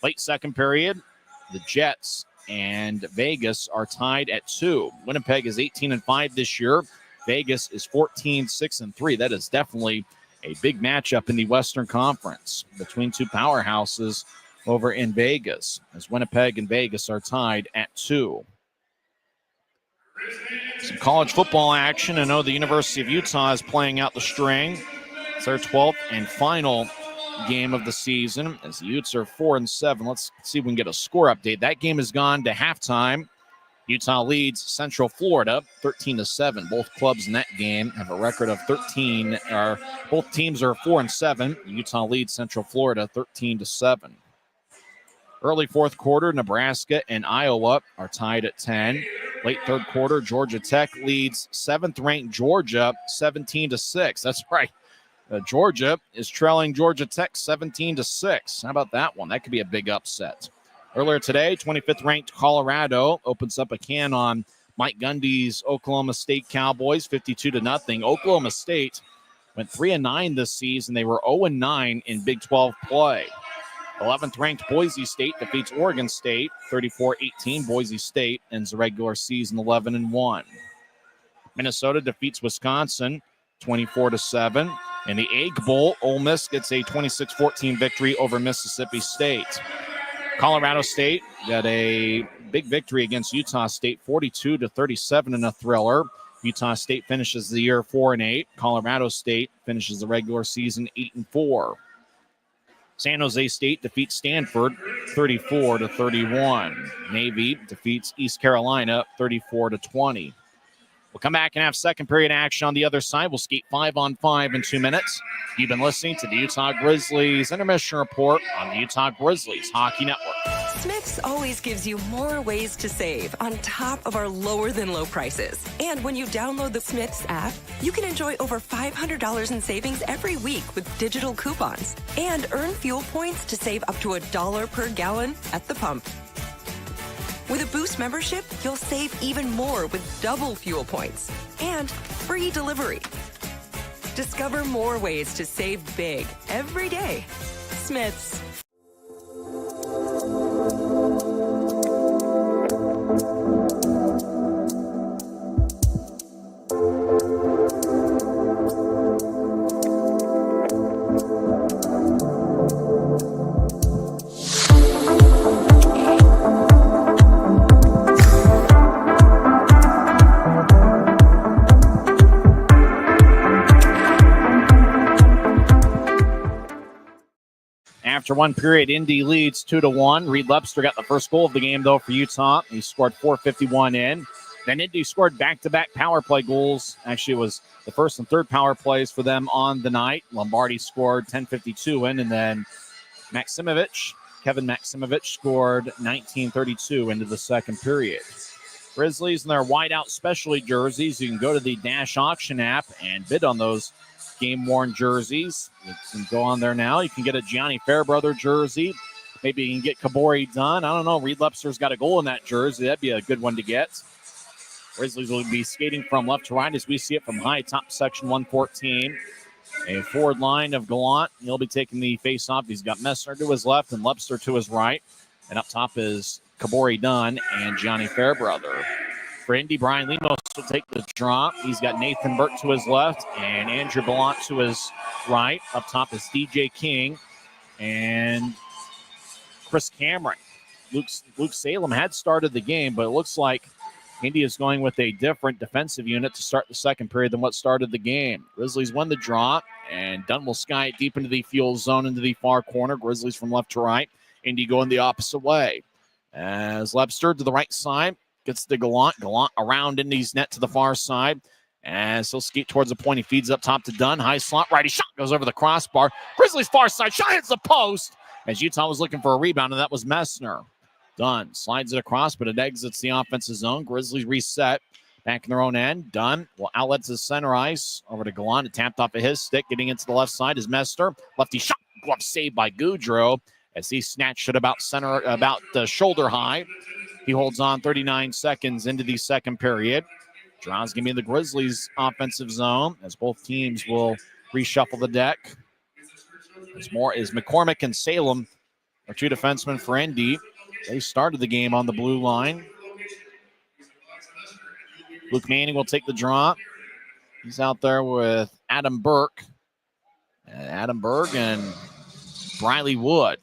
Late second period, the Jets and Vegas are tied at 2. Winnipeg is 18-5 this year. Vegas is 14-6-3. That is definitely a big matchup in the Western Conference between 2 powerhouses over in Vegas, as Winnipeg and Vegas are tied at 2. Some college football action. I know the University of Utah is playing out the string. It's their 12th and final game of the season, as the Utes are 4-7. Let's see if we can get a score update. That game has gone to halftime. Utah leads Central Florida 13-7. Both clubs in that game have a record of 13. Both teams are 4-7. Utah leads Central Florida 13-7. Early fourth quarter, Nebraska and Iowa are tied at 10. Late third quarter, Georgia Tech leads 7th-ranked Georgia 17-6. That's right. Georgia is trailing Georgia Tech 17-6. How about that one? That could be a big upset. Earlier today, 25th-ranked Colorado opens up a can on Mike Gundy's Oklahoma State Cowboys, 52-0. Oklahoma State went 3-9 this season. They were 0-9 in Big 12 play. 11th-ranked Boise State defeats Oregon State, 34-18. Boise State ends the regular season 11-1. Minnesota defeats Wisconsin, 24-7. In the Egg Bowl, Ole Miss gets a 26-14 victory over Mississippi State. Colorado State got a big victory against Utah State, 42-37 in a thriller. Utah State finishes the year 4-8. Colorado State finishes the regular season 8-4. San Jose State defeats Stanford 34-31. Navy defeats East Carolina 34-20. We'll come back and have second period action on the other side. We'll skate 5-on-5 in 2 minutes. You've been listening to the Utah Grizzlies Intermission Report on the Utah Grizzlies Hockey Network. Smith's always gives you more ways to save on top of our lower than low prices. And when you download the Smith's app, you can enjoy over $500 in savings every week with digital coupons and earn fuel points to save up to $1 per gallon at the pump. With a Boost membership, you'll save even more with double fuel points and free delivery. Discover more ways to save big every day. Smith's. After one period, Indy leads 2-1. Reed Lepster got the first goal of the game, though, for Utah. He scored 4:51 in. Then Indy scored back-to-back power play goals. Actually, it was the first and third power plays for them on the night. Lombardi scored 10:52 in, and then Kevin Maximovich scored 19:32 into the second period. Grizzlies in their whiteout specialty jerseys. You can go to the Dash Auction app and bid on those game-worn jerseys. You can go on there now. You can get a Gianni Fairbrother jersey. Maybe you can get Kabori done. I don't know. Reed Lepster's got a goal in that jersey. That'd be a good one to get. Grizzlies will be skating from left to right as we see it from high top section 114. A forward line of Gallant. He'll be taking the face-off. He's got Messner to his left and Lepster to his right. And up top is Kabori Dunn and Gianni Fairbrother. For Indy, Brian Lemos will take the draw. He's got Nathan Burke to his left and Andrew Gallant to his right. Up top is DJ King and Chris Cameron. Luke Salem had started the game, but it looks like Indy is going with a different defensive unit to start the second period than what started the game. Grizzlies won the draw, and Dunn will sky it deep into the fuel zone into the far corner. Grizzlies from left to right. Indy going the opposite way. As Lepster to the right side. Gets the Gallant around Indy's net to the far side. As he'll skate towards the point, he feeds up top to Dunn. High slot, righty shot goes over the crossbar. Grizzlies far side, shot hits the post. As Utah was looking for a rebound, and that was Messner. Dunn slides it across, but it exits the offensive zone. Grizzlies reset back in their own end. Dunn will outlet to the center ice. Over to Gallant, tapped off of his stick. Getting into the left side is Messner. Lefty shot, glove saved by Goudreau as he snatched it about the shoulder high. He holds on 39 seconds into the second period. Draw's going to be in the Grizzlies' offensive zone as both teams will reshuffle the deck. There's more is McCormick and Salem are two defensemen for Indy. They started the game on the blue line. Luke Manning will take the draw. He's out there with Adam Burke. And Adam Burke and Briley Wood.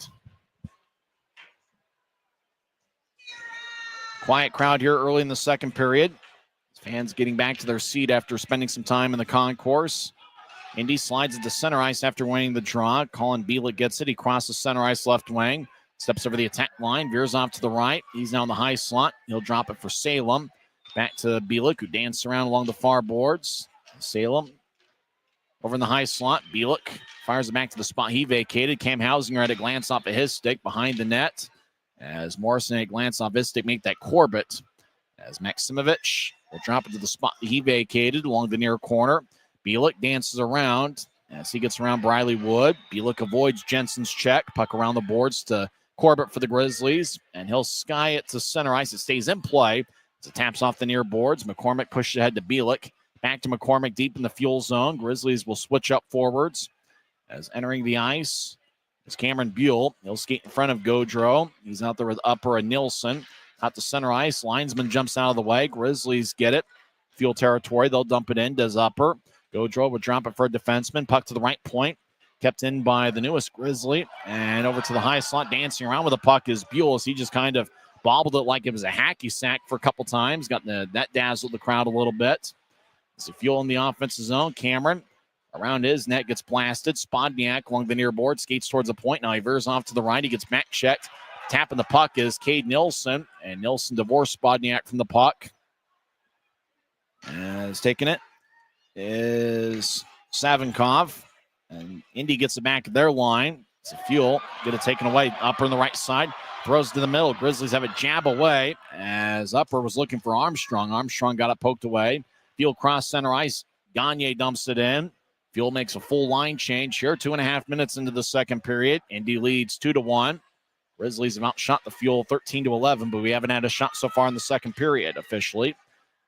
Quiet crowd here early in the second period. Fans getting back to their seat after spending some time in the concourse. Indy slides into center ice after winning the draw. Colin Bielik gets it. He crosses center ice left wing. Steps over the attack line. Veers off to the right. He's now in the high slot. He'll drop it for Salem. Back to Bielik, who danced around along the far boards. Salem over in the high slot. Bielik fires it back to the spot he vacated. Cam Hausinger had a glance off of his stick behind the net. As Morrison had a glance off his stick, make that Corbett. As Maximovich will drop it to the spot he vacated along the near corner. Bielik dances around as he gets around Briley Wood. Bielik avoids Jensen's check. Puck around the boards to Corbett for the Grizzlies. And he'll sky it to center ice. It stays in play as it taps off the near boards. McCormick pushes ahead to Bielik. Back to McCormick deep in the fuel zone. Grizzlies will switch up forwards. As entering the ice is Cameron Buell. He'll skate in front of Gaudreau. He's out there with Upper and Nilsson. Out to center ice. Linesman jumps out of the way. Grizzlies get it. Fuel territory. They'll dump it in. Does Upper. Gaudreau would drop it for a defenseman. Puck to the right point. Kept in by the newest Grizzly. And over to the high slot. Dancing around with the puck is Buell. As he just kind of bobbled it like it was a hacky sack for a couple times. Got that dazzled the crowd a little bit. It's a Fuel in the offensive zone. Cameron around his net gets blasted. Spodniak along the near board. Skates towards the point. Now he veers off to the right. He gets back checked. Tapping the puck is Cade Nilsson. And Nilsson divorced Spodniak from the puck. As taking it is Savinkov. And Indy gets it back to their line. It's a Fuel. Get it taken away. Upper on the right side. Throws to the middle. Grizzlies have a jab away as Upper was looking for Armstrong. Armstrong got it poked away. Fuel cross center ice. Gagne dumps it in. Fuel makes a full line change here. 2.5 minutes into the second period. Indy leads 2-1. Grizzlies have outshot the Fuel 13-11, but we haven't had a shot so far in the second period officially.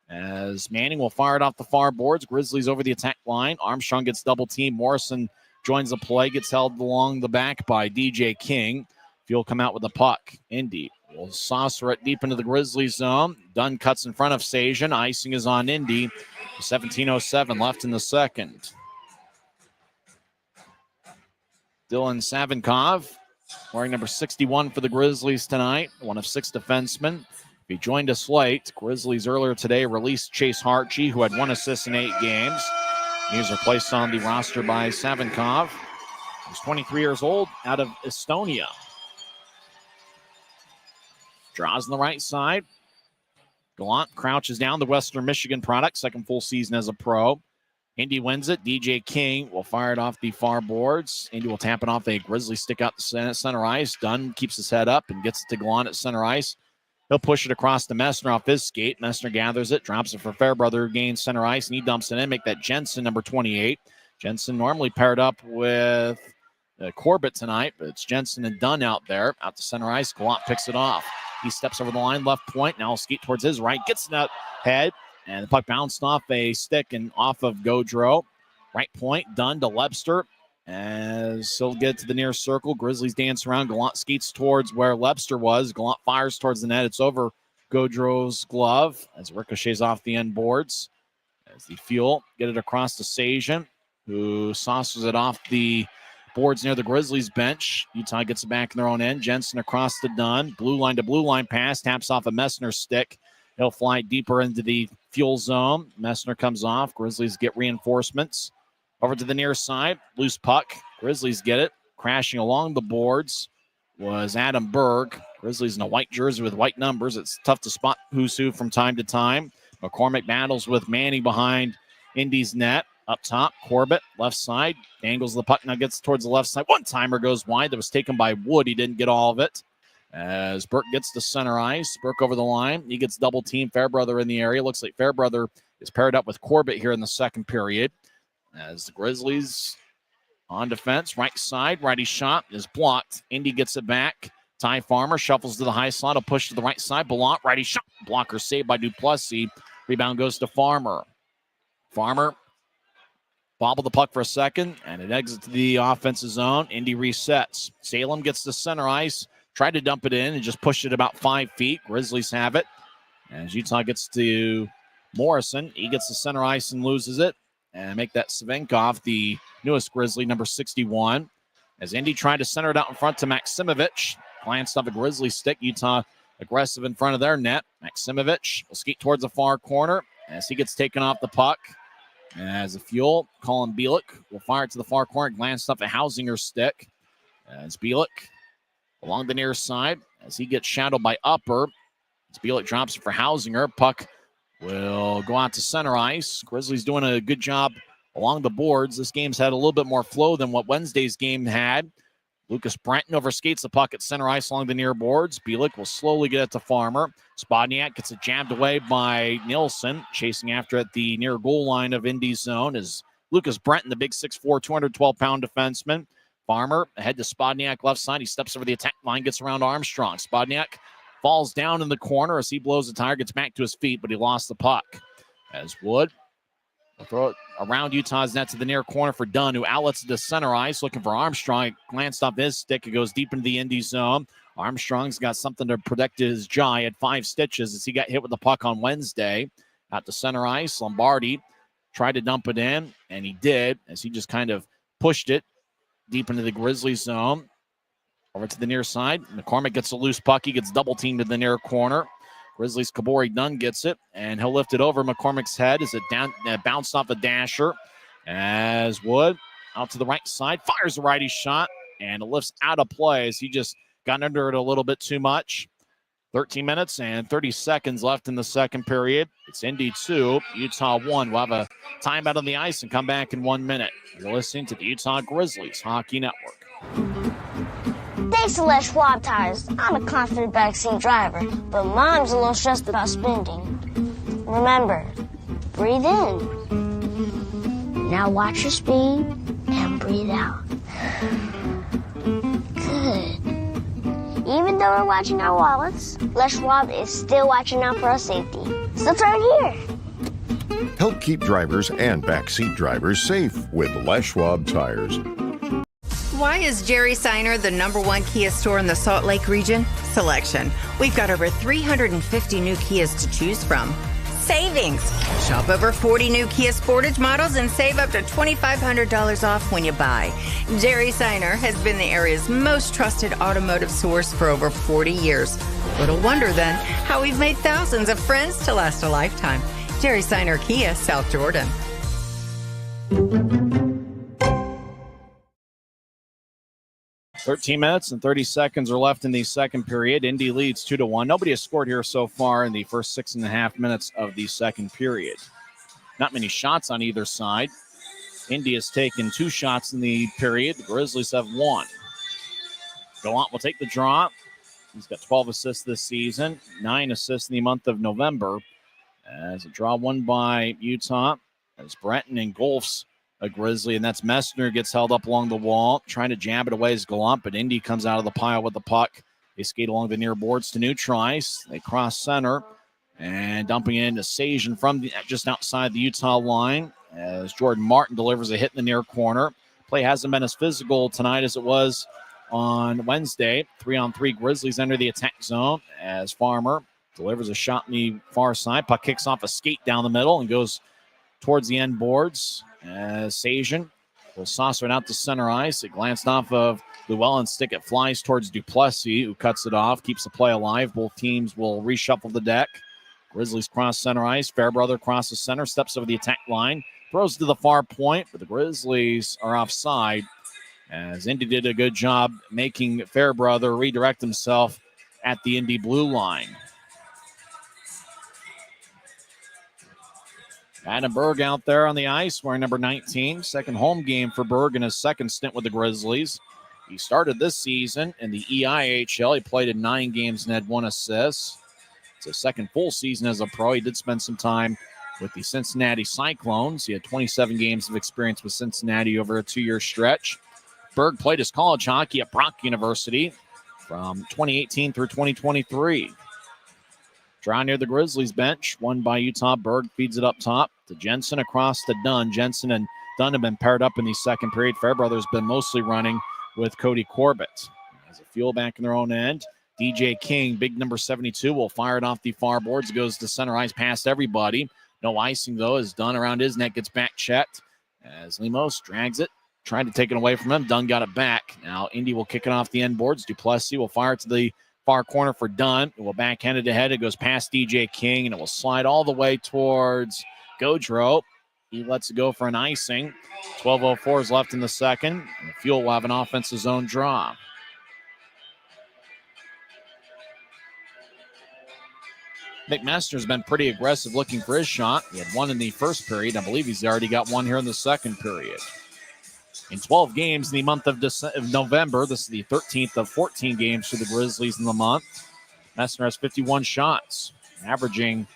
As Manning will fire it off the far boards. Grizzlies over the attack line. Armstrong gets double teamed. Morrison joins the play. Gets held along the back by DJ King. Fuel come out with the puck. Indy will saucer it deep into the Grizzlies zone. Dunn cuts in front of Sajin. Icing is on Indy. 17:07 left in the second. Dylan Savinkov, wearing number 61 for the Grizzlies tonight, one of 6 defensemen. He joined us late. Grizzlies earlier today released Chase Hartje, who had 1 assist in 8 games. He was replaced on the roster by Savinkov. He's 23 years old, out of Estonia. Draws on the right side. Gallant crouches down, the Western Michigan product, second full season as a pro. Indy wins it. DJ King will fire it off the far boards. Indy will tap it off a Grizzly stick out the center ice. Dunn keeps his head up and gets it to Gallant at center ice. He'll push it across to Messner off his skate. Messner gathers it, drops it for Fairbrother, gains center ice, and he dumps it in. Make that Jensen, number 28. Jensen normally paired up with Corbett tonight, but it's Jensen and Dunn out there. Out to center ice. Gallant picks it off. He steps over the line, left point. Now he'll skate towards his right. Gets it out head. And the puck bounced off a stick and off of Gaudreau. Right point, Dunn to Lebster. As he'll get to the near circle. Grizzlies dance around. Gallant skates towards where Lebster was. Gallant fires towards the net. It's over Gaudreau's glove as it ricochets off the end boards. As the Fuel get it across to Sajin, who saucers it off the boards near the Grizzlies bench. Utah gets it back in their own end. Jensen across to Dunn. Blue line to blue line pass. Taps off a Messner stick. He'll fly deeper into the Fuel zone. Messner comes off. Grizzlies get reinforcements. Over to the near side. Loose puck. Grizzlies get it. Crashing along the boards was Adam Berg. Grizzlies in a white jersey with white numbers. It's tough to spot who's who from time to time. McCormick battles with Manning behind Indy's net. Up top, Corbett, left side. Dangles the puck, now gets towards the left side. One-timer goes wide. That was taken by Wood. He didn't get all of it. As Burke gets to center ice. Burke over the line. He gets double team. Fairbrother in the area. Looks like Fairbrother is paired up with Corbett here in the second period. As the Grizzlies on defense. Right side. Righty shot is blocked. Indy gets it back. Ty Farmer shuffles to the high slot. A push to the right side. Bellant. Righty shot. Blocker saved by Duplessis. Rebound goes to Farmer. Farmer bobbled the puck for a second, and it exits the offensive zone. Indy resets. Salem gets to center ice. Tried to dump it in and just pushed it about 5 feet. Grizzlies have it. As Utah gets to Morrison, he gets to center ice and loses it. And make that Savinkov, the newest Grizzly, number 61. As Indy tried to center it out in front to Maximovich. Glanced off a Grizzly stick. Utah aggressive in front of their net. Maximovich will skate towards the far corner as he gets taken off the puck. As a Fuel, Colin Bielik will fire it to the far corner, glanced up at Hausinger's stick. As Bielik along the near side, as he gets shadowed by Upper. As Bielik drops it for Hausinger. Puck will go out to center ice. Grizzlies doing a good job along the boards. This game's had a little bit more flow than what Wednesday's game had. Lucas Brenton overskates the puck at center ice along the near boards. Bielik will slowly get it to Farmer. Spodniak gets it jabbed away by Nielsen, chasing after at the near goal line of Indy's zone is Lucas Brenton, the big 6'4", 212-pound defenseman. Farmer ahead to Spodniak left side. He steps over the attack line, gets around Armstrong. Spodniak falls down in the corner as he blows the tire, gets back to his feet, but he lost the puck. As Wood will throw it around Utah's net to the near corner for Dunn, who outlets it to center ice, looking for Armstrong. It glanced off his stick. It goes deep into the Indy zone. Armstrong's got something to protect his jaw. He had 5 stitches as he got hit with the puck on Wednesday. Out to center ice, Lombardi tried to dump it in, and he did, as he just kind of pushed it deep into the Grizzlies zone. Over to the near side. McCormick gets a loose puck. He gets double-teamed in the near corner. Grizzlies' Kabori Dunn gets it, and he'll lift it over McCormick's head as it bounced off a dasher. As Wood out to the right side, fires the righty shot, and it lifts out of play as he just got under it a little bit too much. 13 minutes and 30 seconds left in the second period. It's Indy 2, Utah 1. We'll have a timeout on the ice and come back in 1 minute. You're listening to the Utah Grizzlies Hockey Network. Thanks to Les Schwab Tires, I'm a confident backseat driver, but Mom's a little stressed about spending. Remember, breathe in. Now watch your speed and breathe out. Good. Even though we're watching our wallets, Les Schwab is still watching out for our safety. So turn here. Help keep drivers and backseat drivers safe with Les Schwab Tires. Why is Jerry Seiner the #1 Kia store in the Salt Lake region? Selection. We've got over 350 new Kias to choose from. Savings. Shop over 40 new Kia Sportage models and save up to $2,500 off when you buy. Jerry Seiner has been the area's most trusted automotive source for over 40 years. Little wonder then how we've made thousands of friends to last a lifetime. Jerry Seiner Kia, South Jordan. 13 minutes and 30 seconds are left in the second period. Indy leads 2-1. Nobody has scored here so far in the first 6.5 minutes of the second period. Not many shots on either side. Indy has taken 2 shots in the period. The Grizzlies have 1. Gallant will take the draw. He's got 12 assists this season, 9 assists in the month of November. As a draw won by Utah, as Brenton engulfs a Grizzly, and that's Messner gets held up along the wall, trying to jab it away as Gallant, but Indy comes out of the pile with the puck. They skate along the near boards to neutralize. They cross center and dumping it into Sajin from just outside the Utah line as Jordan Martin delivers a hit in the near corner. Play hasn't been as physical tonight as it was on Wednesday. 3-on-3 Grizzlies enter the attack zone as Farmer delivers a shot on the far side. Puck kicks off a skate down the middle and goes towards the end boards. As Sajin will saucer it out to center ice. It glanced off of Llewellyn's stick. It flies towards Duplessis, who cuts it off, keeps the play alive. Both teams will reshuffle the deck. Grizzlies cross center ice. Fairbrother crosses center, steps over the attack line, throws to the far point, but the Grizzlies are offside. As Indy did a good job making Fairbrother redirect himself at the Indy blue line. Adam Berg out there on the ice wearing number 19. Second home game for Berg in his second stint with the Grizzlies. He started this season in the EIHL. He played in 9 games and had 1 assist. It's his second full season as a pro. He did spend some time with the Cincinnati Cyclones. He had 27 games of experience with Cincinnati over a 2-year stretch. Berg played his college hockey at Brock University from 2018 through 2023. Draw near the Grizzlies bench, won by Utah. Berg feeds it up top to Jensen across to Dunn. Jensen and Dunn have been paired up in the second period. Fairbrother's been mostly running with Cody Corbett. As a Fuel back in their own end, DJ King, big number 72, will fire it off the far boards. Goes to center ice past everybody. No icing, though, as Dunn around his net gets back checked. As Lemos drags it, trying to take it away from him. Dunn got it back. Now Indy will kick it off the end boards. Duplessis will fire it to the far corner for Dunn. It will backhand it ahead. It goes past DJ King, and it will slide all the way towards Gaudreau. He lets it go for an icing. 12:04 is left in the second. And Fuel will have an offensive zone draw. McMaster's been pretty aggressive looking for his shot. He had one in the first period. I believe he's already got one here in the second period. In 12 games in the month of November, this is the 13th of 14 games for the Grizzlies in the month. Messner has 51 shots, averaging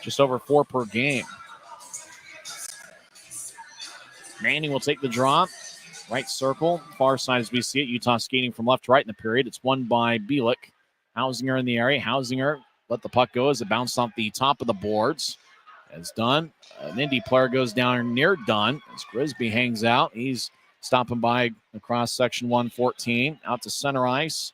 just over 4 per game. Manning will take the draw. Right circle, far side as we see it. Utah skating from left to right in the period. It's won by Bielik. Hausinger in the area. Hausinger let the puck go as it bounced off the top of the boards. As Dunn, an Indy player goes down near Dunn as Grisby hangs out. He's stopping by across section 114 out to center ice.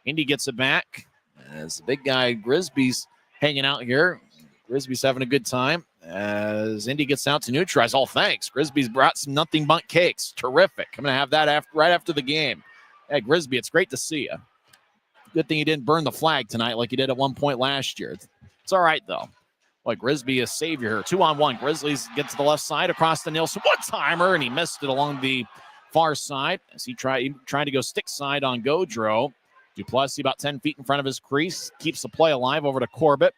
Indy gets it back as the big guy Grisby's hanging out here. Grisby's having a good time as Indy gets out to neutralize. Oh, thanks. Grisby's brought some nothing but cakes. Terrific. I'm going to have that right after the game. Hey, Grisby, it's great to see you. Good thing you didn't burn the flag tonight like you did at one point last year. It's all right, though. Boy, Grisby is savior here. 2-on-1. Grizzlies get to the left side across the Nielsen. One-timer, and he missed it along the far side as he tried to go stick side on Gaudreau. Duplessis about 10 feet in front of his crease. Keeps the play alive over to Corbett.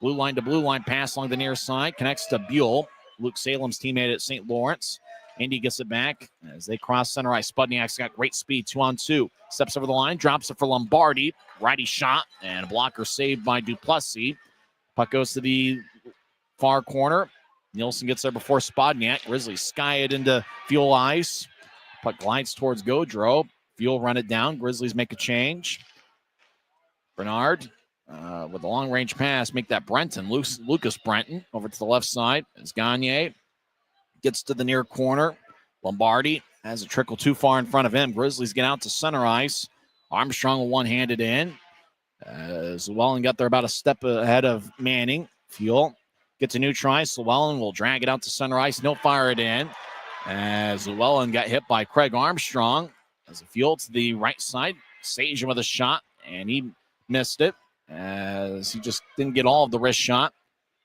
Blue line to blue line pass along the near side. Connects to Buell. Luke Salem's teammate at St. Lawrence. Indy gets it back as they cross center ice. Spudniak's got great speed. 2-on-2. Steps over the line. Drops it for Lombardi. Righty shot. And a blocker saved by Duplessis. Puck goes to the far corner. Nielsen gets there before Spodniak. Grizzlies sky it into Fuel ice. Puck glides towards Gaudreau. Fuel run it down. Grizzlies make a change. Bernard with a long-range pass. Make that Brenton. Lucas Brenton over to the left side as Gagne gets to the near corner. Lombardi has a trickle too far in front of him. Grizzlies get out to center ice. Armstrong will one-handed in. Llewellyn got there about a step ahead of Manning. Fuel gets a new try. Llewellyn will drag it out to center ice. And he'll fire it in. As Llewellyn got hit by Craig Armstrong. As a Fuel to the right side. Sajan with a shot. And he missed it. As he just didn't get all of the wrist shot.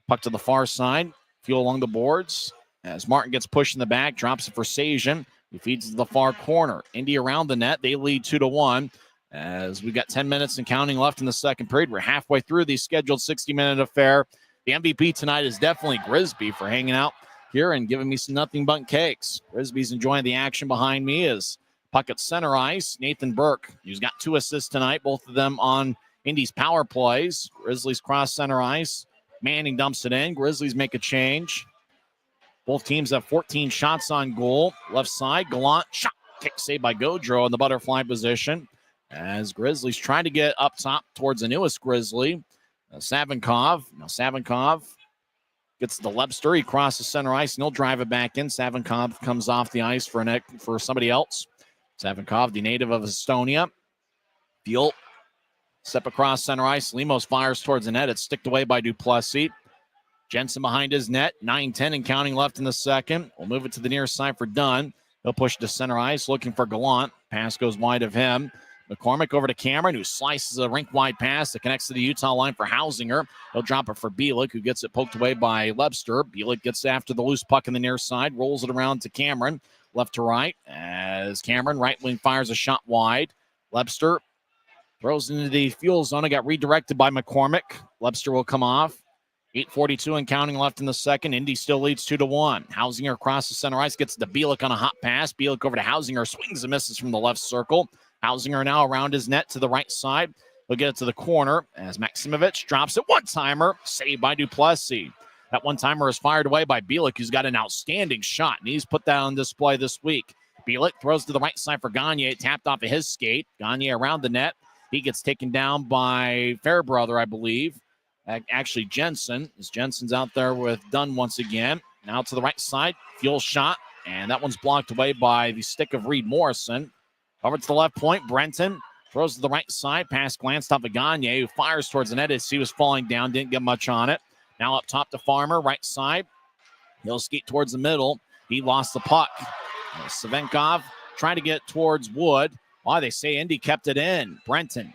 Puck to the far side. Fuel along the boards. As Martin gets pushed in the back. Drops it for Sajan. He feeds to the far corner. Indy around the net. They lead 2-1. As we've got 10 minutes and counting left in the second period. We're halfway through the scheduled 60-minute affair. The MVP tonight is definitely Grisby for hanging out here and giving me some nothing but cakes. Grisby's enjoying the action behind me as puck at center ice. Nathan Burke, who's got 2 assists tonight, both of them on Indy's power plays. Grizzlies cross center ice. Manning dumps it in. Grizzlies make a change. Both teams have 14 shots on goal. Left side, Gallant shot. Kick saved by Gaudreau in the butterfly position. As Grizzlies try to get up top towards the newest Grizzly, Savinkov. Now Savinkov gets the Lebster. He crosses center ice, and he'll drive it back in. Savinkov comes off the ice for somebody else. Savinkov, the native of Estonia. Fuel. Step across center ice. Lemos fires towards the net. It's sticked away by Duplessis. Jensen behind his net. 9-10 and counting left in the second. We'll move it to the near side for Dunn. He'll push to center ice, looking for Gallant. Pass goes wide of him. McCormick over to Cameron, who slices a rink-wide pass that connects to the Utah line for Hausinger. He'll drop it for Bielik, who gets it poked away by Lebster. Bielik gets after the loose puck in the near side, rolls it around to Cameron, left to right, as Cameron, right wing, fires a shot wide. Lebster throws into the Fuel zone. It got redirected by McCormick. Lebster will come off. 8:42 and counting left in the second. Indy still leads 2-1. Hausinger across the center ice, gets to Bielik on a hot pass. Bielik over to Hausinger, swings and misses from the left circle. Hausinger now around his net to the right side. He'll get it to the corner as Maximovich drops it. One-timer, saved by Duplessis. That one-timer is fired away by Bielik, who's got an outstanding shot, and he's put that on display this week. Bielik throws to the right side for Gagne. Tapped off of his skate. Gagne around the net. He gets taken down by Fairbrother, I believe. Actually, Jensen. As Jensen's out there with Dunn once again. Now to the right side. Fuel shot, and that one's blocked away by the stick of Reed Morrison. Over to the left point, Brenton throws to the right side. Pass glanced off of Gagne, who fires towards the net as he was falling down. Didn't get much on it. Now up top to Farmer, right side. He'll skate towards the middle. He lost the puck. Savinkov trying to get towards Wood. Why, they say Indy kept it in. Brenton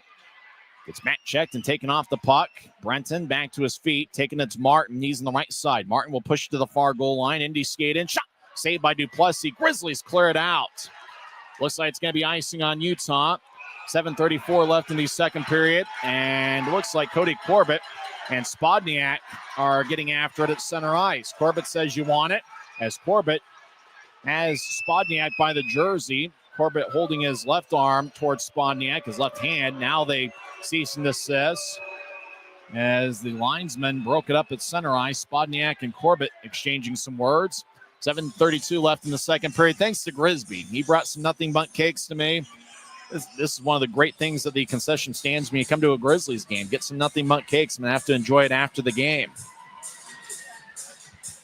Gets back checked and taken off the puck. Brenton back to his feet, taking it to Martin. He's on the right side. Martin will push to the far goal line. Indy skate in. Shot. Saved by Duplessis. Grizzlies clear it out. Looks like it's going to be icing on Utah. 7:34 left in the second period. And it looks like Cody Corbett and Spodniak are getting after it at center ice. Corbett says you want it, as Corbett has Spodniak by the jersey. Corbett holding his left arm towards Spodniak, his left hand. Now they cease and desist as the linesmen broke it up at center ice. Spodniak and Corbett exchanging some words. 7:32 left in the second period. Thanks to Grisby. He brought some nothing but cakes to me. This is one of the great things at the concession stands when you come to a Grizzlies game. Get some nothing but cakes. I'm going to have to enjoy it after the game.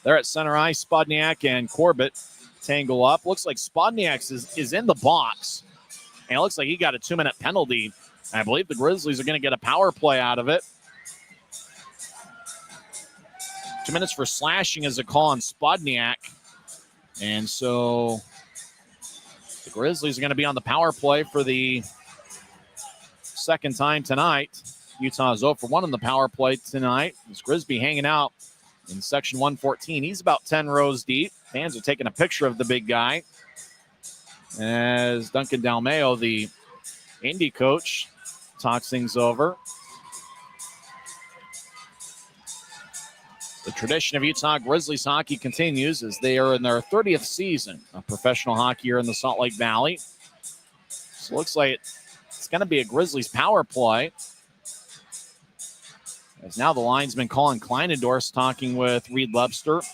They're at center ice. Spodniak and Corbett tangle up. Looks like Spodniak is in the box. And it looks like he got a 2-minute penalty. I believe the Grizzlies are going to get a power play out of it. 2 minutes for slashing is a call on Spodniak. And so the Grizzlies are going to be on the power play for the second time tonight. Utah is 0 for 1 on the power play tonight. It's Grisby hanging out in section 114. He's about 10 rows deep. Fans are taking a picture of the big guy as Duncan Dalmeo, the Indy coach, talks things over. The tradition of Utah Grizzlies hockey continues as they are in their 30th season of professional hockey here in the Salt Lake Valley. So it looks like it's going to be a Grizzlies power play. As now the linesman Colin Kleinendorf's talking with Reed Lebster.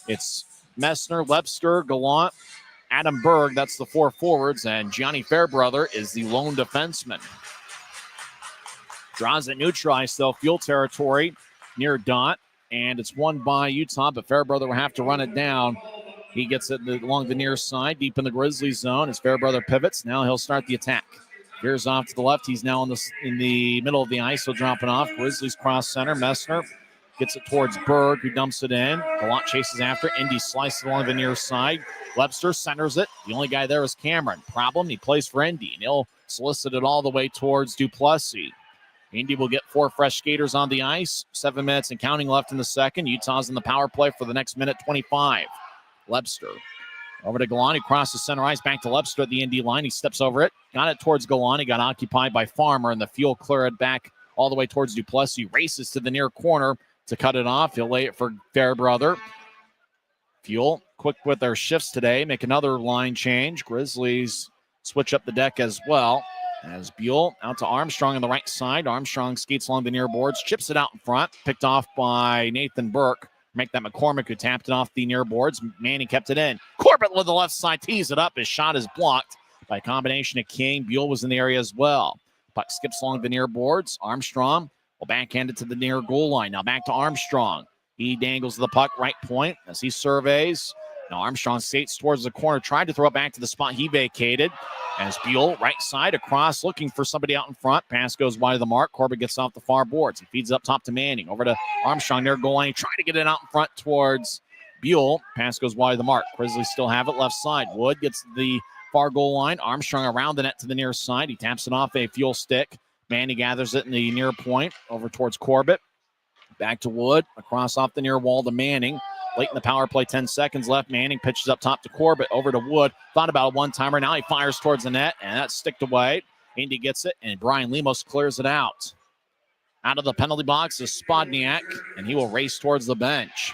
It's Messner, Lebster, Gallant, Adam Berg. That's the 4 forwards. And Gianni Fairbrother is the lone defenseman. Draws it neutralized, though, Fuel territory near dot. And it's won by Utah, but Fairbrother will have to run it down. He gets it along the near side, deep in the Grizzlies zone. As Fairbrother pivots, now he'll start the attack. Veers off to the left. He's now in the middle of the ice, so dropping off. Grizzlies cross center. Messner gets it towards Berg, who dumps it in. Gallant chases after. Indy slices along the near side. Webster centers it. The only guy there is Cameron. Problem, he plays for Indy, and he'll solicit it all the way towards Duplessis. Indy will get 4 fresh skaters on the ice. 7 minutes and counting left in the second. Utah's in the power play for the next minute 25. Lebster over to Galani. Crosses center ice. Back to Lebster at the Indy line. He steps over it. Got it towards Galani. Got occupied by Farmer. And the Fuel clear it back all the way towards Duplessis. Races to the near corner to cut it off. He'll lay it for Fairbrother. Fuel quick with their shifts today. Make another line change. Grizzlies switch up the deck as well. As Buell out to Armstrong on the right side. Armstrong skates along the near boards, chips it out in front, picked off by Nathan Burke. Make that McCormick, who tapped it off the near boards. Manning kept it in. Corbett with the left side tees it up. His shot is blocked by a combination of King. Buell was in the area as well. Puck skips along the near boards. Armstrong will backhand it to the near goal line. Now back to Armstrong. He dangles the puck right point as he surveys. Now Armstrong skates towards the corner, tried to throw it back to the spot he vacated. As Buell, right side, across, looking for somebody out in front. Pass goes wide of the mark. Corbett gets off the far boards. He feeds up top to Manning. Over to Armstrong near goal line. Trying to get it out in front towards Buell. Pass goes wide of the mark. Grizzlies still have it left side. Wood gets the far goal line. Armstrong around the net to the near side. He taps it off a Fuel stick. Manning gathers it in the near point. Over towards Corbett. Back to Wood. Across off the near wall to Manning. Late in the power play, 10 seconds left. Manning pitches up top to Corbett, over to Wood. Thought about a one-timer. Now he fires towards the net, and that's sticked away. Indy gets it, and Brian Lemos clears it out. Out of the penalty box is Spodniak, and he will race towards the bench.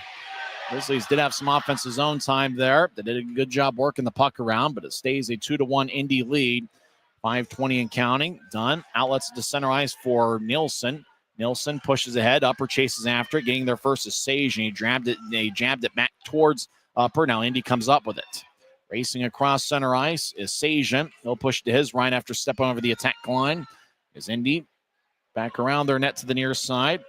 Grizzlies did have some offensive zone time there. They did a good job working the puck around, but it stays a 2-1 Indy lead. 5:20 and counting. Done. Outlets to center ice for Nielsen. Nielsen pushes ahead. Upper chases after it. Getting there first is Sage, and he jabbed it back towards Upper. Now Indy comes up with it. Racing across center ice is Sajan. He'll push to his right after stepping over the attack line. Is Indy back around their net to the near side.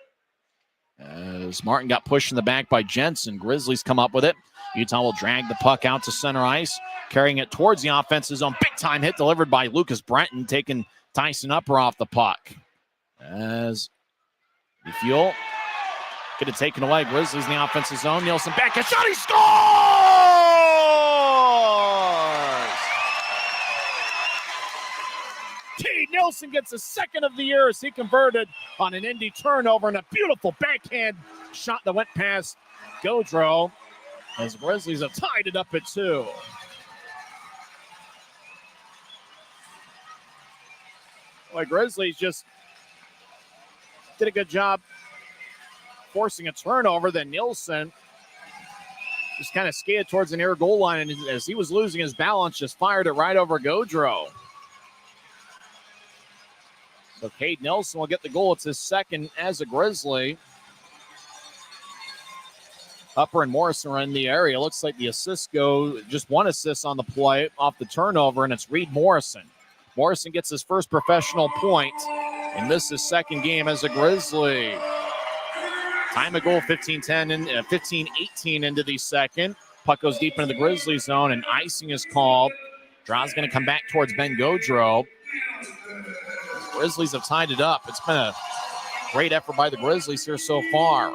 As Martin got pushed in the back by Jensen. Grizzlies come up with it. Utah will drag the puck out to center ice, carrying it towards the offensive zone. Big time hit delivered by Lucas Brenton, taking Tyson Upper off the puck. As the Fuel get it taken away. Grizzlies in the offensive zone. Nielsen back at shot. He scores! T. Nielsen gets his second of the year as he converted on an Indy turnover and a beautiful backhand shot that went past Gaudreau as Grizzlies have tied it up at 2. Boy, Grizzlies just did a good job forcing a turnover. Then Nielsen just kind of skated towards the near goal line, and as he was losing his balance, just fired it right over Gaudreau. So Cade Nielsen will get the goal. It's his second as a Grizzly. Upper and Morrison are in the area. Looks like the assists go, just one assist on the play off the turnover, and it's Reed Morrison. Morrison gets his first professional point, and this is his second game as a Grizzly. Time of goal, 15-10 and 15-18 into the second. Puck goes deep into the Grizzly zone, and icing is called. Draw's going to come back towards Ben Gaudreau. Grizzlies have tied it up. It's been a great effort by the Grizzlies here so far.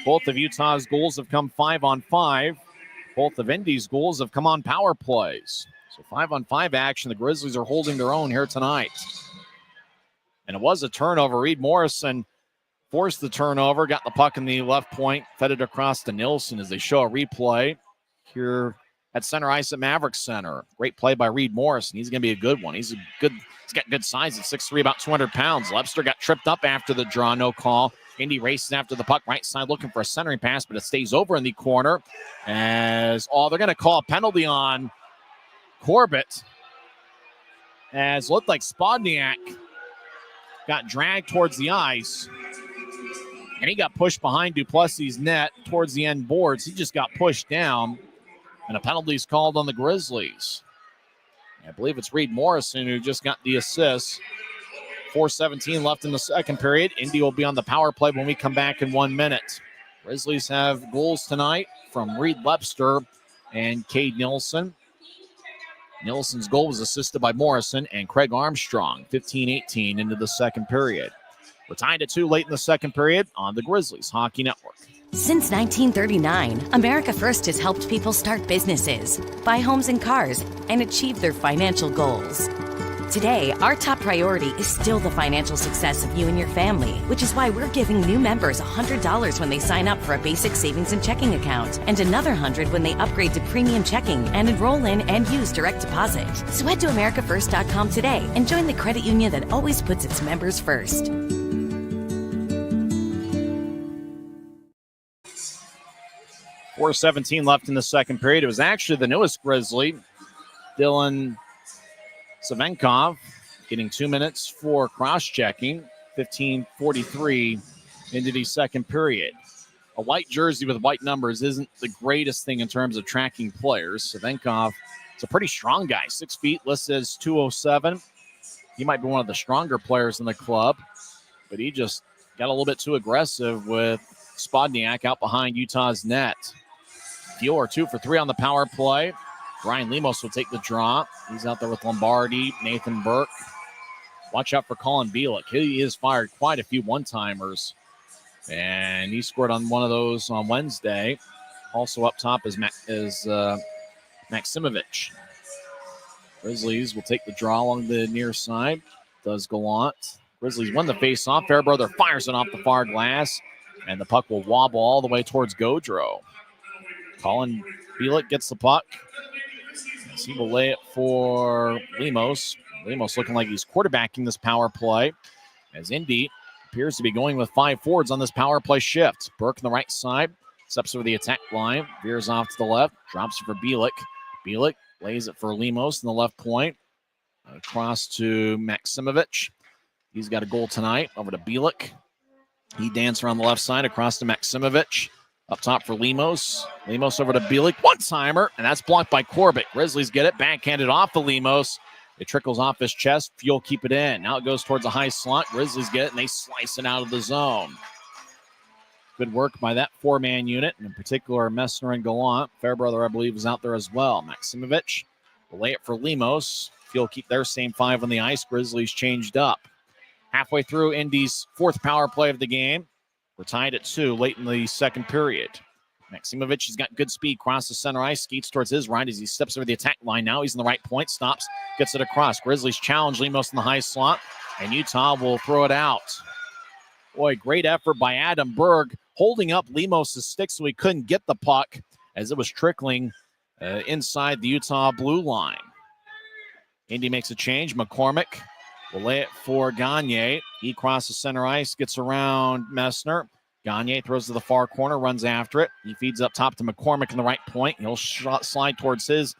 Both of Utah's goals have come 5-on-5. Both of Indy's goals have come on power plays. So 5-on-5 action. The Grizzlies are holding their own here tonight. And it was a turnover. Reed Morrison forced the turnover, got the puck in the left point, fed it across to Nielsen as they show a replay here at center ice at Maverik Center. Great play by Reed Morrison. He's going to be a good one. He's got good size at 6'3", about 200 pounds. Lepster got tripped up after the draw, no call. Indy racing after the puck, right side looking for a centering pass, but it stays over in the corner. They're going to call a penalty on Corbett. As looked like Spodniak got dragged towards the ice, and he got pushed behind Duplessis' net towards the end boards. He just got pushed down, and a penalty is called on the Grizzlies. I believe it's Reed Morrison who just got the assist. 4:17 left in the second period. Indy will be on the power play when we come back in 1 minute. Grizzlies have goals tonight from Reed Lepster and Cade Nielsen. Nielsen's goal was assisted by Morrison and Craig Armstrong. 15-18 into the second period. We're tied at 2 late in the second period on the Grizzlies Hockey Network. Since 1939, America First has helped people start businesses, buy homes and cars, and achieve their financial goals. Today, our top priority is still the financial success of you and your family, which is why we're giving new members $100 when they sign up for a basic savings and checking account, and another $100 when they upgrade to premium checking and enroll in and use direct deposit. So head to AmericaFirst.com today and join the credit union that always puts its members first. .417 left in the second period. It was actually the newest Grizzly, Dylan Savenkov, getting 2 minutes for cross-checking. 15:43 into the second period. A white jersey with white numbers isn't the greatest thing in terms of tracking players. Savenkov is a pretty strong guy, 6 feet, listed as 207. He might be one of the stronger players in the club, but he just got a little bit too aggressive with Spodniak out behind Utah's net. Fuel are 2 for 3 on the power play. Brian Lemos will take the draw. He's out there with Lombardi, Nathan Burke. Watch out for Colin Bielik. He has fired quite a few one-timers, and he scored on one of those on Wednesday. Also up top is Maximovich. Grizzlies will take the draw along the near side. Does Gallant. Grizzlies win the face-off. Fairbrother fires it off the far glass, and the puck will wobble all the way towards Gaudreau. Colin Bielik gets the puck. He will lay it for Lemos. Lemos looking like he's quarterbacking this power play, as Indy appears to be going with 5 forwards on this power play shift. Burke on the right side, steps over the attack line, veers off to the left, drops it for Bielik. Bielik lays it for Lemos in the left point. Across to Maximovich. He's got a goal tonight. Over to Bielik. He danced around the left side, across to Maximovich. Up top for Lemos. Lemos over to Bielik. One-timer, and that's blocked by Corbett. Grizzlies get it. Backhanded off to Lemos. It trickles off his chest. Fuel keep it in. Now it goes towards a high slot. Grizzlies get it, and they slice it out of the zone. Good work by that 4-man unit, and in particular, Messner and Gallant. Fairbrother, I believe, is out there as well. Maximovich will lay it for Lemos. Fuel keep their same 5 on the ice. Grizzlies changed up. Halfway through Indy's 4th power play of the game. We're tied at 2 late in the second period. Maksimovic, he's got good speed, across the center ice, skates towards his right as he steps over the attack line. Now he's in the right point, stops, gets it across. Grizzlies challenge Lemos in the high slot, and Utah will throw it out. Boy, great effort by Adam Berg, holding up Lemos' stick so he couldn't get the puck as it was trickling inside the Utah blue line. Indy makes a change. McCormick will lay it for Gagne. He crosses center ice, gets around Messner. Gagne throws to the far corner, runs after it. He feeds up top to McCormick in the right point. He'll slide towards his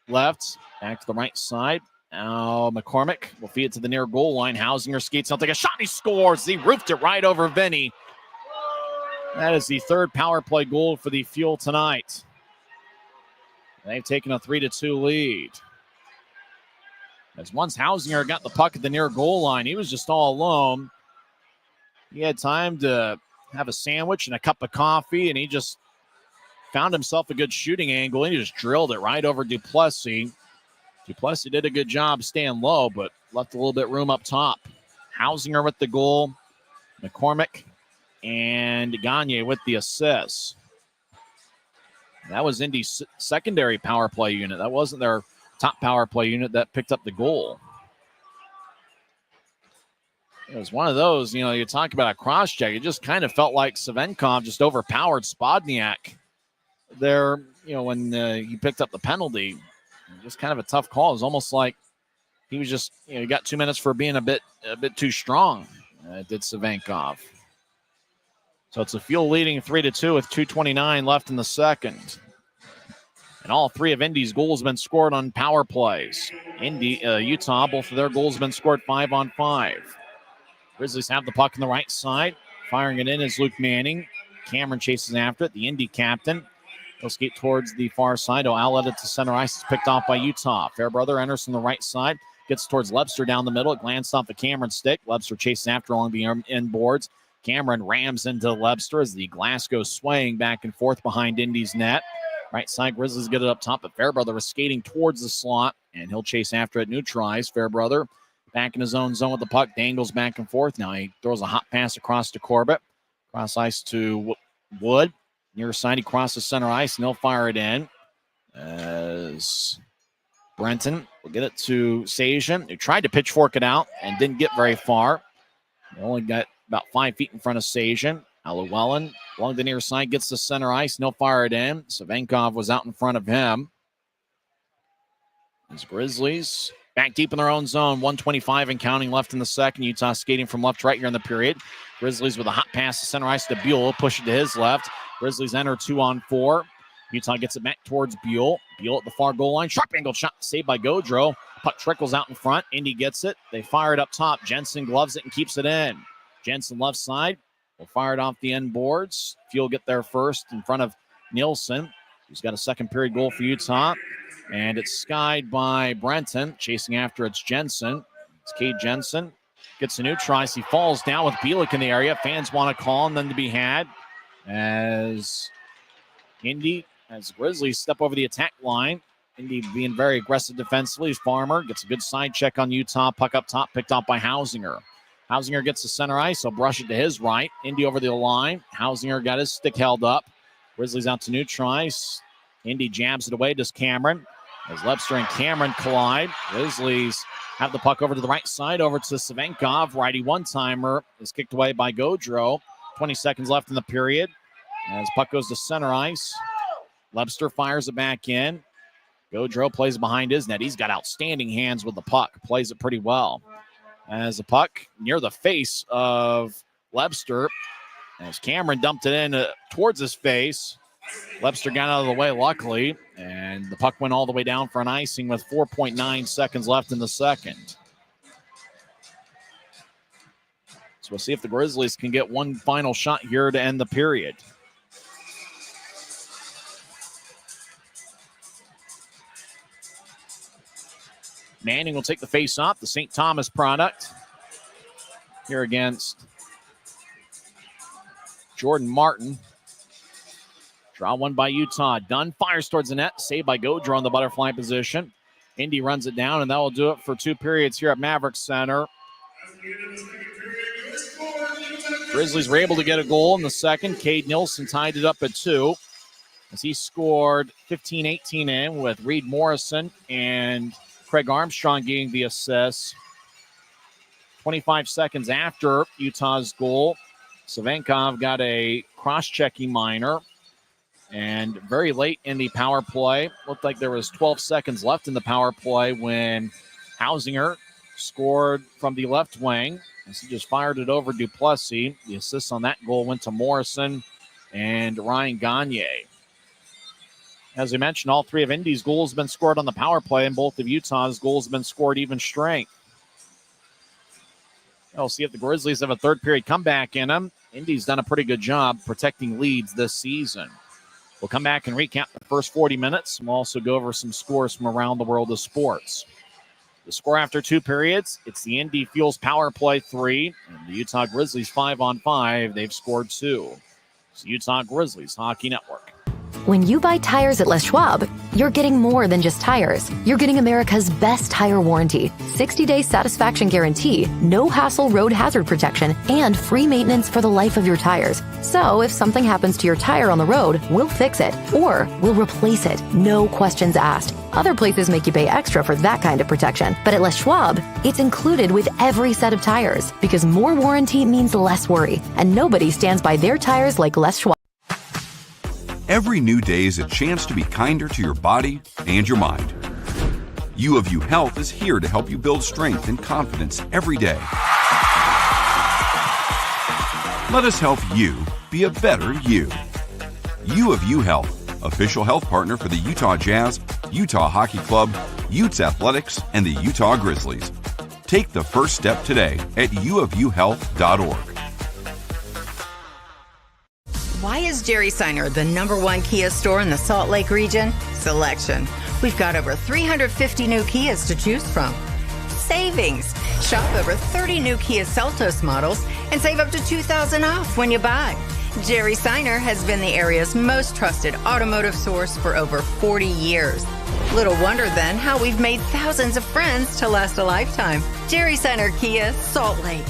left, back to the right side. Now McCormick will feed it to the near goal line. Hausinger skates out, take a shot, and he scores. He roofed it right over Vinny. That is the third power play goal for the Fuel tonight. They've taken a 3-2 lead. As once Hausinger got the puck at the near goal line, he was just all alone. He had time to have a sandwich and a cup of coffee, and he just found himself a good shooting angle, and he just drilled it right over Duplessis. Duplessis did a good job staying low, but left a little bit room up top. Hausinger with the goal, McCormick, and Gagne with the assists. That was Indy's secondary power play unit. That wasn't their top power play unit that picked up the goal. It was one of those, you talk about a cross check. It just kind of felt like Savenkov just overpowered Spodniak there, when he picked up the penalty. Just kind of a tough call. It was almost like he was just, he got 2 minutes for being a bit too strong, did Savenkov. So it's a Fuel leading 3-2 with 2:29 left in the second. And all three of Indy's goals have been scored on power plays. Utah, both of their goals have been scored 5-on-5. Grizzlies have the puck on the right side. Firing it in is Luke Manning. Cameron chases after it. The Indy captain. He'll skate towards the far side. He'll outlet it to center ice. It's picked off by Utah. Fairbrother enters from the right side. Gets towards Lebster down the middle. It glanced off the Cameron stick. Lebster chases after along the end boards. Cameron rams into Lebster as the glass goes swaying back and forth behind Indy's net. Right side, Grizzlies get it up top, but Fairbrother is skating towards the slot, and he'll chase after it, neutralize. Fairbrother back in his own zone with the puck, dangles back and forth. Now he throws a hot pass across to Corbett. Cross ice to Wood. Near side, he crosses center ice, and he'll fire it in. As Brenton will get it to Sajan, who tried to pitchfork it out and didn't get very far. He only got about 5 feet in front of Sajan. Now Llewellyn along the near side gets to center ice, and he'll fire it in. Savenkov was out in front of him. As Grizzlies back deep in their own zone, 1:25 and counting left in the second. Utah skating from left to right here in the period. Grizzlies with a hot pass to center ice to Buell, push it to his left. Grizzlies enter 2-on-4. Utah gets it back towards Buell. Buell at the far goal line. Sharp angled shot saved by Gaudreau. Puck trickles out in front. Indy gets it. They fire it up top. Jensen gloves it and keeps it in. Jensen left side will fire it off the end boards. Fuel get there first in front of Nielsen, who's got a second period goal for Utah. And it's skied by Brenton. Chasing after it's Jensen. It's Cade Jensen. Gets a new try. He falls down with Bielik in the area. Fans want to call and then to be had. As Grizzlies step over the attack line. Indy being very aggressive defensively. Farmer gets a good side check on Utah. Puck up top, picked off by Hausinger. Hausinger gets the center ice. He'll brush it to his right. Indy over the line. Hausinger got his stick held up. Grizzlies out to neutralize. Indy jabs it away. Does Cameron. As Lebster and Cameron collide. Grizzlies have the puck over to the right side. Over to Savenkov. Righty one-timer is kicked away by Gaudreau. 20 seconds left in the period. As puck goes to center ice. Lebster fires it back in. Gaudreau plays behind his net. He's got outstanding hands with the puck. Plays it pretty well. As the puck near the face of Lebster. As Cameron dumped it in towards his face. Lebster got out of the way, luckily. And the puck went all the way down for an icing with 4.9 seconds left in the second. So we'll see if the Grizzlies can get one final shot here to end the period. Manning will take the face off, the St. Thomas product. Here against Jordan Martin. Draw one by Utah. Dunn fires towards the net. Saved by Gaudreau in the butterfly position. Indy runs it down, and that will do it for 2 periods here at Maverik Center. Grizzlies were able to get a goal in the second. Cade Nielsen tied it up at 2. as he scored 15-18 in with Reed Morrison and Craig Armstrong getting the assist. 25 seconds after Utah's goal, Savenkov got a cross-checking minor. And very late in the power play, looked like there was 12 seconds left in the power play when Hausinger scored from the left wing as he just fired it over Duplessis. The assist on that goal went to Morrison and Ryan Gagne. As we mentioned, all three of Indy's goals have been scored on the power play, and both of Utah's goals have been scored even strength. We'll see if the Grizzlies have a third period comeback in them. Indy's done a pretty good job protecting leads this season. We'll come back and recap the first 40 minutes. We'll also go over some scores from around the world of sports. The score after 2 periods, it's the Indy Fuel's power play 3, and the Utah Grizzlies 5-on-5. They've scored 2. It's the Utah Grizzlies Hockey Network. When you buy tires at Les Schwab, you're getting more than just tires. You're getting America's best tire warranty, 60-day satisfaction guarantee, no hassle road hazard protection, and free maintenance for the life of your tires. So if something happens to your tire on the road, we'll fix it, or we'll replace it, no questions asked. Other places make you pay extra for that kind of protection, but at Les Schwab, it's included with every set of tires, because more warranty means less worry, and nobody stands by their tires like Les Schwab. Every new day is a chance to be kinder to your body and your mind. U of U Health is here to help you build strength and confidence every day. Let us help you be a better you. U of U Health, official health partner for the Utah Jazz, Utah Hockey Club, Utes Athletics, and the Utah Grizzlies. Take the first step today at uofuhealth.org. Why is Jerry Seiner the #1 Kia store in the Salt Lake region? Selection. We've got over 350 new Kias to choose from. Savings. Shop over 30 new Kia Seltos models and save up to $2,000 off when you buy. Jerry Seiner has been the area's most trusted automotive source for over 40 years. Little wonder then how we've made thousands of friends to last a lifetime. Jerry Seiner Kia, Salt Lake.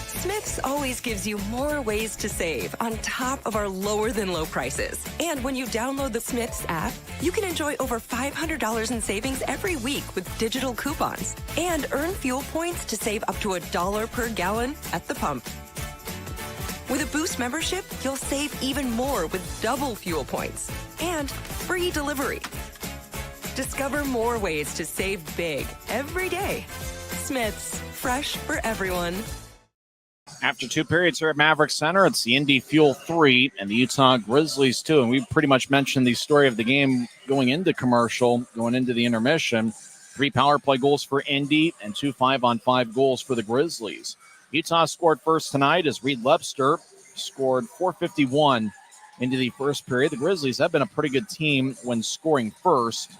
Smith's always gives you more ways to save on top of our lower than low prices. And when you download the Smith's app, you can enjoy over $500 in savings every week with digital coupons and earn fuel points to save up to $1 per gallon at the pump. With a Boost membership, you'll save even more with double fuel points and free delivery. Discover more ways to save big every day. Smith's, fresh for everyone. After 2 periods here at Maverik Center, it's the Indy Fuel 3 and the Utah Grizzlies 2. And we pretty much mentioned the story of the game going into commercial, going into the intermission. 3 power play goals for Indy and 2 5-on-5 goals for the Grizzlies. Utah scored first tonight as Reed Lepster scored 4:51 into the first period. The Grizzlies have been a pretty good team when scoring first.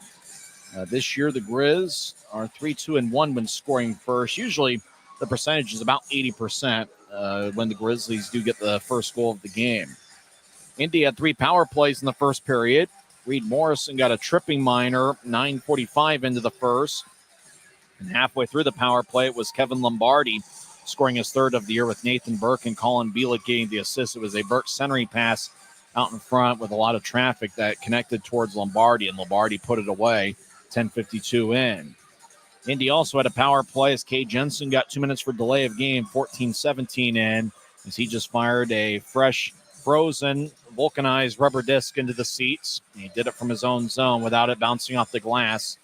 This year, the Grizz are 3-2-1 when scoring first. Usually, the percentage is about 80% when the Grizzlies do get the first goal of the game. Indy had 3 power plays in the first period. Reed Morrison got a tripping minor, 9:45 into the first. And halfway through the power play, it was Kevin Lombardi scoring his third of the year with Nathan Burke and Colin Bielik getting the assist. It was a Burke centering pass out in front with a lot of traffic that connected towards Lombardi, and Lombardi put it away, 10:52 in. Indy also had a power play as Kay Jensen got 2 minutes for delay of game, 14-17 in, as he just fired a fresh, frozen, vulcanized rubber disc into the seats. He did it from his own zone without it bouncing off the glass.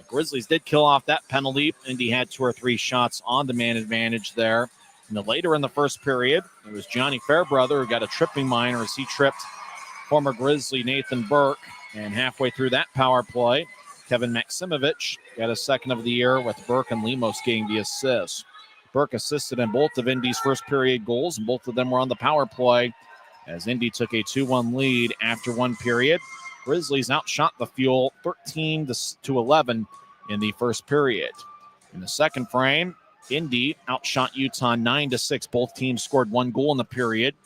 Grizzlies did kill off that penalty. Indy had 2 or 3 shots on the man advantage there. And later in the first period, it was Johnny Fairbrother who got a tripping minor as he tripped former Grizzly Nathan Burke. And halfway through that power play, Kevin Maximovich got a second of the year with Burke and Lemos getting the assist. Burke assisted in both of Indy's first period goals, and both of them were on the power play as Indy took a 2-1 lead after 1 period. Grizzlies outshot the Fuel 13-11 in the first period. In the second frame, Indy outshot Utah 9-6. Both teams scored 1 goal in the period.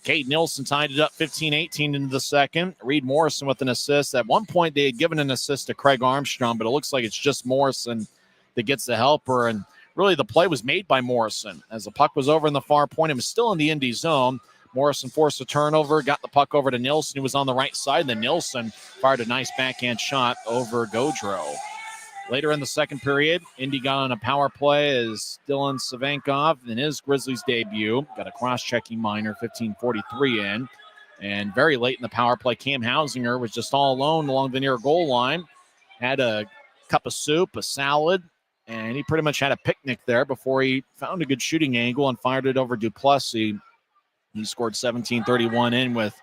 Cade Nilsson tied it up 15-18 into the second. Reed Morrison with an assist. At one point, they had given an assist to Craig Armstrong, but it looks like it's just Morrison that gets the helper. And really, the play was made by Morrison as the puck was over in the far point. It was still in the Indy zone, Morrison forced a turnover, got the puck over to Nilsson, who was on the right side. And then Nilsson fired a nice backhand shot over Gaudreau. Later in the second period, Indy got on a power play as Dylan Savankov in his Grizzlies debut got a cross-checking minor, 15:43 in. And very late in the power play, Cam Hausinger was just all alone along the near goal line. Had a cup of soup, a salad, and he pretty much had a picnic there before he found a good shooting angle and fired it over Duplessis. He scored 17:31 in with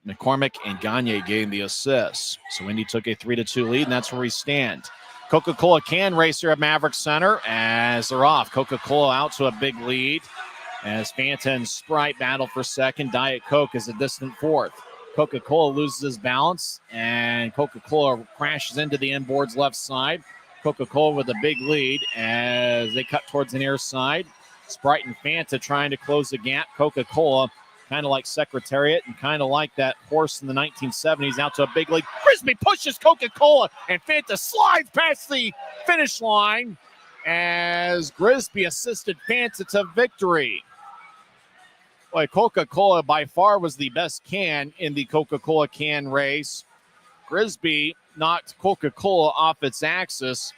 McCormick and Gagne getting the assists. So Indy took a 3-2 lead, and that's where we stand. Coca-Cola can race here at Maverik Center as they're off. Coca-Cola out to a big lead as Fanta and Sprite battle for second. Diet Coke is a distant fourth. Coca-Cola loses his balance, and Coca-Cola crashes into the inboards left side. Coca-Cola with a big lead as they cut towards the near side. Sprite and Fanta trying to close the gap. Coca-Cola, kind of like Secretariat and kind of like that horse in the 1970s, out to a big lead. Frisbee pushes Coca-Cola, and Fanta slides past the finish line as Grisby assisted Fanta to victory. Boy, Coca-Cola by far was the best can in the Coca-Cola can race. Grisby knocked Coca-Cola off its axis,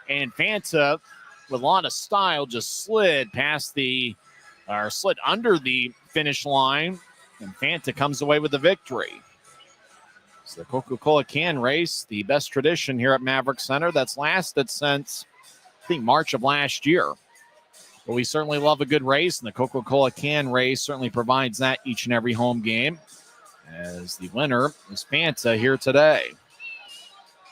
and Fanta, with a lot of style, just slid under the finish line, and Fanta comes away with the victory. So the Coca-Cola can race, the best tradition here at Maverik Center that's lasted since, I think, March of last year. But we certainly love a good race, and the Coca-Cola can race certainly provides that each and every home game, as the winner is Fanta here today.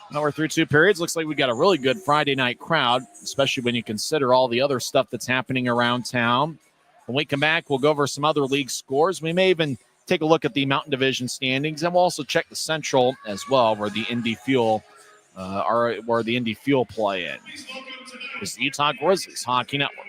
Now we're through two periods. Looks like we got a really good Friday night crowd, especially when you consider all the other stuff that's happening around town. When we come back, we'll go over some other league scores. We may even take a look at the Mountain Division standings, and we'll also check the Central as well, where the Indy Fuel play in. It's the Utah Grizzlies Hockey Network.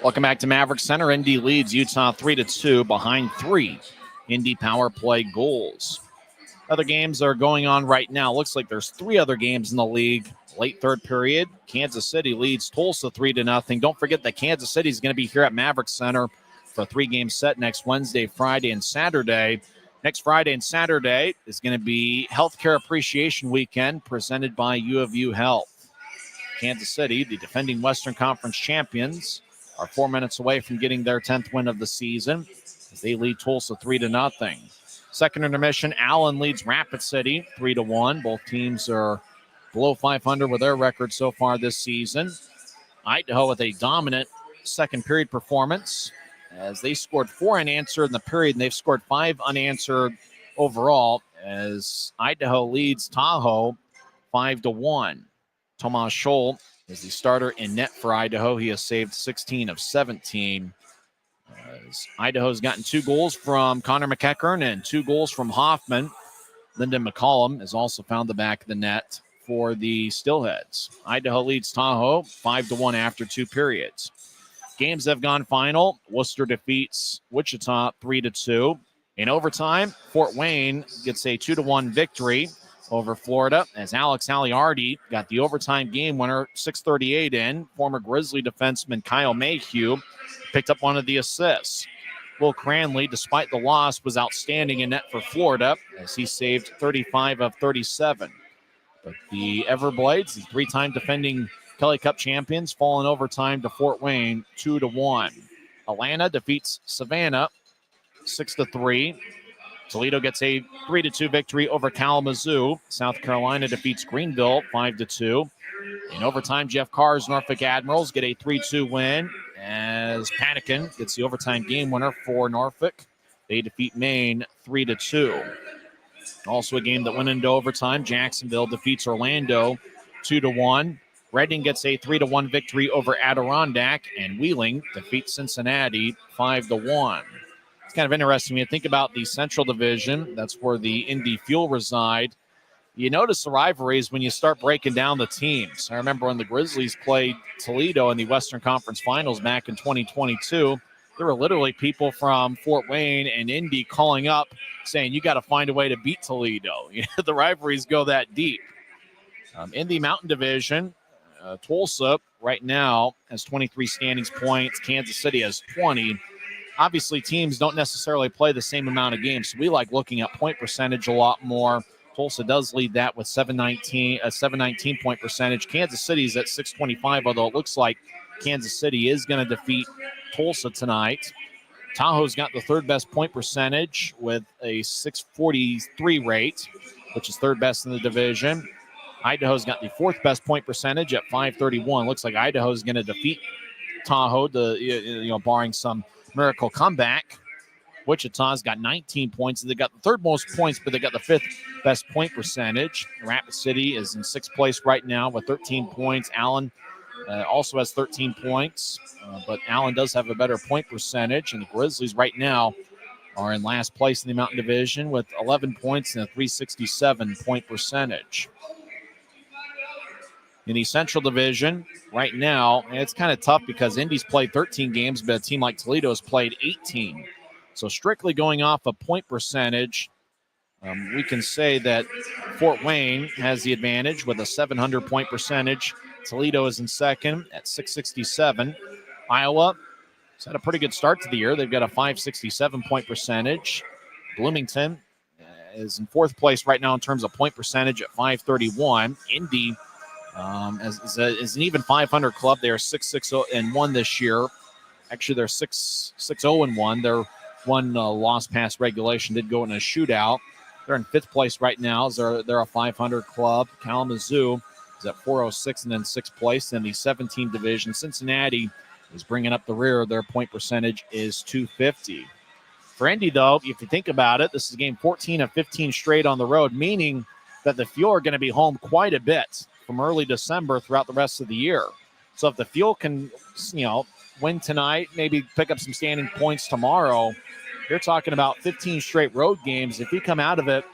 Welcome back to Maverik Center. Indy leads Utah 3-2 behind 3 Indy power play goals. Other games are going on right now. Looks like there's 3 other games in the league. Late third period, Kansas City leads Tulsa 3-0. Don't forget that Kansas City is going to be here at Maverik Center for a 3-game set next Wednesday, Friday, and Saturday. Next Friday and Saturday is going to be Healthcare Appreciation Weekend presented by U of U Health. Kansas City, the defending Western Conference champions, are 4 minutes away from getting their 10th win of the season as they lead Tulsa 3-0. Second intermission, Allen leads Rapid City 3-1. Both teams are below 500 with their record so far this season. Idaho with a dominant second period performance as they scored 4 unanswered in the period, and they've scored 5 unanswered overall as Idaho leads Tahoe 5-1. Tomas Scholl is the starter in net for Idaho. He has saved 16 of 17. Idaho's gotten 2 goals from Connor McEachern and 2 goals from Hoffman. Lyndon McCollum has also found the back of the net for the Steelheads. Idaho leads Tahoe 5-1 after 2 periods. Games have gone final. Worcester defeats Wichita 3-2. In overtime, Fort Wayne gets a 2-1 victory over Florida as Alex Aliardi got the overtime game winner, 6:38 in. Former Grizzly defenseman Kyle Mayhew picked up one of the assists. Will Cranley, despite the loss, was outstanding in net for Florida as he saved 35 of 37. But the Everblades, the 3-time defending Kelly Cup champions, fall in overtime to Fort Wayne 2-1. Atlanta defeats Savannah 6-3. Toledo gets a 3-2 victory over Kalamazoo. South Carolina defeats Greenville 5-2. In overtime, Jeff Carr's Norfolk Admirals get a 3-2 win as Panikin gets the overtime game winner for Norfolk. They defeat Maine 3-2. Also a game that went into overtime. Jacksonville defeats Orlando 2-1. Reading gets a 3-1 victory over Adirondack, and Wheeling defeats Cincinnati 5-1. it's kind of interesting when you think about the Central Division. That's where the Indy Fuel reside. You notice the rivalries when you start breaking down the teams. I remember when the Grizzlies played Toledo in the Western Conference Finals back in 2022, there were literally people from Fort Wayne and Indy calling up saying, you got to find a way to beat Toledo. The rivalries go that deep. In the Mountain Division, Tulsa right now has 23 standings points. Kansas City has 20. Obviously, teams don't necessarily play the same amount of games, so we like looking at point percentage a lot more. Tulsa does lead that with 719 point percentage. Kansas City's at 625, although it looks like Kansas City is going to defeat Tulsa tonight. Tahoe's got the third best point percentage with a 643 rate, which is third best in the division. Idaho's got the fourth best point percentage at 531. Looks like Idaho's going to defeat Tahoe, barring some miracle comeback. Wichita's got 19 points. They got the third most points, but they got the fifth best point percentage. Rapid City is in sixth place right now with 13 points. Allen also has 13 points, but Allen does have a better point percentage. And the Grizzlies right now are in last place in the Mountain Division with 11 points and a 367 point percentage. In the Central Division right now, it's kind of tough because Indy's played 13 games, but a team like Toledo has played 18. So strictly going off a point percentage, we can say that Fort Wayne has the advantage with a 700 point percentage. Toledo is in second at 667. Iowa has had a pretty good start to the year. They've got a 567 point percentage. Bloomington is in fourth place right now in terms of point percentage at 531. Indy is an even 500 club. They are 6-6-1 this year. Actually, they're 6-0-1. They're one loss past regulation, did go in a shootout. They're in fifth place right now. They're a 500 club. Kalamazoo is at 406 and then sixth place in the 17th division. Cincinnati is bringing up the rear. Their point percentage is 250. For Indy, though, if you think about it, this is game 14 of 15 straight on the road, meaning that the Fuel are going to be home quite a bit from early December throughout the rest of the year. So if the Fuel can, win tonight, maybe pick up some standing points tomorrow, you're talking about 15 straight road games. If you come out of it,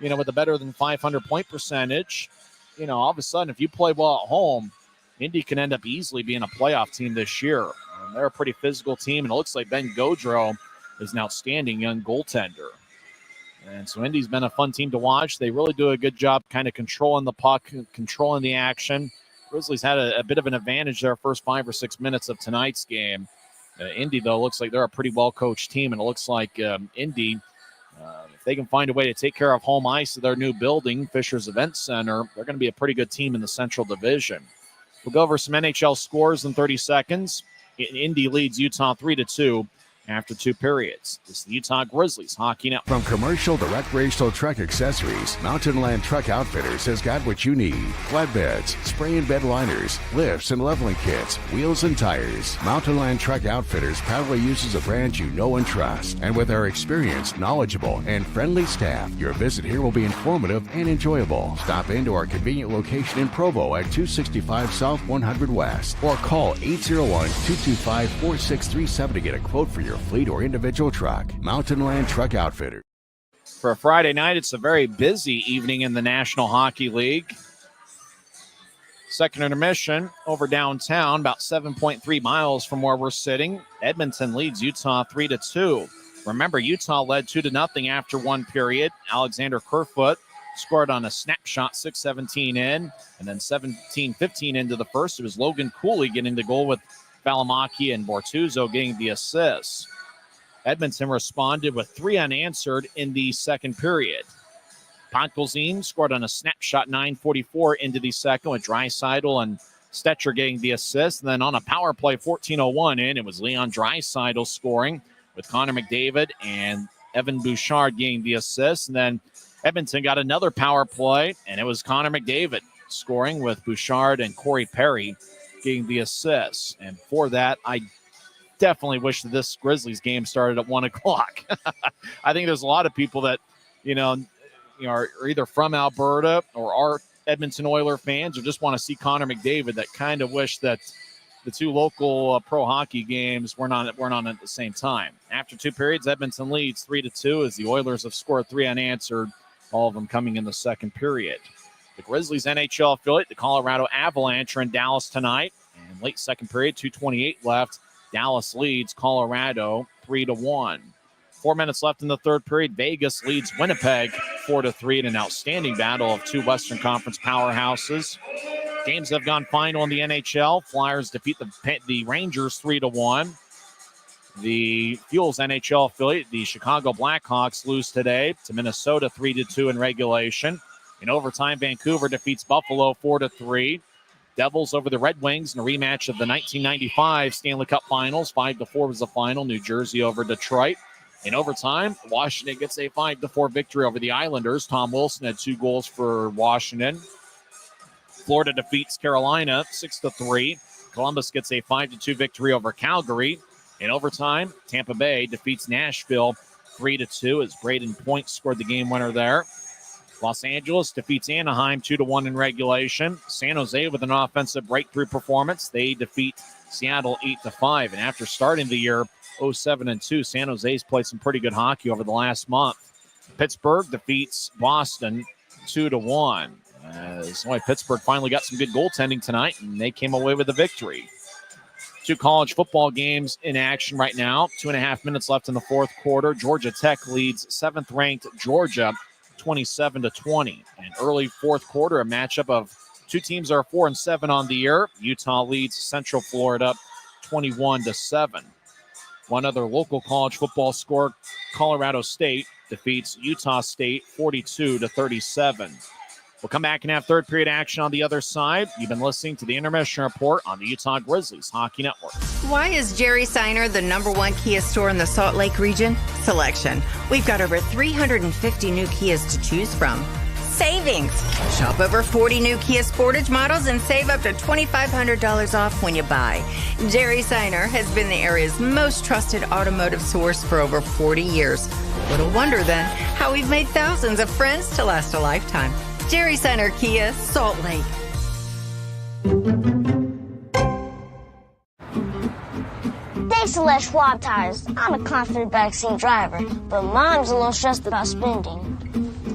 with a better than 500 point percentage, all of a sudden, if you play well at home, Indy can end up easily being a playoff team this year. They're a pretty physical team, and it looks like Ben Gaudreau is an outstanding young goaltender. And so Indy's been a fun team to watch. They really do a good job kind of controlling the puck, controlling the action. Grizzlies had a bit of an advantage their first 5 or 6 minutes of tonight's game. Indy, though, looks like they're a pretty well-coached team, and it looks like Indy, if they can find a way to take care of home ice at their new building, Fisher's Event Center, they're going to be a pretty good team in the Central Division. We'll go over some NHL scores in 30 seconds. Indy leads Utah 3-2 after 2 periods. This is the Utah Grizzlies Hockey Network. From commercial to recreational truck accessories, Mountain Land Truck Outfitters has got what you need. Flatbeds, spray and bed liners, lifts and leveling kits, wheels and tires. Mountain Land Truck Outfitters proudly uses a brand you know and trust. And with our experienced, knowledgeable, and friendly staff, your visit here will be informative and enjoyable. Stop into our convenient location in Provo at 265 South 100 West or call 801-225-4637 to get a quote for your fleet or individual truck. Mountain Land Truck Outfitter. For a Friday night, it's a very busy evening in the National Hockey League. Second intermission over downtown, about 7.3 miles from where we're sitting. Edmonton leads Utah 3-2. Remember, Utah led 2-0 after 1 period. Alexander Kerfoot scored on a snapshot, 6:17 in, and then 17:15 into the first. It was Logan Cooley getting the goal with Valimaki and Bortuzzo getting the assists. Edmonton responded with 3 unanswered in the second period. Ponkelzine scored on a snapshot, 9:44 into the second, with Draisaitl and Stetcher getting the assist. And then on a power play, 14:01 in, it was Leon Draisaitl scoring with Connor McDavid and Evan Bouchard getting the assist. And then Edmonton got another power play, and it was Connor McDavid scoring with Bouchard and Corey Perry getting the assists. And for that, I definitely wish that this Grizzlies game started at 1 o'clock. I think there's a lot of people that, are either from Alberta or are Edmonton Oilers fans or just want to see Connor McDavid that kind of wish that, the two local pro hockey games weren't on at the same time. After 2 periods, Edmonton leads 3-2 as the Oilers have scored 3 unanswered, all of them coming in the second period. The Grizzlies NHL affiliate, the Colorado Avalanche, are in Dallas tonight. And late second period, 2:28 left. Dallas leads Colorado 3-1. 4 minutes left in the third period. Vegas leads Winnipeg 4-3 in an outstanding battle of two Western Conference powerhouses. Games have gone final in the NHL. Flyers defeat the Rangers 3-1. The Fuel's NHL affiliate, the Chicago Blackhawks, lose today to Minnesota 3-2 in regulation. In overtime, Vancouver defeats Buffalo 4-3. Devils over the Red Wings in a rematch of the 1995 Stanley Cup Finals. 5-4 was the final. New Jersey over Detroit. In overtime, Washington gets a 5-4 victory over the Islanders. Tom Wilson had 2 goals for Washington. Florida defeats Carolina 6-3. Columbus gets a 5-2 victory over Calgary. In overtime, Tampa Bay defeats Nashville 3-2 as Braden Point scored the game winner there. Los Angeles defeats Anaheim 2-1 in regulation. San Jose with an offensive breakthrough performance. They defeat Seattle 8-5. And after starting the year 0-7-2, San Jose's played some pretty good hockey over the last month. Pittsburgh defeats Boston 2-1. Pittsburgh finally got some good goaltending tonight, and they came away with the victory. 2 college football games in action right now. 2.5 minutes left in the fourth quarter. Georgia Tech leads 7th-ranked Georgia 27-20. And early fourth quarter, a matchup of 2 teams that are 4-7 on the year. Utah leads Central Florida 21-7. One other local college football score, Colorado State defeats Utah State 42-37. We'll come back and have third period action on the other side. You've been listening to the Intermission Report on the Utah Grizzlies Hockey Network. Why is Jerry Seiner the #1 Kia store in the Salt Lake region? Selection. We've got over 350 new Kias to choose from. Savings. Shop over 40 new Kia Sportage models and save up to $2,500 off when you buy. Jerry Seiner has been the area's most trusted automotive source for over 40 years. Little wonder then how we've made thousands of friends to last a lifetime. Jerry Seiner Kia, Salt Lake. Thanks to Les Schwab Tires, I'm a confident backseat driver, but Mom's a little stressed about spending.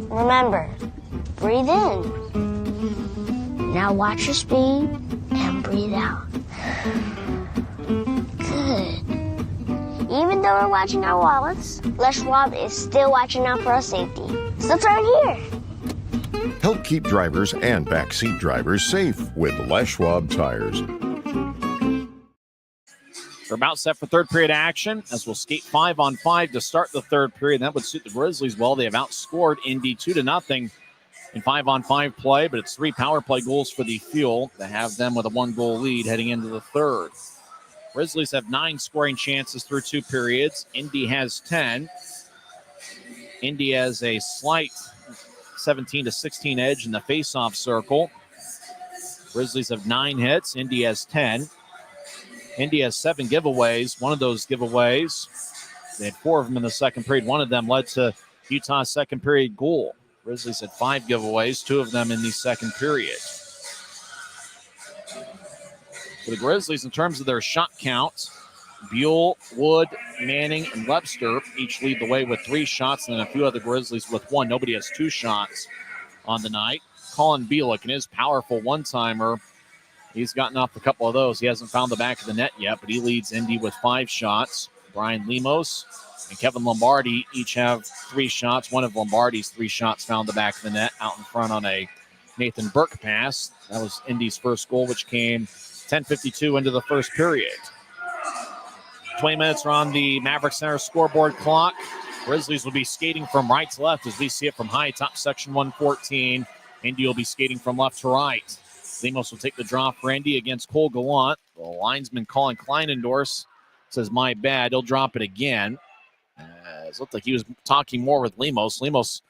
Remember, breathe in. Now watch your speed and breathe out. Good. Even though we're watching our wallets, Les Schwab is still watching out for our safety. So turn here. Help keep drivers and backseat drivers safe with Les Schwab Tires. We're about set for third period action as we'll skate 5-on-5 to start the third period. That would suit the Grizzlies well. They have outscored Indy 2-0 in 5-on-5 play, but it's 3 power play goals for the Fuel to have them with a 1-goal lead heading into the third. Grizzlies have 9 scoring chances through 2 periods. Indy has 10. Indy has a slight 17-16 edge in the faceoff circle. Grizzlies have 9 hits. Indy has 10. Indy has 7 giveaways. One of those giveaways, they had 4 of them in the second period. One of them led to Utah's second period goal. Grizzlies had 5 giveaways, 2 of them in the second period. For the Grizzlies, in terms of their shot count, Buell, Wood, Manning, and Webster each lead the way with 3 shots, and then a few other Grizzlies with 1. Nobody has 2 shots on the night. Colin Bielik and his powerful one-timer, he's gotten off a couple of those. He hasn't found the back of the net yet, but he leads Indy with 5 shots. Brian Lemos and Kevin Lombardi each have 3 shots. One of Lombardi's 3 shots found the back of the net out in front on a Nathan Burke pass. That was Indy's first goal, which came 10:52 into the first period. 20 minutes are on the Maverik Center scoreboard clock. Grizzlies will be skating from right to left as we see it from high top section 114. Indy will be skating from left to right. Lemos will take the draw for Indy against Cole Gallant. The linesman Colin Kleinendorf says, my bad. He'll drop it again. It looked like he was talking more with Lemos. Lemos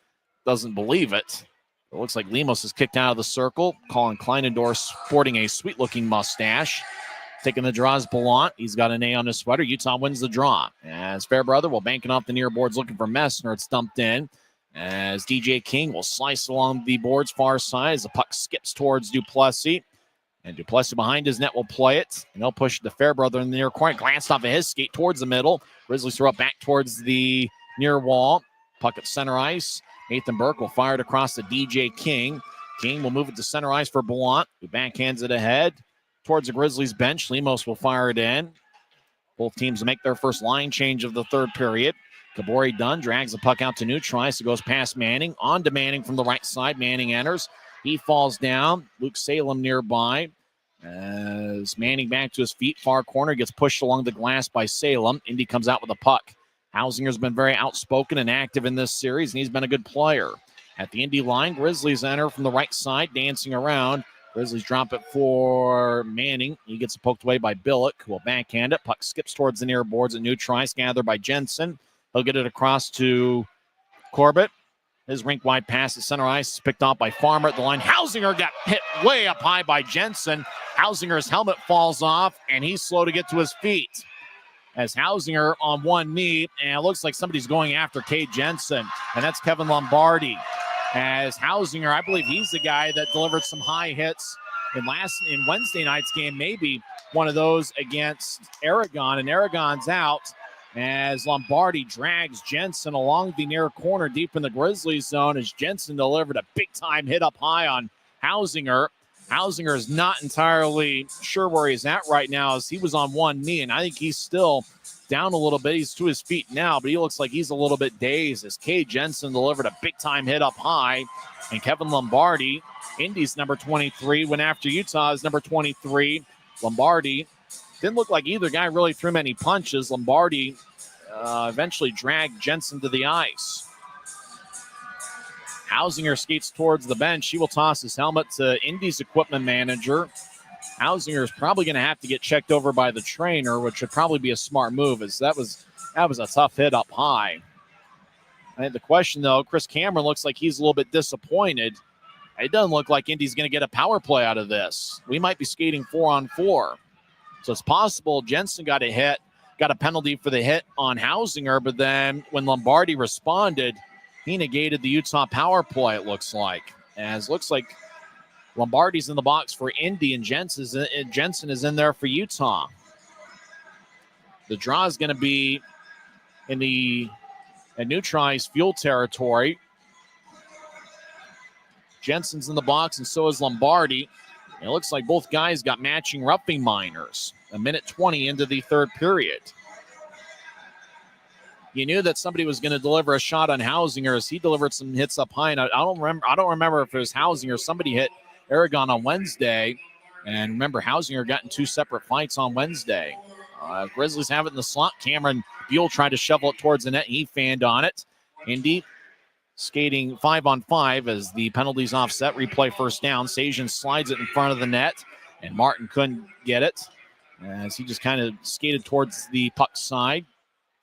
doesn't believe it. It looks like Lemos is kicked out of the circle. Colin Kleinendorf sporting a sweet-looking mustache. Taking the draw is Ballant. He's got an A on his sweater. Utah wins the draw. As Fairbrother will bank it off the near boards looking for Messner. It's dumped in. As DJ King will slice along the board's far side as the puck skips towards Duplessis. And Duplessis behind his net will play it. And they'll push it to Fairbrother in the near corner. Glanced off of his skate towards the middle. Grizzlies throw it back towards the near wall. Puck at center ice. Nathan Burke will fire it across to DJ King. King will move it to center ice for Blount, who backhands it ahead towards the Grizzlies bench. Lemos will fire it in. Both teams make their first line change of the third period. Kabori Dunn drags the puck out to Neutron. It goes past Manning. On to Manning from the right side. Manning enters. He falls down. Luke Salem nearby. As Manning back to his feet. Far corner gets pushed along the glass by Salem. Indy comes out with a puck. Hausinger's been very outspoken and active in this series, and he's been a good player. At the Indy line, Grizzlies enter from the right side, dancing around. Grizzlies drop it for Manning. He gets poked away by Billick, who will backhand it. Puck skips towards the near boards at Neutron. Gathered by Jensen. He'll get it across to Corbett. His rink-wide pass at center ice is picked off by Farmer at the line. Hausinger got hit way up high by Jensen. Hausinger's helmet falls off, and he's slow to get to his feet. As Hausinger on one knee, and it looks like somebody's going after Cade Jensen, and that's Kevin Lombardi. As Hausinger, I believe he's the guy that delivered some high hits in Wednesday night's game, maybe one of those against Aragon, and Aragon's out. As Lombardi drags Jensen along the near corner deep in the Grizzlies zone as Jensen delivered a big-time hit up high on Hausinger. Hausinger is not entirely sure where he's at right now as he was on one knee, and I think he's still down a little bit. He's to his feet now, but he looks like he's a little bit dazed as Cade Jensen delivered a big-time hit up high, and Kevin Lombardi, Indy's number 23, went after Utah's number 23. Lombardi didn't look like either guy really threw many punches. Lombardi eventually dragged Jensen to the ice. Hausinger skates towards the bench. He will toss his helmet to Indy's equipment manager. Hausinger is probably going to have to get checked over by the trainer, which would probably be a smart move, as that was a tough hit up high. I think the question, though, Chris Cameron looks like he's a little bit disappointed. It doesn't look like Indy's going to get a power play out of this. We might be skating 4-on-4. So it's possible Jensen got a penalty for the hit on Hausinger, but then when Lombardi responded, he negated the Utah power play, it looks like. As looks like Lombardi's in the box for Indy and Jensen is in there for Utah. The draw is going to be in Neutron's Fuel territory. Jensen's in the box and so is Lombardi. It looks like both guys got matching roughing minors. 1:20 into the third period. You knew that somebody was going to deliver a shot on Hausinger as he delivered some hits up high. And I don't remember if it was Hausinger. Somebody hit Aragon on Wednesday. And remember, Hausinger got in two separate fights on Wednesday. Grizzlies have it in the slot. Cameron Buell tried to shovel it towards the net. He fanned on it. Indy skating 5-on-5 as the penalties offset. Replay first down. Sajan slides it in front of the net. And Martin couldn't get it as he just kind of skated towards the puck side.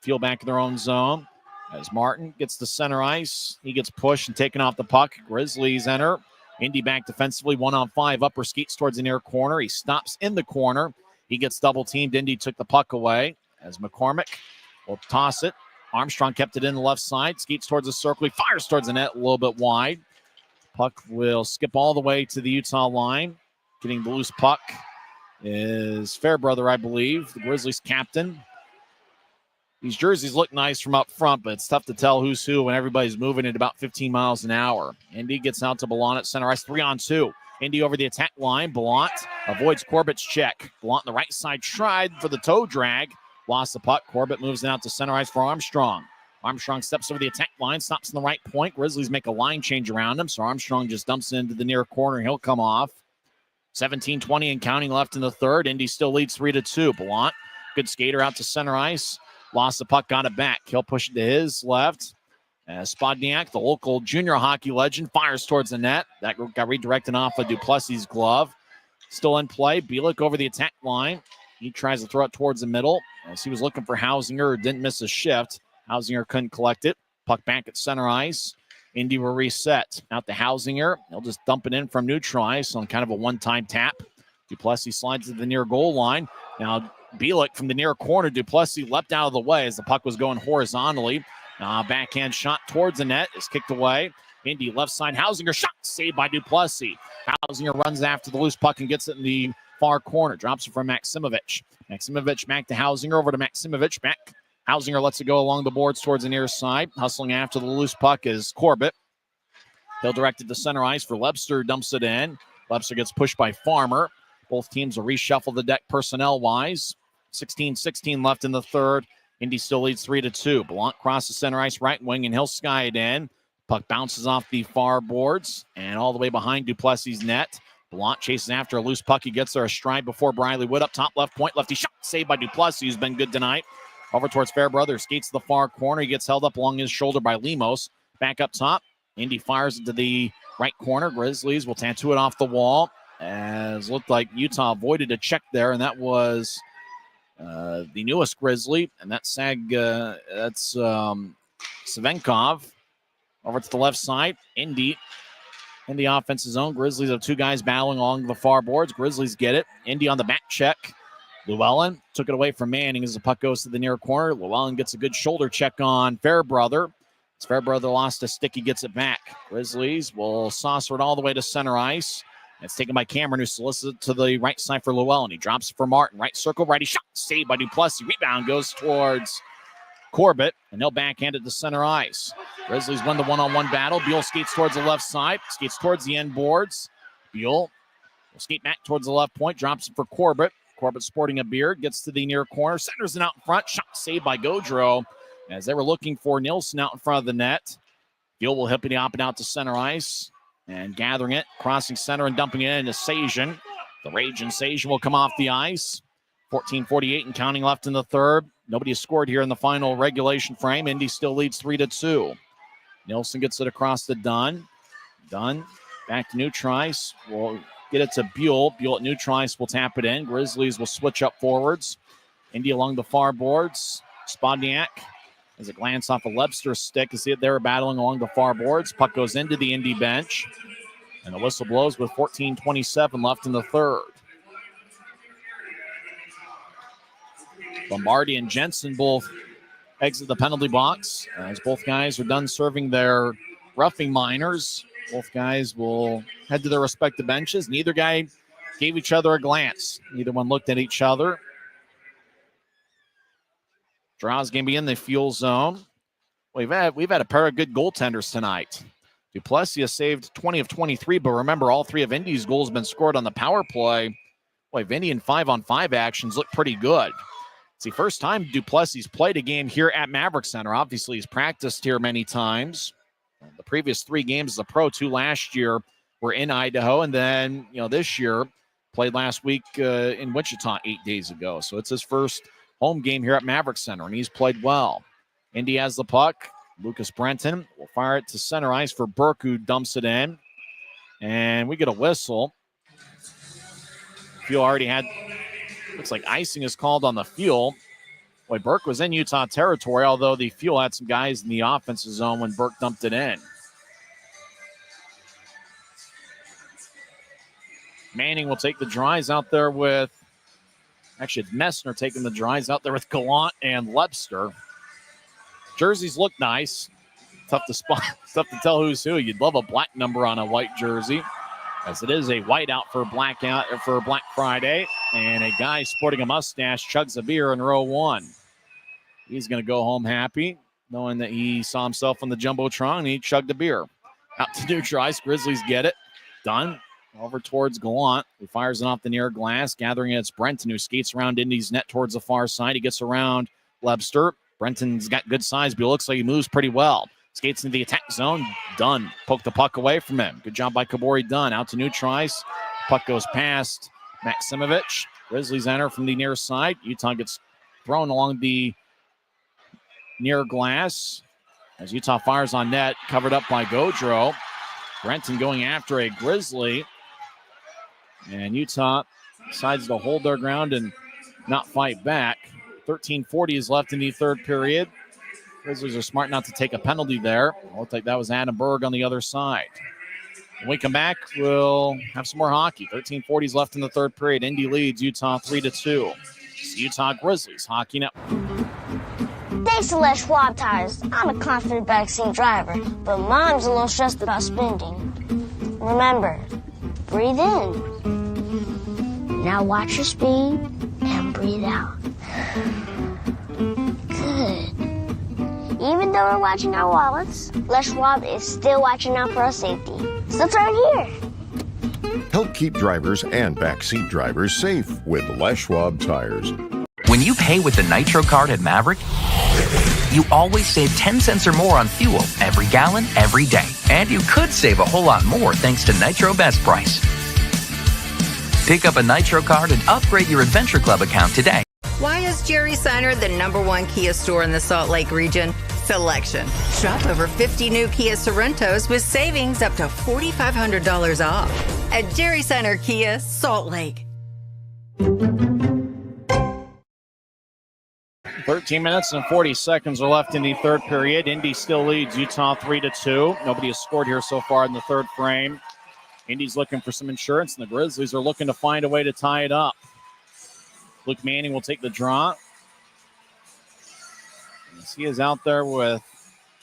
Fuel back in their own zone. As Martin gets to center ice, he gets pushed and taken off the puck. Grizzlies enter. Indy back defensively, 1-on-5. Upper skates towards the near corner. He stops in the corner. He gets double teamed. Indy took the puck away as McCormick will toss it. Armstrong kept it in the left side. Skates towards the circle. He fires towards the net a little bit wide. Puck will skip all the way to the Utah line. Getting the loose puck is Fairbrother, I believe, the Grizzlies captain. These jerseys look nice from up front, but it's tough to tell who's who when everybody's moving at about 15 miles an hour. Indy gets out to Blount at center ice, 3-on-2. Indy over the attack line. Blount avoids Corbett's check. Blount on the right side tried for the toe drag. Lost the puck. Corbett moves it out to center ice for Armstrong. Armstrong steps over the attack line, stops in the right point. Grizzlies make a line change around him, so Armstrong just dumps it into the near corner, and he'll come off. 17:20 and counting left in the third. Indy still leads 3-2. Blount, good skater out to center ice. Lost the puck, got it back. He'll push it to his left. Spodniak, the local junior hockey legend, fires towards the net. That got redirected off of Duplessis' glove. Still in play. Bielik over the attack line. He tries to throw it towards the middle as he was looking for Hausinger. Didn't miss a shift. Hausinger couldn't collect it. Puck back at center ice. Indy will reset. Out to Hausinger. He'll just dump it in from neutral ice on kind of a one-time tap. Duplessis slides to the near goal line. Now Bielik from the near corner. Duplessis leapt out of the way as the puck was going horizontally. Backhand shot towards the net is kicked away. Indy left side, Hausinger shot, saved by Duplessis. Hausinger runs after the loose puck and gets it in the far corner. Drops it from Maksimovic. Maksimovic back to Hausinger, over to Maksimovic, back. Hausinger lets it go along the boards towards the near side. Hustling after the loose puck is Corbett. He'll direct it to center ice for Lebster, dumps it in. Lebster gets pushed by Farmer. Both teams will reshuffle the deck personnel-wise. 16-16 left in the third. Indy still leads 3-2. Blount crosses center ice right wing, and he'll sky it in. Puck bounces off the far boards and all the way behind Duplessis' net. Blount chases after a loose puck. He gets there a stride before Briley Wood up top left point. Lefty shot, saved by Duplessis, who's been good tonight. Over towards Fairbrother, skates to the far corner. He gets held up along his shoulder by Lemos. Back up top. Indy fires into the right corner. Grizzlies will tattoo it off the wall. As looked like Utah avoided a check there, and that was the newest Grizzly. And that's Savenkov. Over to the left side. Indy in the offensive zone. Grizzlies have two guys battling along the far boards. Grizzlies get it. Indy on the back check. Llewellyn took it away from Manning as the puck goes to the near corner. Llewellyn gets a good shoulder check on Fairbrother. As Fairbrother lost a stick, he gets it back. Grizzlies will saucer it all the way to center ice. It's taken by Cameron, who solicits it to the right side for Llewellyn. He drops it for Martin. Right circle, righty shot. Saved by Duplessis. Rebound goes towards Corbett, and they'll backhand it to center ice. Grizzlies win the one-on-one battle. Buell skates towards the left side. Skates towards the end boards. Buell will skate back towards the left point. Drops it for Corbett. Corbett sporting a beard. Gets to the near corner. Centers it out in front. Shot saved by Gaudreau. As they were looking for Nilsson out in front of the net. Buell will hip it up and out to center ice. And gathering it. Crossing center and dumping it into Sajan. The Raging Sajan will come off the ice. 14:48 and counting left in the third. Nobody has scored here in the final regulation frame. Indy still leads 3-2. Nilsson gets it across to Dunn. Dunn back to Neutrice. We'll get it to Buell. Buell at Neutrice will tap it in. Grizzlies will switch up forwards. Indy along the far boards. Spodniak as a glance off a Lebster's stick. You see it there battling along the far boards. Puck goes into the Indy bench. And the whistle blows with 14:27 left in the third. Lombardi and Jensen both exit the penalty box. As both guys are done serving their roughing minors, both guys will head to their respective benches. Neither guy gave each other a glance. Neither one looked at each other. Drow's going to be in the fuel zone. We've had a pair of good goaltenders tonight. Duplessis has saved 20 of 23, but remember, all three of Indy's goals have been scored on the power play. Boy, Vinny in 5-on-5 actions look pretty good. It's the first time Duplessis played a game here at Maverik Center. Obviously, he's practiced here many times. The previous 3 games as a pro, 2 last year, were in Idaho. And then, this year, played last week in Wichita 8 days ago. So it's his first home game here at Maverik Center, and he's played well. Indy has the puck. Lucas Brenton will fire it to center ice for Burke, who dumps it in. And we get a whistle. Fuel already had... Looks like icing is called on the Fuel. Boy, Burke was in Utah territory, although the Fuel had some guys in the offensive zone when Burke dumped it in. Manning will take the Dries out there with... Actually, it's Messner taking the Dries out there with Gallant and Lebster. Jerseys look nice. Tough to tell who's who. You'd love a black number on a white jersey, as it is a whiteout for Black Friday. And a guy sporting a mustache chugs a beer in row 1. He's going to go home happy, knowing that he saw himself on the Jumbotron and he chugged a beer. Out to Neutrice. Grizzlies get it. Done. Over towards Gallant, who fires it off the near glass. Gathering it, it's Brenton, who skates around Indy's net towards the far side. He gets around Lebster. Brenton's got good size, but it looks like he moves pretty well. Skates into the attack zone. Dunn poked the puck away from him. Good job by Kabori Dunn. Out to Neutrice. Puck goes past Maksimovic. Grizzlies enter from the near side. Utah gets thrown along the near glass as Utah fires on net, covered up by Gaudreau. Brenton going after a Grizzly. And Utah decides to hold their ground and not fight back. 13:40 is left in the third period. Grizzlies are smart not to take a penalty there. It looked like that was Adam Berg on the other side. When we come back, we'll have some more hockey. 13:40 is left in the third period. Indy leads Utah 3-2. It's the Utah Grizzlies Hockey Network. They Thanks to Les Schwab tires, I'm a confident backseat driver, but Mom's a little stressed about spending. Remember, breathe in. Now watch your speed and breathe out. Good. Even though we're watching our wallets, Les Schwab is still watching out for our safety. So turn here. Help keep drivers and backseat drivers safe with Les Schwab tires. When you pay with the Nitro card at Maverik, you always save 10 cents or more on fuel every gallon, every day. And you could save a whole lot more thanks to Nitro Best Price. Pick up a Nitro card and upgrade your Adventure Club account today. Why is Jerry Seiner the #1 Kia store in the Salt Lake region? Selection. Shop over 50 new Kia Sorentos with savings up to $4,500 off at Jerry Seiner Kia, Salt Lake. 13 minutes and 40 seconds are left in the third period. Indy still leads Utah 3-2. Nobody has scored here so far in the third frame. Indy's looking for some insurance, and the Grizzlies are looking to find a way to tie it up. Luke Manning will take the draw. He is out there with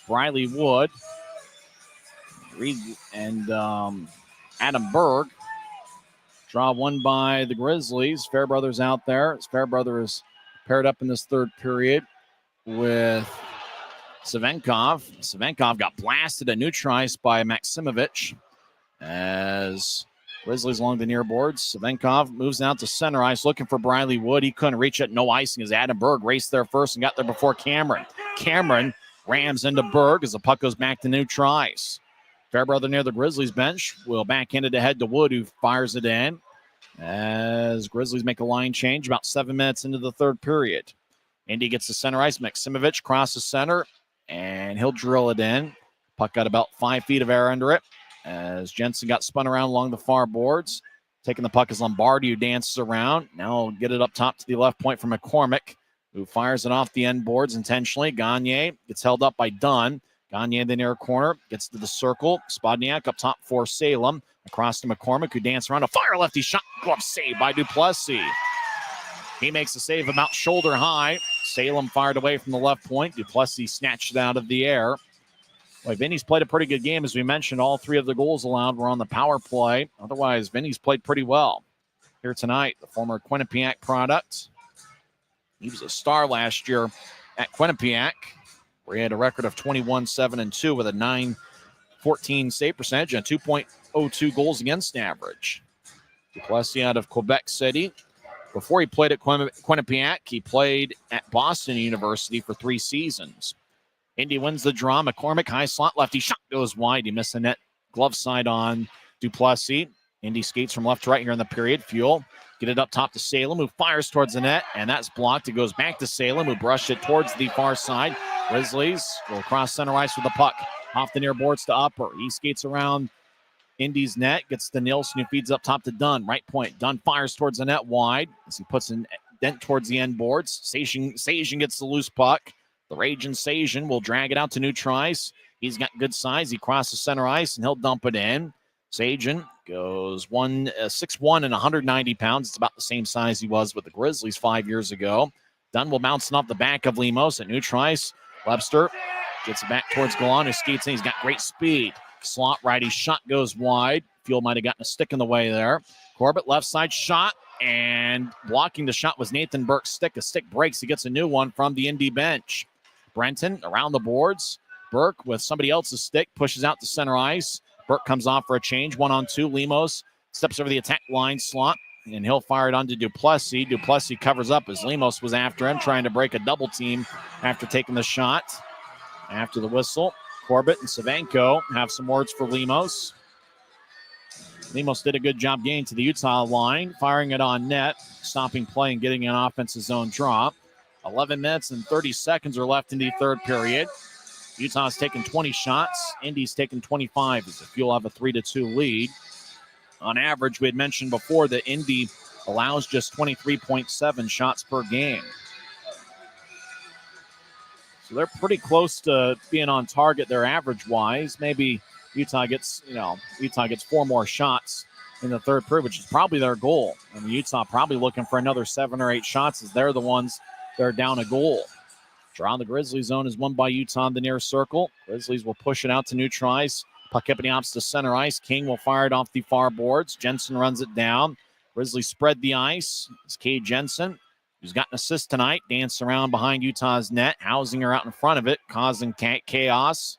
Briley Wood and Adam Berg. Draw won by the Grizzlies. Fairbrother's out there. Fairbrother is paired up in this third period with Savenkov. Savenkov got blasted at neutral ice by Maximovich as Grizzlies along the near boards. Savenkov moves out to center ice looking for Briley Wood. He couldn't reach it. No icing as Adam Berg raced there first and got there before Cameron. Cameron rams into Berg as the puck goes back to neutral ice. Fairbrother near the Grizzlies bench will backhand it ahead to Wood, who fires it in as Grizzlies make a line change about 7 minutes into the third period. Indy gets to center ice. Maximovich crosses center, and he'll drill it in. Puck got about 5 feet of air under it as Jensen got spun around along the far boards. Taking the puck is Lombardi, who dances around. Now get it up top to the left point for McCormick, who fires it off the end boards intentionally. Gagne gets held up by Dunn. Gagne in the near corner, gets to the circle. Spodniak up top for Salem. Across to McCormick, who dances around. A fire lefty shot. Glove save by Duplessis. He makes a save about shoulder high. Salem fired away from the left point. Duplessis snatched it out of the air. Boy, Vinny's played a pretty good game. As we mentioned, all 3 of the goals allowed were on the power play. Otherwise, Vinny's played pretty well here tonight. The former Quinnipiac product. He was a star last year at Quinnipiac, where he had a record of 21-7-2 with a .914 save percentage and 2.02 goals against average. Duplessis out of Quebec City. Before he played at Quinnipiac, he played at Boston University for 3 seasons. Indy wins the draw. McCormick, high slot lefty shot goes wide. He missed the net glove side on Duplessis. Indy skates from left to right here in the period. Fuel get it up top to Salem, who fires towards the net, and that's blocked. It goes back to Salem, who brushed it towards the far side. Grizzlies will cross center ice with the puck. Off the near boards to Upper. He skates around Indy's net, gets to Nielsen, who feeds up top to Dunn. Right point. Dunn fires towards the net wide as he puts a dent towards the end boards. Sajin gets the loose puck. The Raging Sajin will drag it out to neutral ice. He's got good size. He crosses center ice, and he'll dump it in. Sajin goes 6'1" and 190 pounds. It's about the same size he was with the Grizzlies 5 years ago. Dunn will bounce it off the back of Lemos at neutral ice. Webster gets it back towards Galan, who skates in. He's got great speed. Slot righty shot goes wide. Fuel might have gotten a stick in the way there. Corbett left side shot, and blocking the shot was Nathan Burke's stick. A stick breaks. He gets a new one from the Indy bench. Brenton around the boards. Burke with somebody else's stick pushes out to center ice. Burke comes off for a change. 1-on-2. Lemos steps over the attack line slot, and he'll fire it onto Duplessis. Duplessis covers up as Lemos was after him, trying to break a double team after taking the shot. After the whistle, Corbett and Savenko have some words for Lemos. Lemos did a good job getting to the Utah line, firing it on net, stopping play and getting an offensive zone draw. 11 minutes and 30 seconds are left in the third period. Utah's taken 20 shots. Indy's taken 25 as the Fuel have a 3-2 lead. On average, we had mentioned before that Indy allows just 23.7 shots per game. So they're pretty close to being on target there average-wise. Maybe Utah gets 4 more shots in the third period, which is probably their goal. And Utah probably looking for another 7 or 8 shots as they're the ones that are down a goal. Draw in the Grizzlies zone is won by Utah in the near circle. Grizzlies will push it out to neutralize. Puck up in the opposite center ice. King will fire it off the far boards. Jensen runs it down. Grizzlies spread the ice. It's Cade Jensen, who's got an assist tonight, dancing around behind Utah's net. Hausinger out in front of it, causing chaos.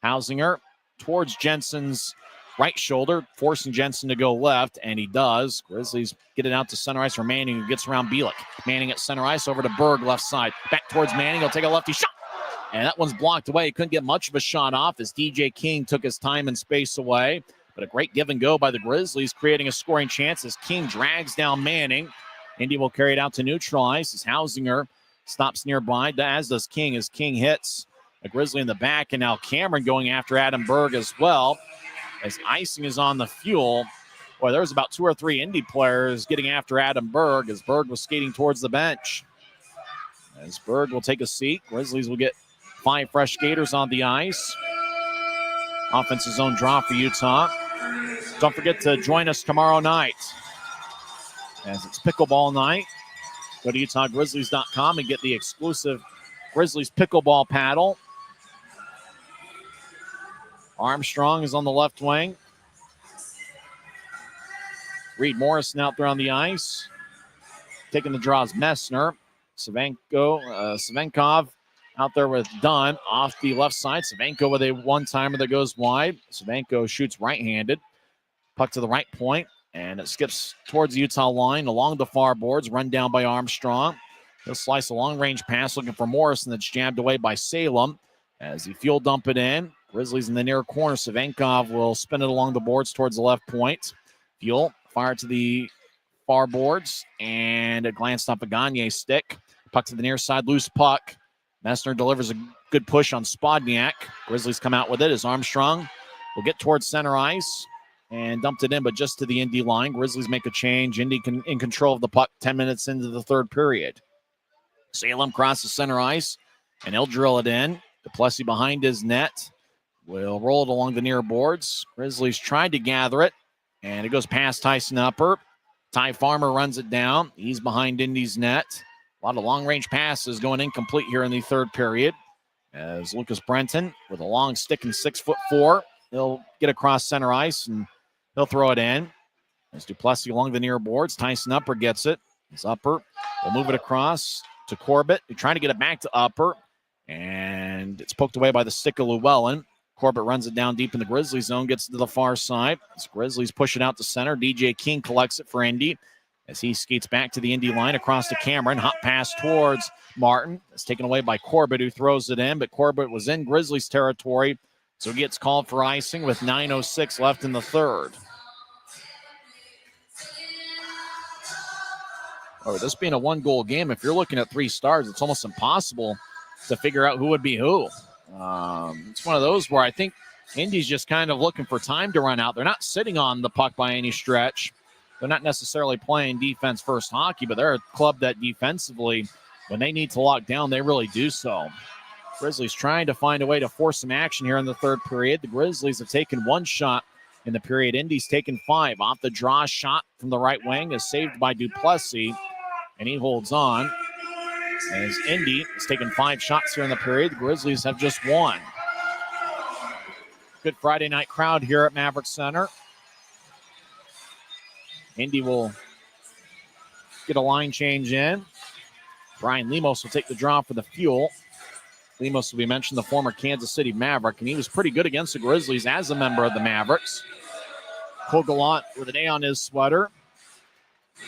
Hausinger towards Jensen's right shoulder, forcing Jensen to go left, and he does. Grizzlies get it out to center ice for Manning, who gets around Bielik. Manning at center ice, over to Berg, left side. Back towards Manning, he'll take a lefty shot. And that one's blocked away. He couldn't get much of a shot off as DJ King took his time and space away. But a great give and go by the Grizzlies, creating a scoring chance as King drags down Manning. Indy will carry it out to neutral ice as Hausinger stops nearby, as does King, as King hits a Grizzly in the back. And now Cameron going after Adam Berg as well, as icing is on the Fuel. Boy, there was about 2 or 3 Indy players getting after Adam Berg as Berg was skating towards the bench. As Berg will take a seat, Grizzlies will get 5 fresh skaters on the ice. Offensive zone draw for Utah. Don't forget to join us tomorrow night as it's pickleball night. Go to UtahGrizzlies.com and get the exclusive Grizzlies pickleball paddle. Armstrong is on the left wing. Reed Morrison out there on the ice. Taking the draws, Messner. Savenkov out there with Dunn off the left side. Savenko with a one-timer that goes wide. Savenko shoots right-handed. Puck to the right point, and it skips towards the Utah line along the far boards, run down by Armstrong. He'll slice a long-range pass looking for Morrison that's jabbed away by Salem as he Fuel dump it in. Grizzlies in the near corner. Savenkov will spin it along the boards towards the left point. Fuel fire to the far boards, and a glance off a Gagne's stick. Puck to the near side, loose puck. Messner delivers a good push on Spodniak. Grizzlies come out with it as Armstrong will get towards center ice and dumped it in, but just to the Indy line. Grizzlies make a change. Indy in control of the puck 10 minutes into the third period. Salem crosses center ice, and he'll drill it in. Duplessis behind his net will roll it along the near boards. Grizzlies tried to gather it, and it goes past Tyson Upper. Ty Farmer runs it down. He's behind Indy's net. A lot of long-range passes going incomplete here in the third period as Lucas Brenton with a long stick and 6'4". He'll get across center ice, and he'll throw it in. As Duplessis along the near boards, Tyson Upper gets it. It's Upper will move it across to Corbett. They're trying to get it back to Upper, and it's poked away by the stick of Llewellyn. Corbett runs it down deep in the Grizzlies zone, gets it to the far side. As Grizzlies push it out to center, DJ King collects it for Indy as he skates back to the Indy line across to Cameron. Hot pass towards Martin. It's taken away by Corbett, who throws it in, but Corbett was in Grizzlies territory, so he gets called for icing with 9:06 left in the third. Oh, this being a one-goal game, if you're looking at 3 stars, it's almost impossible to figure out who would be who. It's one of those where I think Indy's just kind of looking for time to run out. They're not sitting on the puck by any stretch. They're not necessarily playing defense-first hockey, but they're a club that defensively, when they need to lock down, they really do so. Grizzlies trying to find a way to force some action here in the third period. The Grizzlies have taken 1 shot in the period. Indy's taken 5. Off the draw shot from the right wing is saved by Duplessis, and he holds on. As Indy has taken 5 shots here in the period, the Grizzlies have just 1. Good Friday night crowd here at Maverik Center. Indy will get a line change in. Brian Lemos will take the draw for the Fuel. Lemos, will be mentioned, the former Kansas City Maverick, and he was pretty good against the Grizzlies as a member of the Mavericks. Cole Gallant with an A on his sweater.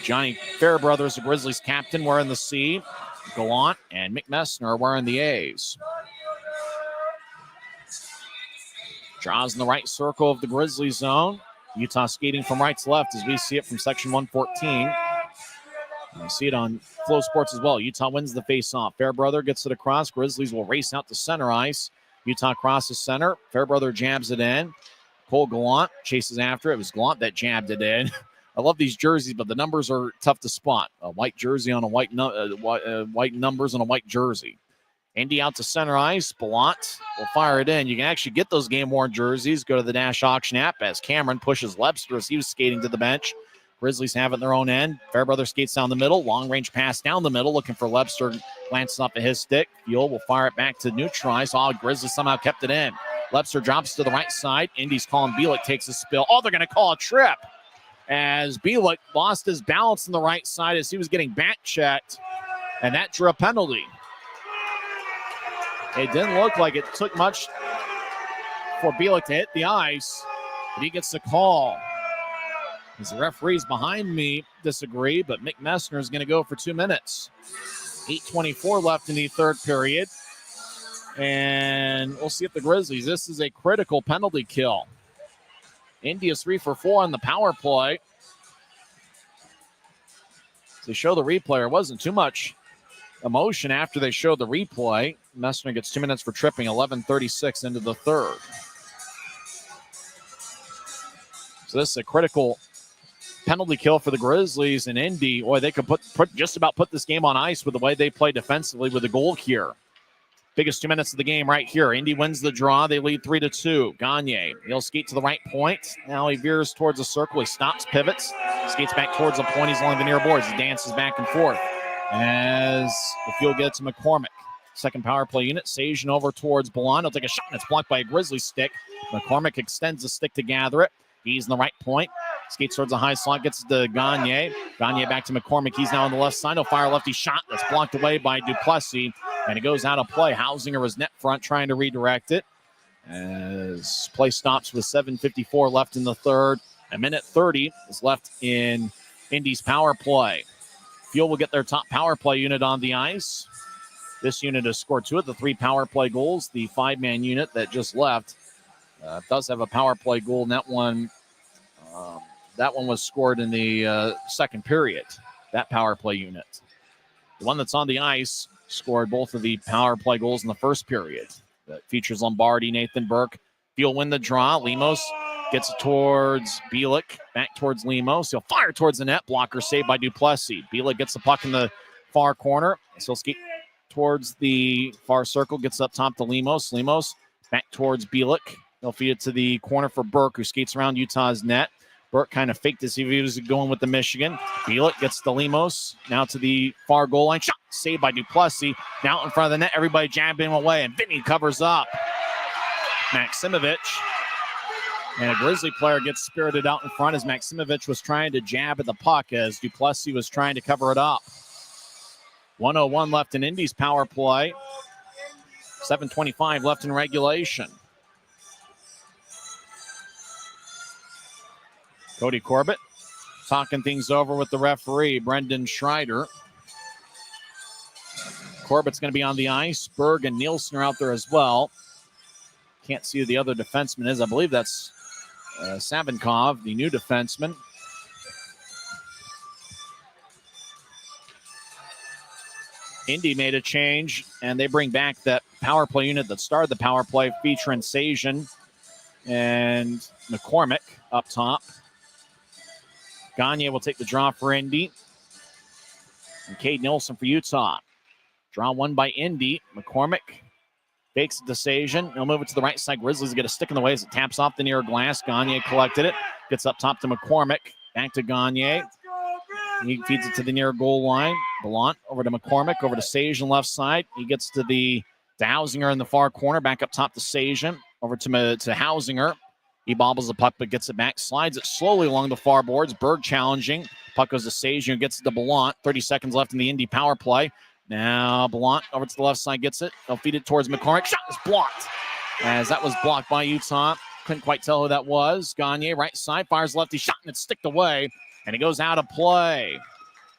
Johnny Fairbrother, the Grizzlies captain, wearing the C. Gallant and Mick Messner wearing the A's. Draws in the right circle of the Grizzlies zone. Utah skating from right to left as we see it from section 114. And we see it on Flow Sports as well. Utah wins the face-off. Fairbrother gets it across. Grizzlies will race out to center ice. Utah crosses center. Fairbrother jabs it in. Cole Gallant chases after it. It was Gallant that jabbed it in. I love these jerseys, but the numbers are tough to spot. A white jersey on a white numbers on a white jersey. Indy out to center ice. Gallant will fire it in. You can actually get those game-worn jerseys. Go to the Dash Auction app as Cameron pushes Lebster as he was skating to the bench. Grizzlies have it in their own end. Fairbrother skates down the middle. Long-range pass down the middle, looking for Lebster Glances off of his stick. Fuel will fire it back to neutralize. Grizzlies somehow kept it in. Lebser drops to the right side. Indy's calling Bielik takes a spill. They're going to call a trip as Bielik lost his balance on the right side as he was getting back checked, and that drew a penalty. It didn't look like it took much for Bielik to hit the ice, but he gets the call. As the referees behind me disagree, but Mick Messner is going to go for 2 minutes. 8:24 left in the third period. And we'll see if the Grizzlies, this is a critical penalty kill. Indy is 3 for 4 on the power play. They show the replay. There wasn't too much emotion after they showed the replay. Messner gets 2 minutes for tripping, 11:36 into the third. So this is a critical penalty kill for the Grizzlies, and Indy, they could just about put this game on ice with the way they play defensively with the goal here. Biggest 2 minutes of the game right here. Indy wins the draw. They lead 3-2. Gagne, he'll skate to the right point. Now he veers towards the circle. He stops, pivots, skates back towards the point. He's along the near boards. He dances back and forth as the Fuel gets to McCormick. Second power play unit. Sajan over towards Ballon. He'll take a shot, and it's blocked by a Grizzly stick. McCormick extends the stick to gather it. He's in the right point. Skates towards the high slot, gets to Gagne. Gagne back to McCormick. He's now on the left side. He'll fire a lefty shot. That's blocked away by Duplessis, and it goes out of play. Hausinger was net front trying to redirect it as play stops with 7:54 left in the third. A minute 30 is left in Indy's power play. Fuel will get their top power play unit on the ice. This unit has scored 2 of the 3 power play goals. The 5-man unit that just left does have a power play goal, and that one was scored in the second period, that power play unit. The one that's on the ice scored both of the power play goals in the first period. That features Lombardi, Nathan Burke. Fuel win the draw. Lemos gets it towards Bielik, back towards Lemos. He'll fire towards the net. Blocker saved by Duplessis. Bielik gets the puck in the far corner. So he'll skate towards the far circle, gets up top to Lemos. Lemos back towards Bielik. He'll feed it to the corner for Burke, who skates around Utah's net. Burke kind of faked as if he was going with the Michigan. Bielik gets to Lemos. Now to the far goal line. Shot saved by Duplessis. Now in front of the net. Everybody jabbing away, and Vinny covers up Maximovich. And a Grizzly player gets spirited out in front as Maximovich was trying to jab at the puck as Duplessis was trying to cover it up. 1:01 left in Indy's power play. 7:25 left in regulation. Cody Corbett talking things over with the referee, Brendan Schreider. Corbett's going to be on the ice. Berg and Nielsen are out there as well. Can't see who the other defenseman is. I believe that's Savinkov, the new defenseman. Indy made a change, and they bring back that power play unit that started the power play, featuring Sajan and McCormick up top. Gagne will take the draw for Indy. And Cade Nielsen for Utah. Draw won by Indy. McCormick fakes it to Sajan. He'll move it to the right side. Grizzlies get a stick in the way as it taps off the near glass. Gagne collected it. Gets up top to McCormick. Back to Gagne. He feeds it to the near goal line. Ballant over to McCormick. Over to Sajan left side. He gets to Hausinger in the far corner. Back up top to Sajan. Over to Hausinger. He bobbles the puck, but gets it back. Slides it slowly along the far boards. Berg challenging. Puck goes to Sajan, who gets it to Ballant. 30 seconds left in the Indy power play. Now Ballant over to the left side gets it. They'll feed it towards McCormick. Shot is blocked. As that was blocked by Utah. Couldn't quite tell who that was. Gagne, right side, fires lefty shot, and it's sticked away. And it goes out of play.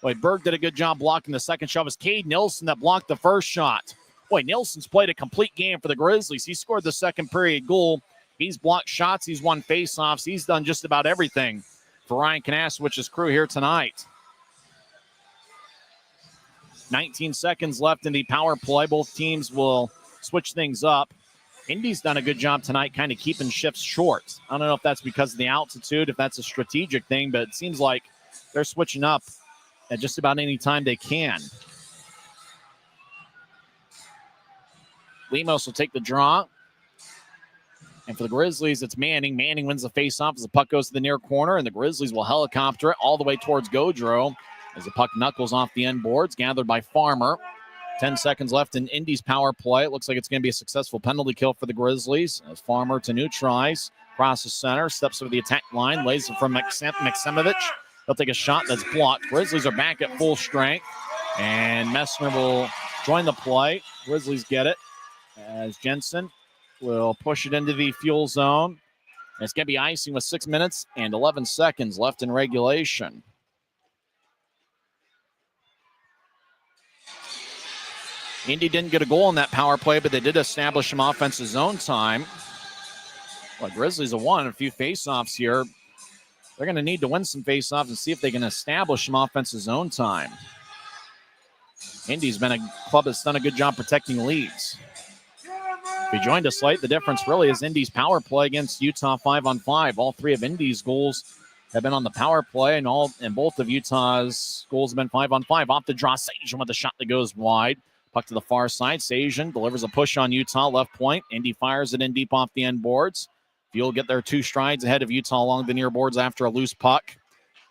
Boy, Berg did a good job blocking the second shot. It was Cade Nielsen that blocked the first shot. Boy, Nielsen's played a complete game for the Grizzlies. He scored the second period goal. He's blocked shots. He's won faceoffs. He's done just about everything for Ryan Kanasowicz's crew here tonight. 19 seconds left in the power play. Both teams will switch things up. Indy's done a good job tonight kind of keeping shifts short. I don't know if that's because of the altitude, if that's a strategic thing, but it seems like they're switching up at just about any time they can. Lemos will take the draw. And for the Grizzlies, it's Manning. Manning wins the faceoff as the puck goes to the near corner, and the Grizzlies will helicopter it all the way towards Gaudreau as the puck knuckles off the end boards, gathered by Farmer. 10 seconds left in Indy's power play. It looks like it's going to be a successful penalty kill for the Grizzlies. As Farmer to neutralize, crosses center, steps over the attack line, lays it from Maksimovic. They'll take a shot that's blocked. Grizzlies are back at full strength, and Messner will join the play. Grizzlies get it as Jensen will push it into the fuel zone. And it's going to be icing with 6 minutes and 11 seconds left in regulation. Indy didn't get a goal in that power play, but they did establish some offensive zone time. Well, Grizzlies have won a few faceoffs here. They're going to need to win some faceoffs and see if they can establish some offensive zone time. Indy's been a club that's done a good job protecting leads. If you joined us late, the difference really is Indy's power play against Utah 5-on-5. All three of Indy's goals have been on the power play, and both of Utah's goals have been 5-on-5. Off the draw, Sajan with a shot that goes wide. Puck to the far side. Sajan delivers a push on Utah, left point. Indy fires it in deep off the end boards. Fuel get their 2 strides ahead of Utah along the near boards after a loose puck.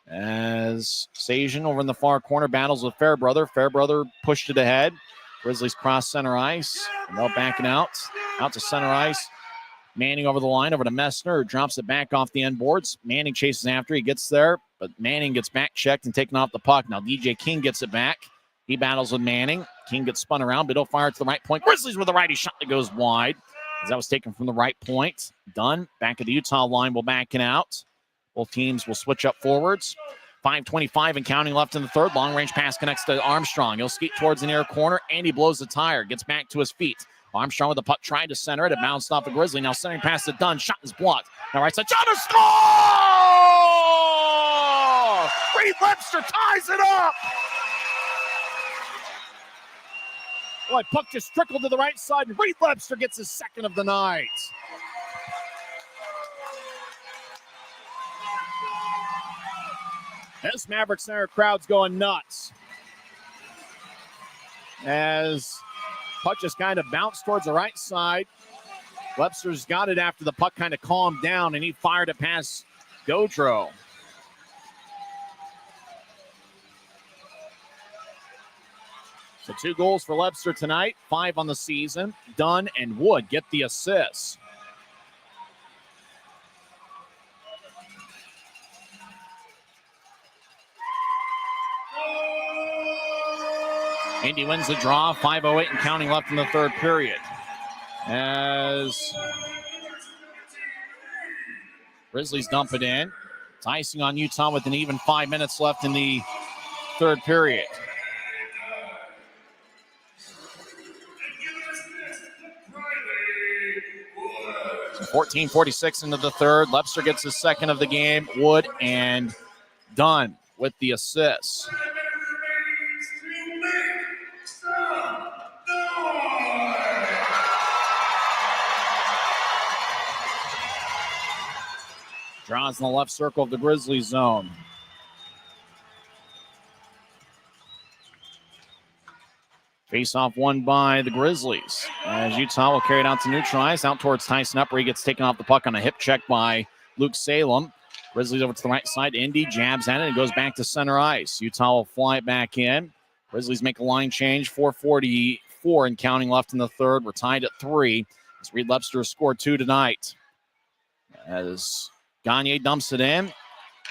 As Sajan over in the far corner battles with Fairbrother. Fairbrother pushed it ahead. Grizzlies cross center ice. And they'll back it out to center ice. Manning over the line, over to Messner, who drops it back off the end boards. Manning chases after. He gets there, but Manning gets back checked and taken off the puck. Now DJ King gets it back. He battles with Manning. King gets spun around, but he'll fire to the right point. Grizzlies with a righty shot that goes wide. As that was taken from the right point. Dunn back at the Utah line will back it out. Both teams will switch up forwards. 5:25 and counting left in the third. Long range pass connects to Armstrong. He'll skeet towards the near corner, and he blows the tire. Gets back to his feet. Armstrong with the puck, tried to center it. It bounced off a Grizzly. Now centering pass to Dunn. Shot is blocked. Now right side. Shot to score! Reed Webster ties it up! Boy, puck just trickled to the right side, and Reed Webster gets his second of the night. This Maverik Center crowd's going nuts. As puck just kind of bounced towards the right side. Webster's got it after the puck kind of calmed down, and he fired it past Gaudreau. So 2 goals for Webster tonight, 5 on the season. Dunn and Wood get the assists. Indy wins the draw, 5:08 and counting left in the third period. As Grizzlies dump it in. It's icing on Utah with an even 5 minutes left in the third period. 14:46 into the third. Webster gets his second of the game. Wood and Dunn with the assists. Draws in the left circle of the Grizzlies zone. Face-off won by the Grizzlies. As Utah will carry it out to neutralize. Out towards Tyson Upper. He gets taken off the puck on a hip check by Luke Salem. Grizzlies over to the right side. Indy jabs at it and goes back to center ice. Utah will fly it back in. Grizzlies make a line change. 4:44 and counting left in the third. We're tied at 3. As Reed Webster scored 2 tonight. As Gagne dumps it in.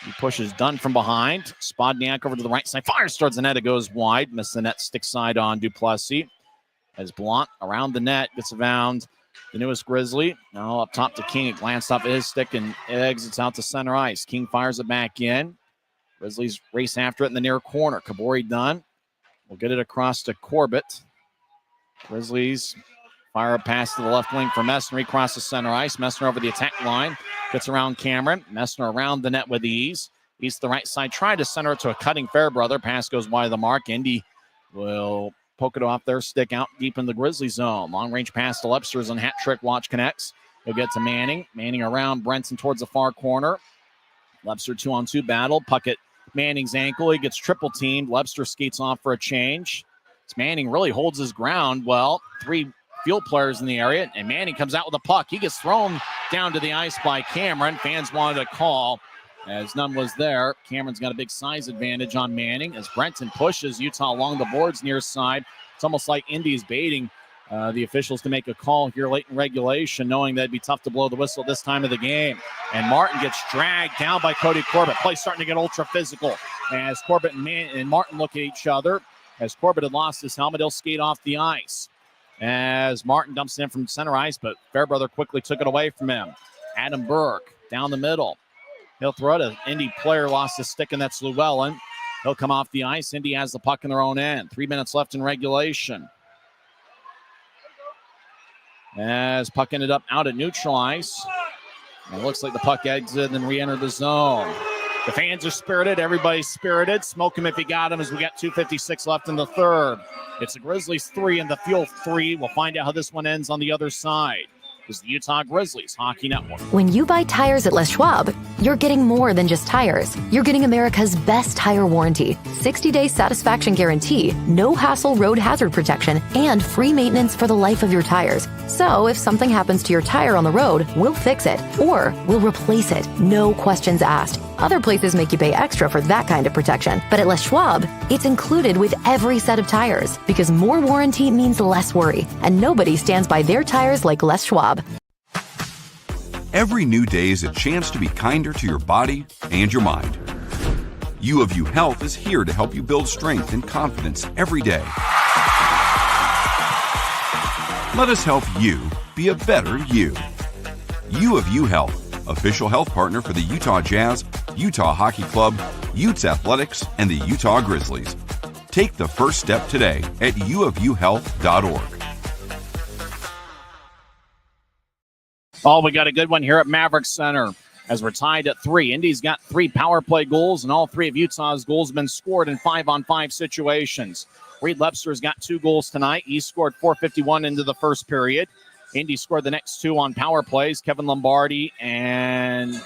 He pushes Dunn from behind. Spodniak over to the right side. Fires towards the net. It goes wide. Missed the net stick side on Duplessis. As Blount around the net gets around the newest Grizzly. Now up top to King. It glanced off his stick and it exits out to center ice. King fires it back in. Grizzlies race after it in the near corner. Kabori Dunn will get it across to Corbett. Grizzlies fire a pass to the left wing for Messner. He crosses center ice. Messner over the attack line. Gets around Cameron. Messner around the net with ease. He's to the right side. Tried to center it to a cutting Fairbrother. Pass goes wide of the mark. Indy will poke it off their stick out deep in the Grizzly zone. Long range pass to Webster's and hat trick. Watch connects. He'll get to Manning. Manning around Brenton towards the far corner. Webster 2-on-2 battle. Puck at Manning's ankle. He gets triple teamed. Webster skates off for a change. As Manning really holds his ground. Well, 3 field players in the area, and Manning comes out with a puck. He gets thrown down to the ice by Cameron. Fans wanted a call as none was there. Cameron's got a big size advantage on Manning as Brenton pushes Utah along the boards near side. It's almost like Indy's baiting the officials to make a call here late in regulation, knowing that it'd be tough to blow the whistle at this time of the game. And Martin gets dragged down by Cody Corbett. Play starting to get ultra physical as Corbett and Martin look at each other. As Corbett had lost his helmet, he'll skate off the ice. As Martin dumps it in from center ice, but Fairbrother quickly took it away from him. Adam Burke down the middle. He'll throw it. An Indy player lost his stick, and that's Llewellyn. He'll come off the ice. Indy has the puck in their own end. 3 minutes left in regulation. As puck ended up out at neutral ice. And it looks like the puck exited and re-entered the zone. The fans are spirited. Everybody's spirited. Smoke him if you got him as we got 2:56 left in the third. It's the Grizzlies 3 and the Fuel 3. We'll find out how this one ends on the other side. This is the Utah Grizzlies Hockey Network. When you buy tires at Les Schwab, you're getting more than just tires. You're getting America's best tire warranty, 60-day satisfaction guarantee, no hassle road hazard protection, and free maintenance for the life of your tires. So if something happens to your tire on the road, we'll fix it, or we'll replace it, no questions asked. Other places make you pay extra for that kind of protection. But at Les Schwab, it's included with every set of tires, because more warranty means less worry, and nobody stands by their tires like Les Schwab. Every new day is a chance to be kinder to your body and your mind. U of U Health is here to help you build strength and confidence every day. Let us help you be a better you. U of U Health, official health partner for the Utah Jazz, Utah Hockey Club, Utes Athletics, and the Utah Grizzlies. Take the first step today at uofuhealth.org. Oh, we got a good one here at Maverik Center as we're tied at 3. Indy's got 3 power play goals, and all 3 of Utah's goals have been scored in 5-on-5 situations. Reed Lepster's got 2 goals tonight. He scored 4:51 into the first period. Indy scored the next 2 on power plays. Kevin Lombardi and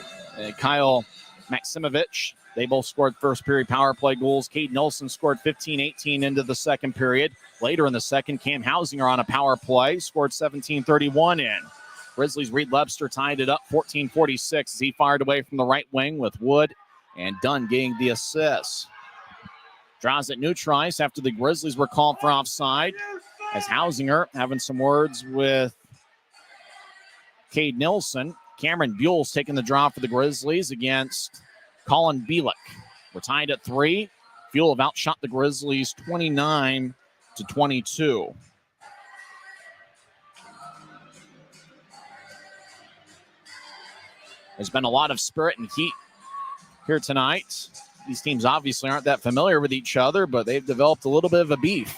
Kyle Maximovich, they both scored first period power play goals. Cade Nilsson scored 15-18 into the second period. Later in the second, Cam Hausinger on a power play scored 17-31 in. Grizzlies' Reed Lepster tied it up 14-46 as he fired away from the right wing with Wood and Dunn getting the assist. Draws it neutral ice after the Grizzlies were called for offside as Hausinger having some words with Cade Nilsson. Cameron Buell's taking the draw for the Grizzlies against Colin Bielik. We're tied at 3. Fuel have outshot the Grizzlies 29-22. There's been a lot of spirit and heat here tonight. These teams obviously aren't that familiar with each other, but they've developed a little bit of a beef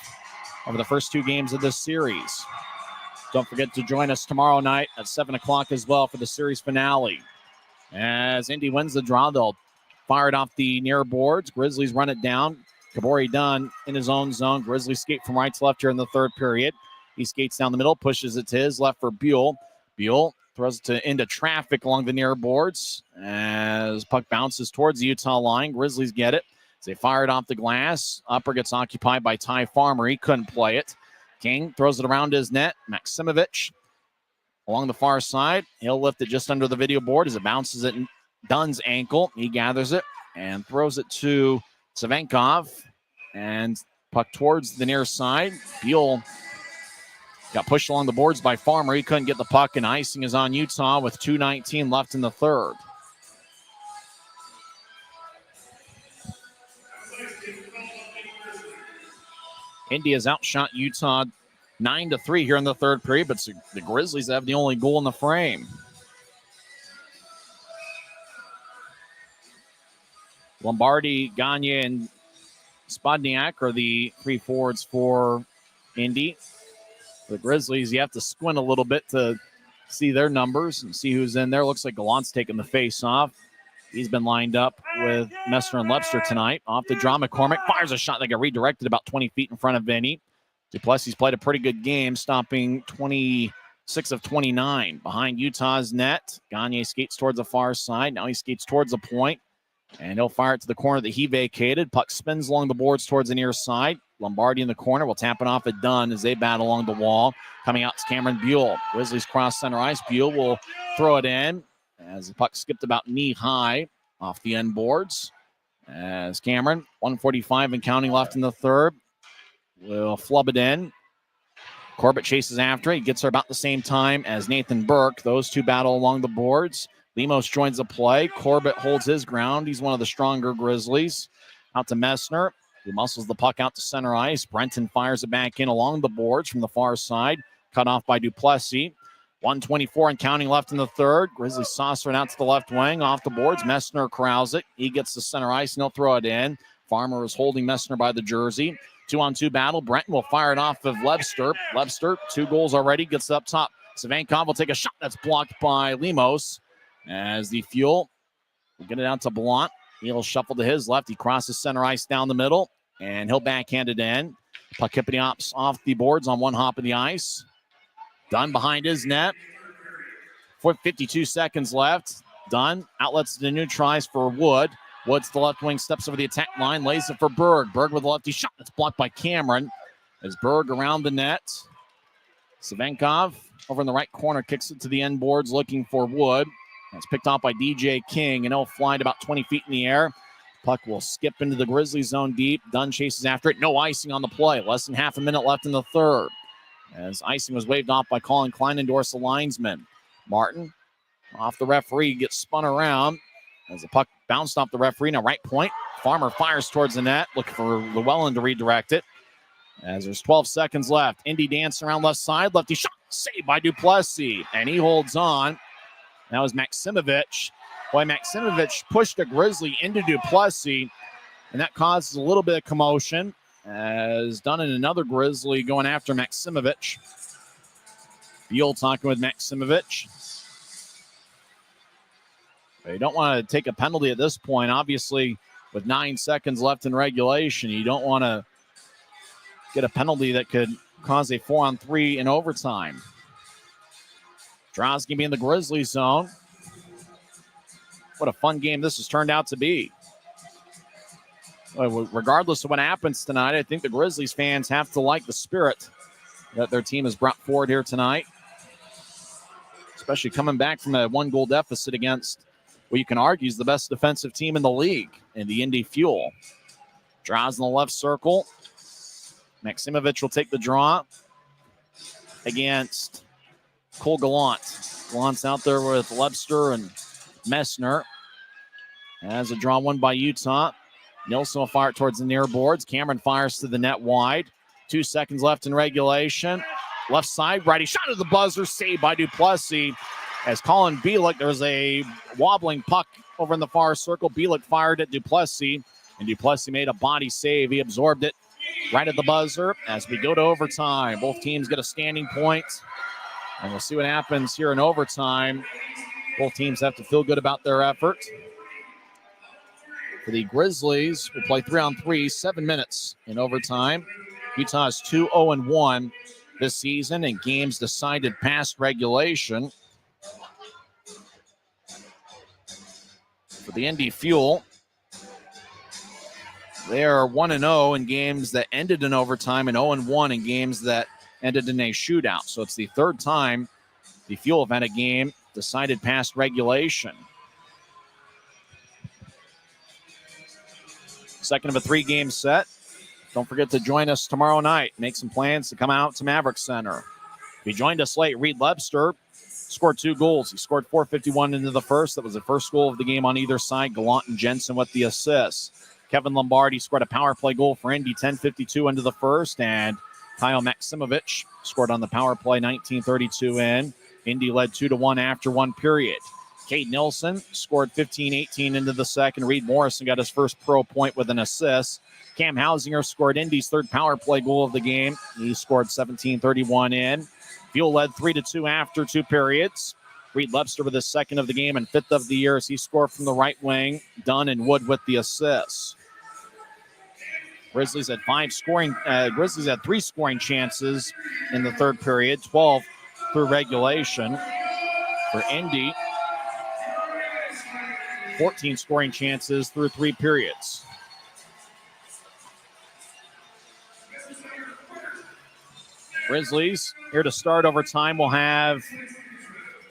over the first 2 games of this series. Don't forget to join us tomorrow night at 7 o'clock as well for the series finale. As Indy wins the draw, they'll fire it off the near boards. Grizzlies run it down. Kabori Dunn in his own zone. Grizzlies skate from right to left here in the third period. He skates down the middle, pushes it to his left for Buell. Buell throws it into traffic along the near boards as puck bounces towards the Utah line. Grizzlies get it. As they fire it off the glass. Upper gets occupied by Ty Farmer. He couldn't play it. King throws it around his net. Maximovich along the far side. He'll lift it just under the video board as it bounces at Dunn's ankle. He gathers it and throws it to Savenkov. And puck towards the near side. Buell got pushed along the boards by Farmer. He couldn't get the puck, and icing is on Utah with 2:19 left in the third. Indy has outshot Utah 9-3 here in the third period, but the Grizzlies have the only goal in the frame. Lombardi, Gagne, and Spodniak are the 3 forwards for Indy. The Grizzlies, you have to squint a little bit to see their numbers and see who's in there. Looks like Gallant's taking the face off. He's been lined up with Messer and Lepster tonight. Off the draw, McCormick fires a shot that got redirected about 20 feet in front of Vinny. Duplessis played a pretty good game, stopping 26 of 29 behind Utah's net. Gagne skates towards the far side. Now he skates towards the point, and he'll fire it to the corner that he vacated. Puck spins along the boards towards the near side. Lombardi in the corner will tap it off at Dunn as they battle along the wall. Coming out to Cameron Buell. Grizzlies cross center ice. Buell will throw it in as the puck skipped about knee high off the end boards. As Cameron, 1:45 and counting left in the third. will flub it in. Corbett chases after it. He gets her about the same time as Nathan Burke. Those two battle along the boards. Lemos joins the play. Corbett holds his ground. He's one of the stronger Grizzlies. Out to Messner, who muscles the puck out to center ice. Brenton fires it back in along the boards from the far side. Cut off by Duplessis. 1:24 and counting left in the third. Grizzlies saucer it out to the left wing. Off the boards. Messner corrals it. He gets to center ice and he'll throw it in. Farmer is holding Messner by the jersey. 2-on-2 battle. Brenton will fire it off of Lebster. Lebster, 2 goals already. Gets up top. Savankov will take a shot that's blocked by Lemos. As the Fuel will get it out to Blount. He'll shuffle to his left. He crosses center ice down the middle. And he'll backhand it in. Puck hippity hops off the boards on one hop of the ice. Dunn behind his net. 52 seconds left. Dunn outlets the new tries for Wood. Wood's the left wing, steps over the attack line, lays it for Berg. Berg with a lefty shot that's blocked by Cameron. As Berg around the net. Savankov over in the right corner kicks it to the end boards looking for Wood. It's picked off by DJ King, and he'll fly to about 20 feet in the air. Puck will skip into the Grizzlies zone deep. Dunn chases after it. No icing on the play. Less than half a minute left in the third. As icing was waved off by Colin Kleinendorf, the linesman. Martin, off the referee, gets spun around as the puck bounced off the referee. Now right point. Farmer fires towards the net, looking for Llewellyn to redirect it. As there's 12 seconds left. Indy dancing around left side. Lefty shot, saved by Duplessis. And he holds on. That was Maximovich. Boy, Maximovich pushed a Grizzly into Duplessis, and that causes a little bit of commotion. As Dunn and another Grizzly going after Maximovich. Beal talking with Maximovich. They don't want to take a penalty at this point. Obviously, with 9 seconds left in regulation, you don't want to get a penalty that could cause a 4-on-3 in overtime. Drozky be in the Grizzlies zone. What a fun game this has turned out to be. Regardless of what happens tonight, I think the Grizzlies fans have to like the spirit that their team has brought forward here tonight. Especially coming back from a 1-goal deficit against what you can argue is the best defensive team in the league in the Indy Fuel. Draws in the left circle. Maximovich will take the draw against Cole Gallant. Gallant's out there with Lebster and Messner. As a draw won by Utah. Nilsson will fire it towards the near boards. Cameron fires to the net wide. 2 seconds left in regulation. Left side, righty shot at the buzzer. Saved by Duplessis. As Colin Bielik, there's a wobbling puck over in the far circle. Bielik fired at Duplessis, and Duplessis made a body save. He absorbed it right at the buzzer. As we go to overtime, both teams get a standing point, and we'll see what happens here in overtime. Both teams have to feel good about their effort. For the Grizzlies, we'll play 3-on-3, 7 minutes in overtime. Utah is 2-0-1 this season in games decided past regulation. For the Indy Fuel, they are 1-0 in games that ended in overtime and 0-1 in games that ended in a shootout. So it's the third time the Fuel have had a game decided past regulation. Second of a 3-game set. Don't forget to join us tomorrow night. Make some plans to come out to Maverik Center. If you joined us late, Reed Lebster scored 2 goals. He scored 4:51 into the first. That was the first goal of the game on either side. Gallant and Jensen with the assists. Kevin Lombardi scored a power play goal for Indy, 10:52 into the first. And Kyle Maximovich scored on the power play, 19:32 in. Indy led 2-1 after 1 period. Cade Nilsson scored 15-18 into the second. Reed Morrison got his first pro point with an assist. Cam Hausinger scored Indy's third power play goal of the game. He scored 17:31 in. Fuel led 3-2 after 2 periods. Reed Lebster with his second of the game and 5th of the year as he scored from the right wing. Dunn and Wood with the assists. Grizzlies had 3 scoring chances in the third period, 12 through regulation. For Indy, 14 scoring chances through 3 periods. Grizzlies here to start overtime will have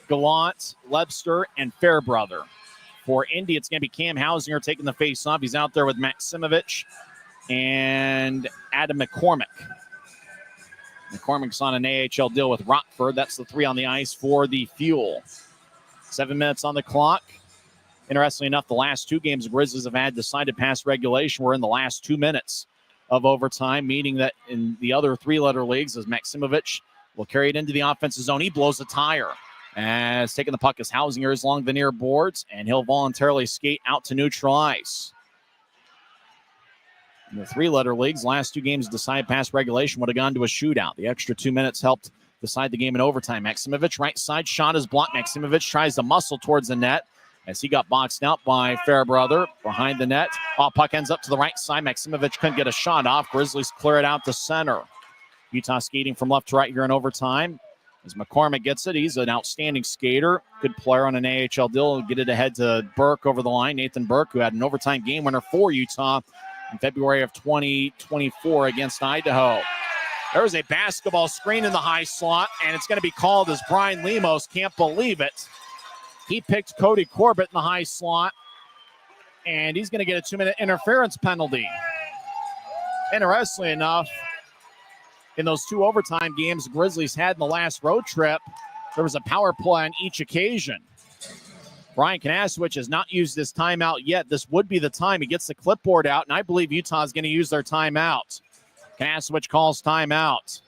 Gallant, Lebster, and Fairbrother. For Indy, it's going to be Cam Hausinger taking the face-off. He's out there with Maximovich and Adam McCormick. McCormick's on an AHL deal with Rockford. That's the 3 on the ice for the Fuel. 7 minutes on the clock. Interestingly enough, the last 2 games the Grizzlies have had decided past regulation were in the last 2 minutes of overtime, meaning that in the other 3-letter leagues, as Maximovich will carry it into the offensive zone. He blows a tire. As taking the puck is Hausinger is along the near boards, and he'll voluntarily skate out to neutral ice. In the 3-letter leagues, last 2 games decided past regulation would have gone to a shootout. The extra 2 minutes helped decide the game in overtime. Maximovich, right side, shot is blocked. Maximovich tries to muscle towards the net as he got boxed out by Fairbrother behind the net. Puck ends up to the right side. Maximovich couldn't get a shot off. Grizzlies clear it out to center. Utah skating from left to right here in overtime. As McCormick gets it, he's an outstanding skater. Good player on an AHL deal. He'll get it ahead to Burke over the line. Nathan Burke, who had an overtime game winner for Utah in February of 2024 against Idaho. There was a basketball screen in the high slot, and it's going to be called as Brian Lemos can't believe it. He picked Cody Corbett in the high slot, and he's going to get a 2-minute interference penalty. Interestingly enough, in those 2 overtime games the Grizzlies had in the last road trip, there was a power play on each occasion. Brian Kanasowicz has not used this timeout yet. This would be the time. He gets the clipboard out, and I believe Utah is going to use their timeout. Kanasowicz calls timeout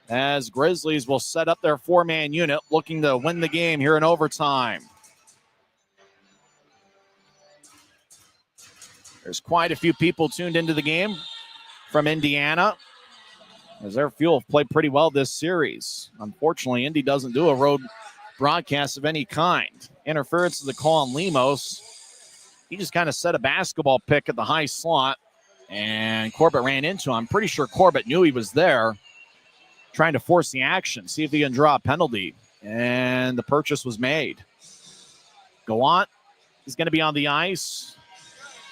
as Grizzlies will set up their 4-man unit looking to win the game here in overtime. There's quite a few people tuned into the game from Indiana, as their Fuel have played pretty well this series. Unfortunately, Indy doesn't do a road broadcast of any kind. Interference is the call on Lemos. He just kind of set a basketball pick at the high slot, and Corbett ran into him. I'm pretty sure Corbett knew he was there, trying to force the action, see if he can draw a penalty, and the purchase was made. Gallant is going to be on the ice.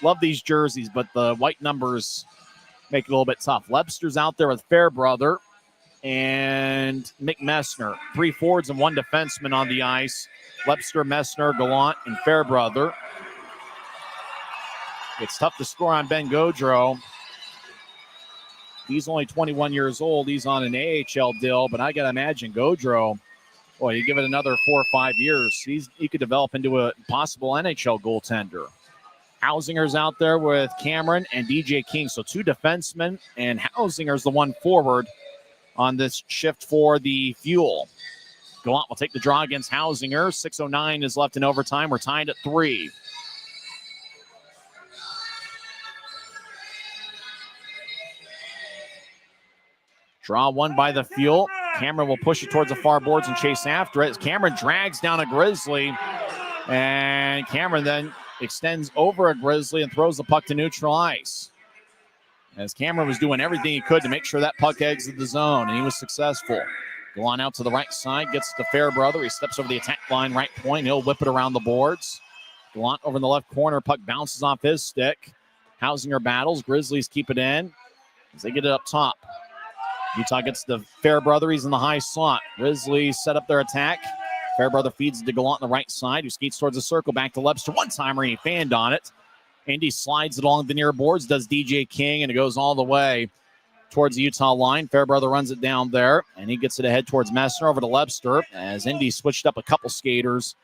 Love these jerseys, but the white numbers make it a little bit tough. Lebster's out there with Fairbrother and Mick Messner. 3 forwards and 1 defenseman on the ice. Lebster, Messner, Gallant, and Fairbrother. It's tough to score on Ben Gaudreau. He's only 21 years old. He's on an AHL deal, but I got to imagine Gaudreau, boy, you give it another 4 or 5 years, he could develop into a possible NHL goaltender. Hausinger's out there with Cameron and DJ King. So 2 defensemen, and Hausinger's the 1 forward on this shift for the Fuel. Gallant will take the draw against Hausinger. 6:09 is left in overtime. We're tied at 3. Draw won by the Fuel. Cameron will push it towards the far boards and chase after it. Cameron drags down a Grizzly, and Cameron then extends over a Grizzly and throws the puck to neutral ice. As Cameron was doing everything he could to make sure that puck exited the zone, and he was successful. Gallant out to the right side, gets to Fairbrother. He steps over the attack line, right point. He'll whip it around the boards. Gallant over in the left corner. Puck bounces off his stick. Hausinger battles. Grizzlies keep it in as they get it up top. Utah gets to Fairbrother. He's in the high slot. Grizzlies set up their attack. Fairbrother feeds to Gallant on the right side, who skates towards the circle. Back to Lebster. One-timer, and he fanned on it. Indy slides it along the near boards, does DJ King, and it goes all the way towards the Utah line. Fairbrother runs it down there, and he gets it ahead towards Messner over to Lebster as Indy switched up a couple skaters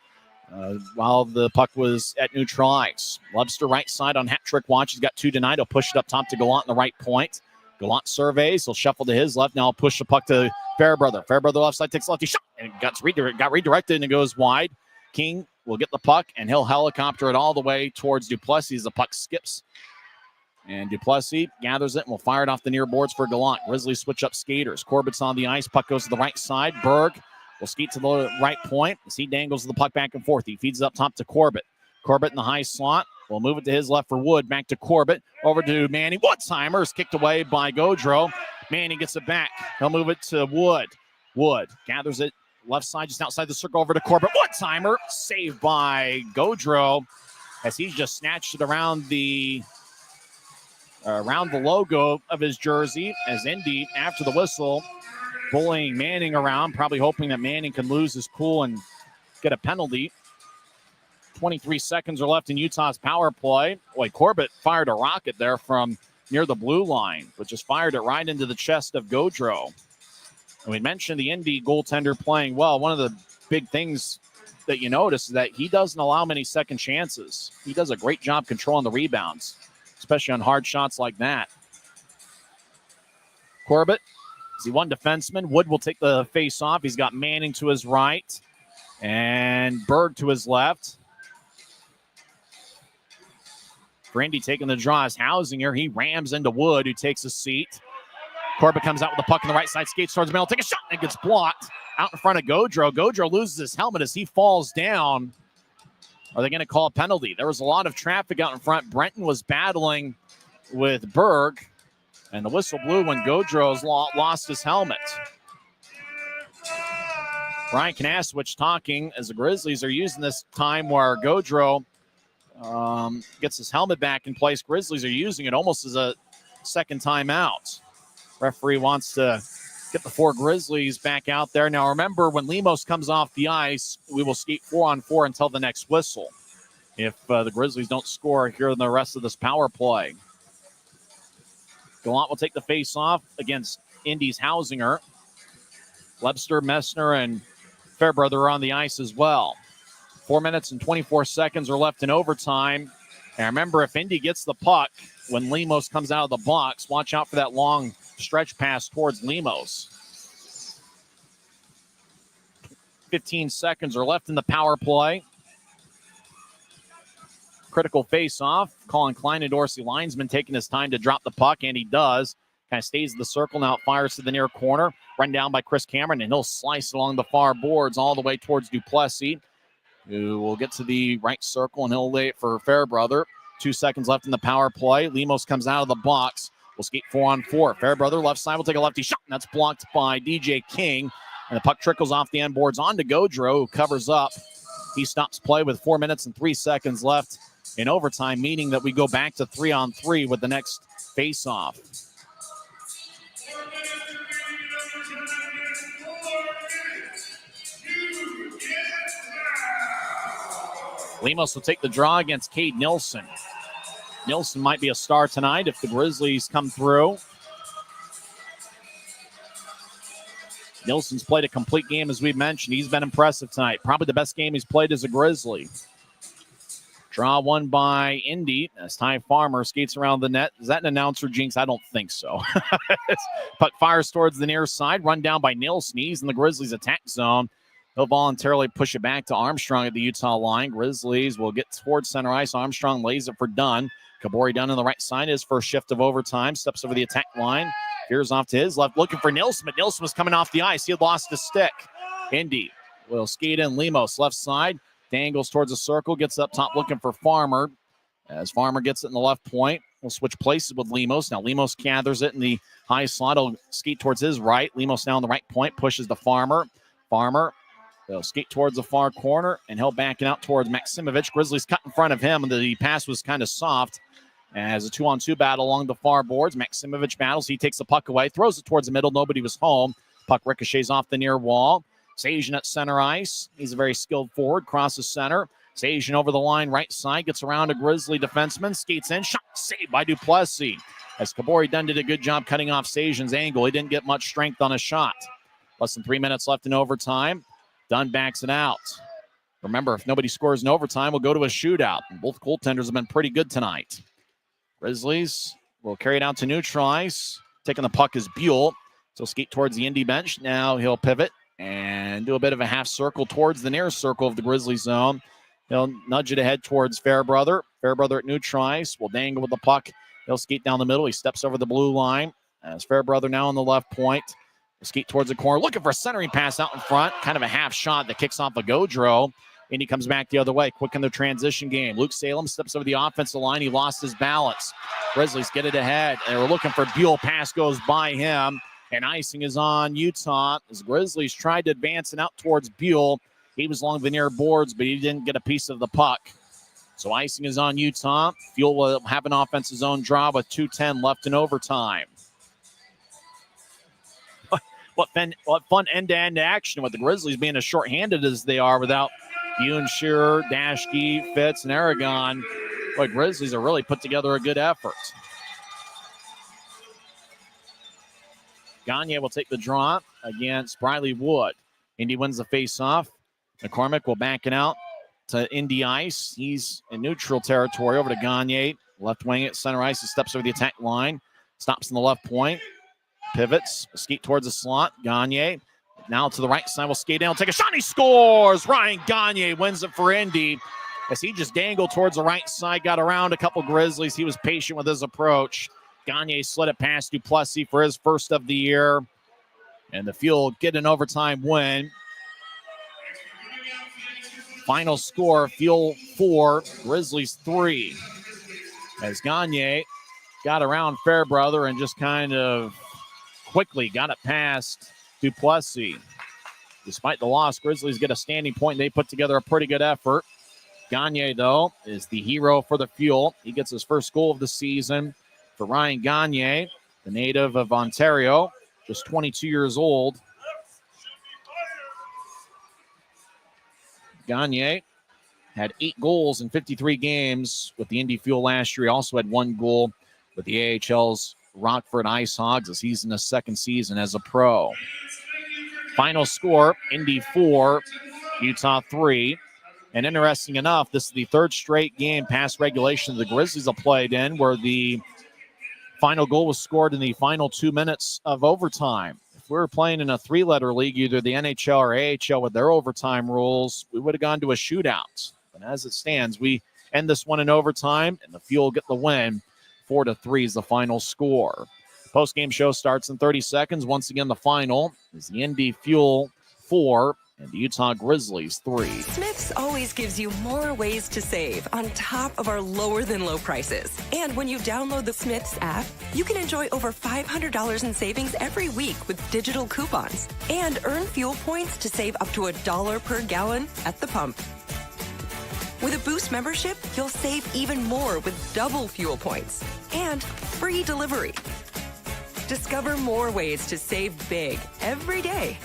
while the puck was at neutral ice. Lebster right side on hat trick watch. He's got 2 tonight. He'll push it up top to Gallant on the right point. Gallant surveys. He'll shuffle to his left. Now he'll push the puck to Fairbrother. Fairbrother left side takes a lefty shot, and got redirected, and it goes wide. King will get the puck, and he'll helicopter it all the way towards Duplessis. The puck skips, and Duplessis gathers it and will fire it off the near boards for Gallant. Grizzlies switch up skaters. Corbett's on the ice. Puck goes to the right side. Berg will skate to the right point as he dangles the puck back and forth. He feeds it up top to Corbett. Corbett in the high slot. We'll move it to his left for Wood. Back to Corbett. Over to Manning. One-timer is kicked away by Gaudreau. Manning gets it back. He'll move it to Wood. Wood gathers it left side, just outside the circle, over to Corbett. One-timer saved by Gaudreau as he's just snatched it around the logo of his jersey as Indy, after the whistle, bullying Manning around, probably hoping that Manning can lose his cool and get a penalty. 23 seconds are left in Utah's power play. Boy, Corbett fired a rocket there from near the blue line, but just fired it right into the chest of Gaudreau. And we mentioned the Indy goaltender playing well. One of the big things that you notice is that he doesn't allow many second chances. He does a great job controlling the rebounds, especially on hard shots like that. Corbett is the one defenseman. Wood will take the face off. He's got Manning to his right and Berg to his left. For Indy taking the draw is Hausinger. He rams into Wood, who takes a seat. Corbett comes out with the puck on the right side, skates towards the middle, take a shot, and it gets blocked out in front of Gaudreau. Gaudreau loses his helmet as he falls down. Are they going to call a penalty? There was a lot of traffic out in front. Brenton was battling with Berg, and the whistle blew when Gaudreau's lost his helmet. Brian Kanaswich talking as the Grizzlies are using this time where Gaudreau gets his helmet back in place. Grizzlies are using it almost as a second timeout. Referee wants to get the 4 Grizzlies back out there. Now remember, when Lemos comes off the ice, we will skate 4-on-4 until the next whistle. If the Grizzlies don't score here in the rest of this power play. Gallant will take the face off against Indy's Hausinger. Webster, Messner, and Fairbrother are on the ice as well. 4 minutes and 24 seconds are left in overtime. And remember, if Indy gets the puck when Lemos comes out of the box, watch out for that long stretch pass towards Lemos. 15 seconds are left in the power play. Critical face-off. Colin Klein and Dorsey linesman taking his time to drop the puck, and he does. Kind of stays in the circle. Now it fires to the near corner. Run down by Chris Cameron, and he'll slice along the far boards all the way towards Duplessis, who will get to the right circle, and he'll lay it for Fairbrother. 2 seconds left in the power play. Lemos comes out of the box. We'll skate 4-on-4. Fairbrother left side will take a lefty shot, and that's blocked by DJ King. And the puck trickles off the end boards onto Gaudreau, who covers up. He stops play with 4 minutes and 3 seconds left in overtime, meaning that we go back to 3-on-3 with the next face-off. Lemos will take the draw against Cade Nilsson. Nilsson might be a star tonight if the Grizzlies come through. Nilsson's played a complete game, as we've mentioned. He's been impressive tonight. Probably the best game he's played as a Grizzly. Draw won by Indy as Ty Farmer skates around the net. Is that an announcer jinx? I don't think so. Puck fires towards the near side. Run down by Nilsson. He's in the Grizzlies attack zone. He'll voluntarily push it back to Armstrong at the Utah line. Grizzlies will get towards center ice. Armstrong lays it for Dunn. Kabori Dunn on the right side, his first shift of overtime. Steps over the attack line. Veers off to his left, looking for Nilsson, but Nilsson was coming off the ice. He had lost his stick. Indy will skate in. Lemos, left side. Dangles towards the circle. Gets up top looking for Farmer. As Farmer gets it in the left point, we'll switch places with Lemos. Now Lemos gathers it in the high slot. He'll skate towards his right. Lemos now on the right point. Pushes the Farmer. Farmer. They'll skate towards the far corner, and he'll back it out towards Maximovich. Grizzlies cut in front of him, and the pass was kind of soft. As a 2-on-2 battle along the far boards, Maximovich battles. He takes the puck away, throws it towards the middle. Nobody was home. Puck ricochets off the near wall. Sajan at center ice. He's a very skilled forward. Crosses center. Sajan over the line, right side. Gets around a Grizzly defenseman. Skates in. Shot saved by Duplessis. As Kabori Dunn did a good job cutting off Sajan's angle. He didn't get much strength on his shot. Less than 3 minutes left in overtime. Dunn backs it out. Remember, if nobody scores in overtime, we'll go to a shootout. And both goaltenders have been pretty good tonight. Grizzlies will carry it out to neutral ice. Taking the puck is Buell. So skate towards the Indy bench. Now he'll pivot and do a bit of a half circle towards the near circle of the Grizzly zone. He'll nudge it ahead towards Fairbrother. Fairbrother at neutral ice will dangle with the puck. He'll skate down the middle. He steps over the blue line. As Fairbrother now on the left point. Skate towards the corner, looking for a centering pass out in front. Kind of a half shot that kicks off a Gaudreau. And he comes back the other way, quick in the transition game. Luke Salem steps over the offensive line. He lost his balance. Grizzlies get it ahead. And they're looking for Buell. Pass goes by him. And icing is on Utah. As Grizzlies tried to advance it out towards Buell. He was along the near boards, but he didn't get a piece of the puck. So icing is on Utah. Fuel will have an offensive zone draw with 2:10 left in overtime. What fun end-to-end action with the Grizzlies being as shorthanded as they are without Yoon, Shearer, Dashke, Fitz, and Aragon. Boy, Grizzlies have really put together a good effort. Gagne will take the draw against Briley Wood. Indy wins the face-off. McCormick will back it out to Indy ice. He's in neutral territory over to Gagne. Left wing at center ice. He steps over the attack line. Stops in the left point. Pivots. Skate towards the slot. Gagne now to the right side. Will skate down. Take a shot. He scores. Ryan Gagne wins it for Indy as he just dangled towards the right side. Got around a couple Grizzlies. He was patient with his approach. Gagne slid it past Duplessis for his first of the year. And the Fuel get an overtime win. Final score, Fuel 4, Grizzlies 3. As Gagne got around Fairbrother and just kind of quickly got it past Duplessis. Despite the loss, Grizzlies get a standing point. They put together a pretty good effort. Gagne, though, is the hero for the Fuel. He gets his first goal of the season for Ryan Gagne, the native of Ontario, just 22 years old. Gagne had 8 goals in 53 games with the Indy Fuel last year. He also had 1 goal with the AHL's Rockford Ice Hogs as he's in his second season as a pro. Final score, Indy 4, Utah 3. And interesting enough, this is the third straight game past regulation the Grizzlies have played in where the final goal was scored in the final 2 minutes of overtime. If we were playing in a 3-letter league, either the NHL or AHL with their overtime rules, we would have gone to a shootout. But as it stands, we end this one in overtime, and the Fuel get the win. 4-3 is the final score. The post-game show starts in 30 seconds. Once again, the final is the Indy Fuel 4 and the Utah Grizzlies 3. Smith's always gives you more ways to save on top of our lower-than-low prices. And when you download the Smith's app, you can enjoy over $500 in savings every week with digital coupons and earn fuel points to save up to $1 per gallon at the pump. With a Boost membership, you'll save even more with double fuel points and free delivery. Discover more ways to save big every day.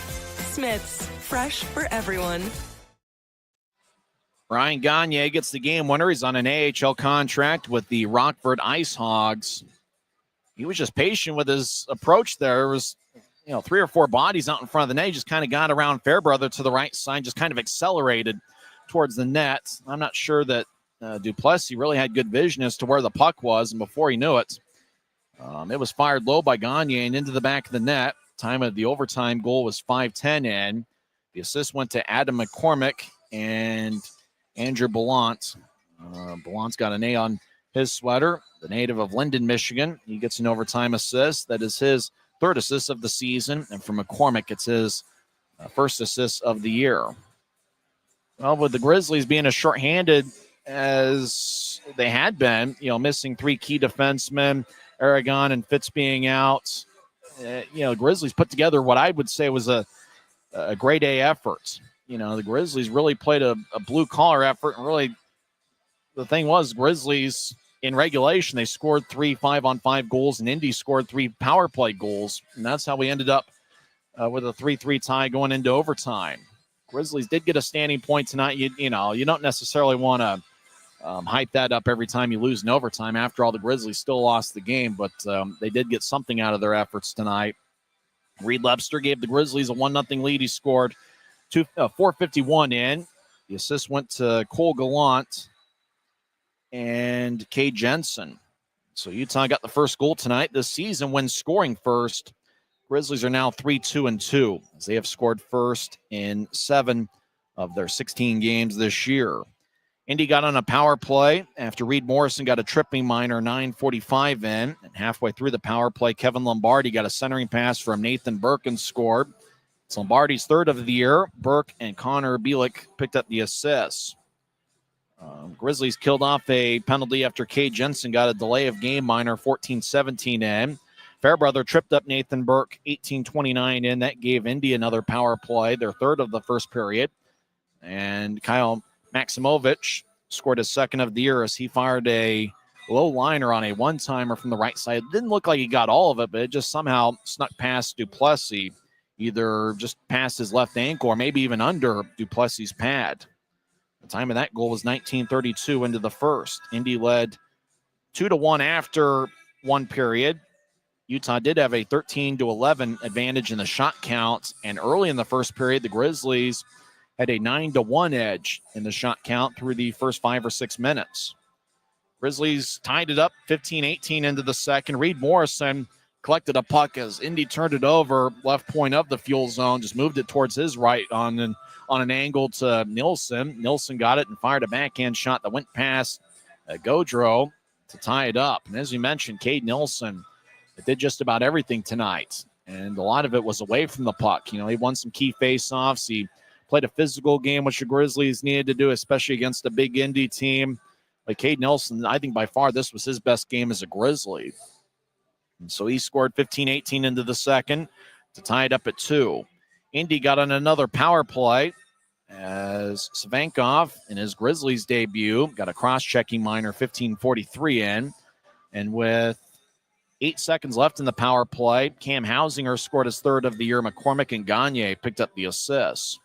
Smith's, fresh for everyone. Ryan Gagne gets the game winner. He's on an AHL contract with the Rockford Ice Hogs. He was just patient with his approach there. There was, 3 or 4 bodies out in front of the net. He just kind of got around Fairbrother to the right side, just kind of accelerated towards the net. I'm not sure that Duplessis really had good vision as to where the puck was, and before he knew it, it was fired low by Gagne and into the back of the net. Time of the overtime goal was 5:10 in. The assist went to Adam McCormick and Andrew Ballant. Ballant's got an A on his sweater, the native of Linden, Michigan. He gets an overtime assist. That is his 3rd assist of the season. And for McCormick, it's his first assist of the year. Well, with the Grizzlies being as shorthanded as they had been, missing 3 key defensemen, Aragon and Fitz being out, Grizzlies put together what I would say was a grade A effort. The Grizzlies really played a blue-collar effort, and really the thing was Grizzlies in regulation, they scored 3 5-on-5 goals, and Indy scored 3 power play goals, and that's how we ended up with a 3-3 tie going into overtime. Grizzlies did get a standing point tonight. You don't necessarily want to hype that up every time you lose in overtime. After all, the Grizzlies still lost the game, but they did get something out of their efforts tonight. Reed Lebster gave the Grizzlies a 1-0 lead. He scored 4:51 in. The assist went to Cole Gallant and Kay Jensen. So Utah got the first goal tonight this season when scoring first. Grizzlies are now 3-2-2 as they have scored first in 7 of their 16 games this year. Indy got on a power play after Reed Morrison got a tripping minor 9:45 in. And halfway through the power play, Kevin Lombardi got a centering pass from Nathan Burke and scored. It's Lombardi's 3rd of the year. Burke and Connor Bielik picked up the assists. Grizzlies killed off a penalty after Kay Jensen got a delay of game minor 14-17 in. Fairbrother tripped up Nathan Burke 18-29 in. That gave Indy another power play, their 3rd of the first period. And Kyle Maximovich scored his 2nd of the year as he fired a low liner on a one-timer from the right side. Didn't look like he got all of it, but it just somehow snuck past Duplessis, either just past his left ankle or maybe even under Duplessis' pad. The time of that goal was 19:32 into the first. Indy led 2-1 after one period. Utah did have a 13-11 advantage in the shot count, and early in the first period, the Grizzlies had a 9-1 edge in the shot count through the first 5 or 6 minutes. Grizzlies tied it up 15-18 into the second. Reed Morrison collected a puck as Indy turned it over, left point of the Fuel zone, just moved it towards his right on an angle to Nilsson. Nilsson got it and fired a backhand shot that went past Gaudreau to tie it up. And as you mentioned, Cade Nilsson did just about everything tonight, and a lot of it was away from the puck. You know, he won some key face-offs. He played a physical game, which the Grizzlies needed to do, especially against a big Indy team. But Cade Nilsson, I think by far this was his best game as a Grizzly. And so he scored 15-18 into the second to tie it up at 2. Indy got on another power play as Savankov, in his Grizzlies debut, got a cross-checking minor 15:43 in. And with 8 seconds left in the power play, Cam Hausinger scored his third of the year. McCormick and Gagne picked up the assists.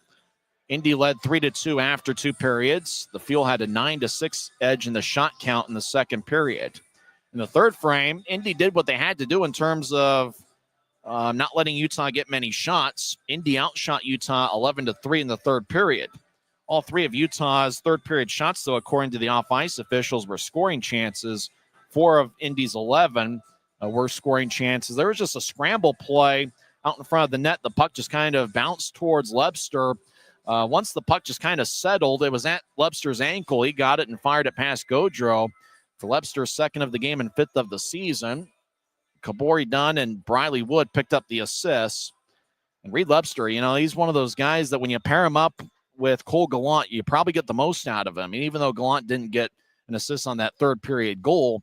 Indy led 3-2 after 2 periods. The Fuel had a 9-6 edge in the shot count in the second period. In the third frame, Indy did what they had to do in terms of not letting Utah get many shots. Indy outshot Utah 11-3 in the third period. All 3 of Utah's third period shots, though, according to the off-ice officials, were scoring chances. 4 of Indy's 11 were scoring chances. There was just a scramble play out in front of the net. The puck just kind of bounced towards Lebster. Once the puck just kind of settled, it was at Lebster's ankle. He got it and fired it past Gaudreau for Lebster's second of the game and 5th of the season. Kabori Dunn and Briley Wood picked up the assists. And Reed Lebster, you know, he's one of those guys that when you pair him up with Cole Gallant, you probably get the most out of him. And even though Gallant didn't get an assist on that third period goal,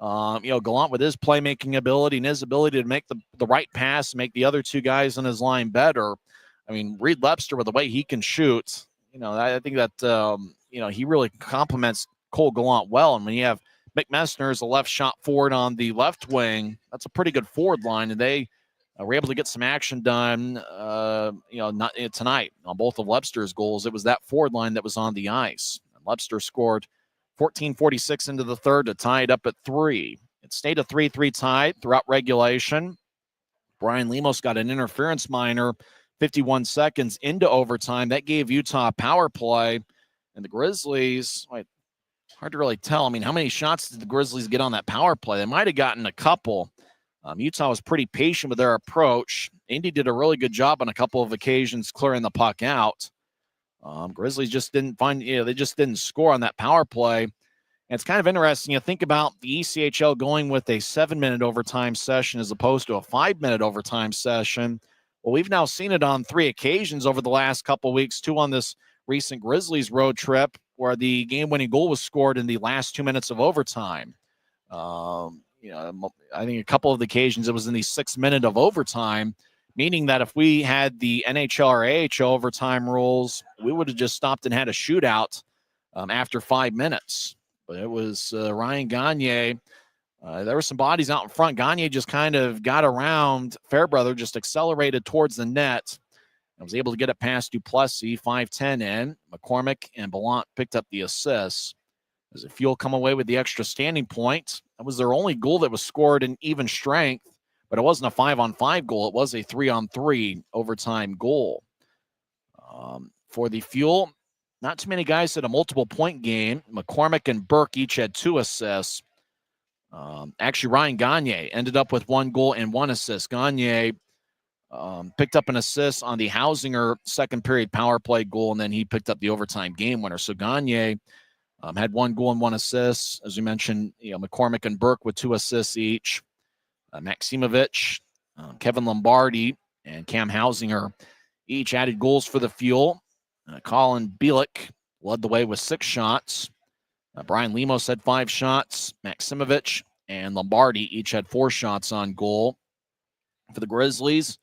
you know, Gallant with his playmaking ability and his ability to make the right pass, make the other 2 guys on his line better. I mean, Reed Lebster, with the way he can shoot, you know, I think that, you know, he really complements Cole Gallant well. And when you have Mick Messner as a left shot forward on the left wing, that's a pretty good forward line. And they were able to get some action done, you know, not tonight on both of Lebster's goals. It was that forward line that was on the ice. And Lebster scored 14:46 into the third to tie it up at 3. It stayed a 3-3 tie throughout regulation. Brian Lemos got an interference minor 51 seconds into overtime. That gave Utah a power play. And the Grizzlies, hard to really tell. I mean, how many shots did the Grizzlies get on that power play? They might have gotten a couple. Utah was pretty patient with their approach. Indy did a really good job on a couple of occasions clearing the puck out. Grizzlies just didn't they just didn't score on that power play. And it's kind of interesting. You think about the ECHL going with a 7-minute overtime session as opposed to a 5-minute overtime session. Well, we've now seen it on 3 occasions over the last couple of weeks, 2 on this recent Grizzlies road trip, where the game-winning goal was scored in the last 2 minutes of overtime. You know, I think a couple of the occasions it was in the 6th minute of overtime, meaning that if we had the NHL or AHL overtime rules, we would have just stopped and had a shootout after 5 minutes. But it was Ryan Gagne. There were some bodies out in front. Gagne just kind of got around Fairbrother, just accelerated towards the net. I was able to get it past Duplessis, 5-10 in. McCormick and Ballant picked up the assists. As the Fuel come away with the extra standing point. That was their only goal that was scored in even strength, but it wasn't a 5-on-5 goal. It was a 3-on-3 overtime goal. For the Fuel, not too many guys had a multiple-point game. McCormick and Burke each had 2 assists. Actually, Ryan Gagne ended up with 1 goal and 1 assist. Gagne picked up an assist on the Hausinger second period power play goal, and then he picked up the overtime game winner. So Gagne had 1 goal and 1 assist. As we mentioned, you know, McCormick and Burke with 2 assists each. Maximovich, Kevin Lombardi, and Cam Hausinger each added goals for the Fuel. Colin Bielik led the way with 6 shots. Brian Lemos had 5 shots. Maximovich and Lombardi each had 4 shots on goal. For the Grizzlies,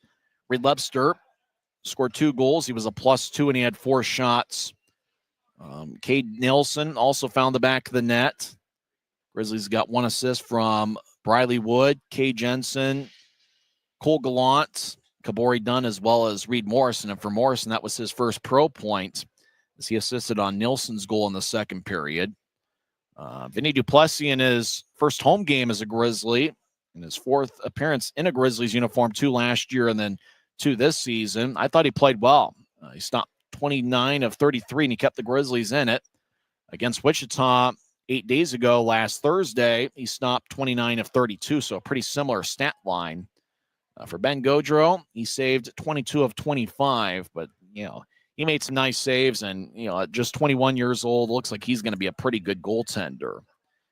Reed Lebster scored 2 goals. He was a +2, and he had 4 shots. Cade Nilsson also found the back of the net. Grizzlies got 1 assist from Briley Wood, Kay Jensen, Cole Gallant, Kabori Dunn, as well as Reed Morrison. And for Morrison, that was his first pro point as he assisted on Nilsson's goal in the second period. Vinny Duplessis in his first home game as a Grizzly in his fourth appearance in a Grizzlies uniform, 2 last year and then 2 this season. I thought he played well. He stopped 29 of 33, and he kept the Grizzlies in it. Against Wichita 8 days ago, last Thursday, he stopped 29 of 32, so a pretty similar stat line. For Ben Gaudreau, he saved 22 of 25, but, he made some nice saves, and, at just 21 years old, looks like he's going to be a pretty good goaltender.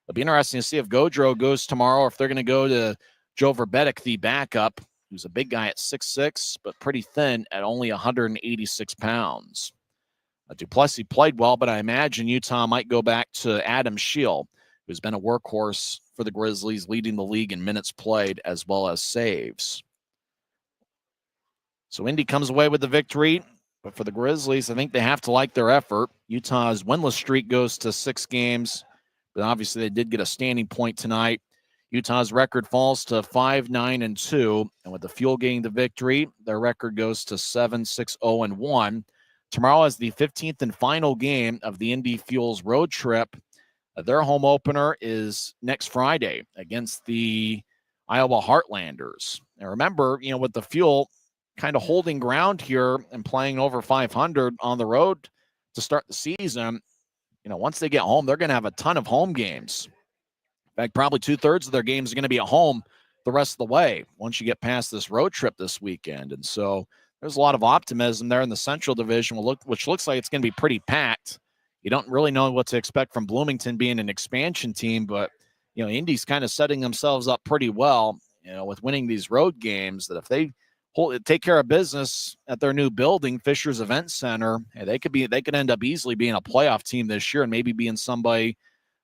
It'll be interesting to see if Gaudreau goes tomorrow, or if they're going to go to Joe Verbetic, the backup, who's a big guy at 6'6", but pretty thin at only 186 pounds. Duplessis played well, but I imagine Utah might go back to Adam Scheel, who's been a workhorse for the Grizzlies, leading the league in minutes played as well as saves. So Indy comes away with the victory, but for the Grizzlies, I think they have to like their effort. Utah's winless streak goes to 6 games, but obviously they did get a standing point tonight. Utah's record falls to 5-9-2, and with the Fuel getting the victory, their record goes to 7-6-0-1. Tomorrow is the 15th and final game of the Indy Fuel's road trip. Their home opener is next Friday against the Iowa Heartlanders. Now remember, with the Fuel kind of holding ground here and playing over 500 on the road to start the season, once they get home, they're going to have a ton of home games. In fact, probably 2/3 of their games are going to be at home the rest of the way once you get past this road trip this weekend. And so there's a lot of optimism there in the Central Division, which looks like it's going to be pretty packed. You don't really know what to expect from Bloomington being an expansion team, but, Indy's kind of setting themselves up pretty well, with winning these road games, that if they take care of business at their new building, Fisher's Event Center, they could end up easily being a playoff team this year and maybe being somebody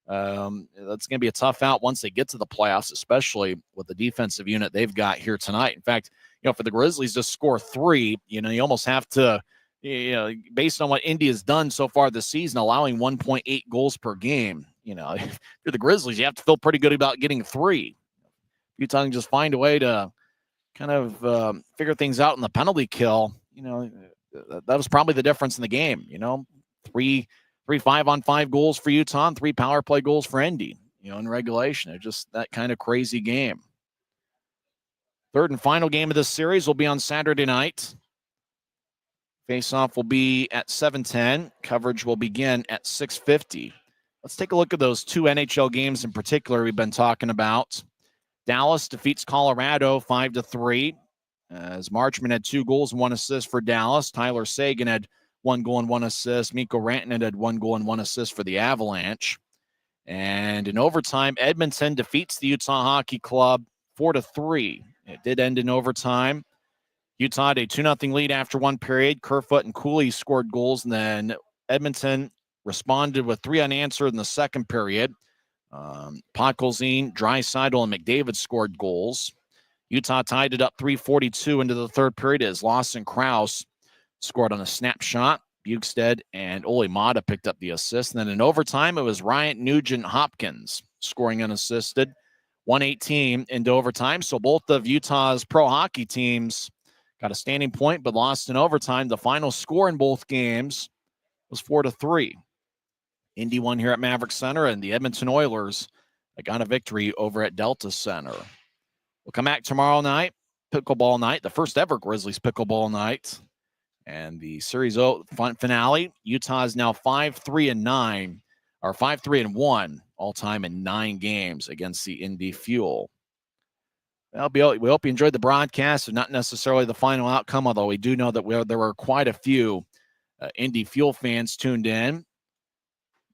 that's going to be a tough out once they get to the playoffs, especially with the defensive unit they've got here tonight. In fact, for the Grizzlies to score 3, you almost have to, based on what Indy has done so far this season, allowing 1.8 goals per game, if you're the Grizzlies, you have to feel pretty good about getting 3. Utah can just find a way to kind of figure things out in the penalty kill. That was probably the difference in the game. 3 5-on-5 goals for Utah and 3 power play goals for Indy, in regulation. It's just that kind of crazy game. Third and final game of this series will be on Saturday night. Face-off will be at 7:10. Coverage will begin at 6:50. Let's take a look at those 2 NHL games in particular we've been talking about. Dallas defeats Colorado 5-3. As Marchman had 2 goals and 1 assist for Dallas. Tyler Seguin had 1 goal and 1 assist. Mikko Rantanen had 1 goal and 1 assist for the Avalanche. And in overtime, Edmonton defeats the Utah Hockey Club 4-3. It did end in overtime. Utah had a 2-0 lead after 1 period. Kerfoot and Cooley scored goals, and then Edmonton responded with 3 unanswered in the second period. Podkolzin, Draisaitl, and McDavid scored goals. Utah tied it up 3:42 into the third period as Lawson Krause scored on a snapshot. Bukestad and Ole Mata picked up the assist. And then in overtime, it was Ryan Nugent-Hopkins scoring unassisted. 1:18 into overtime. So both of Utah's pro hockey teams got a standing point, but lost in overtime. The final score in both games was 4-3. Indy won here at Maverik Center, and the Edmonton Oilers got a victory over at Delta Center. We'll come back tomorrow night, pickleball night, the first ever Grizzlies pickleball night. And the series finale, Utah is now 5-3-9, or 5-3-1 all-time in 9 games against the Indy Fuel. We hope you enjoyed the broadcast, and not necessarily the final outcome, although we do know that there were quite a few Indy Fuel fans tuned in.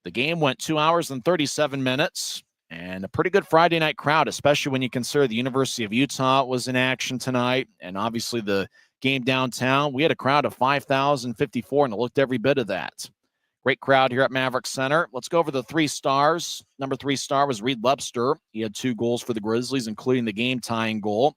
The game went 2 hours and 37 minutes, and a pretty good Friday night crowd, especially when you consider the University of Utah was in action tonight, and obviously the game downtown. We had a crowd of 5,054, and it looked every bit of that. Great crowd here at Maverik Center. Let's go over the 3 stars. Number 3 star was Reed Webster. He had 2 goals for the Grizzlies, including the game-tying goal.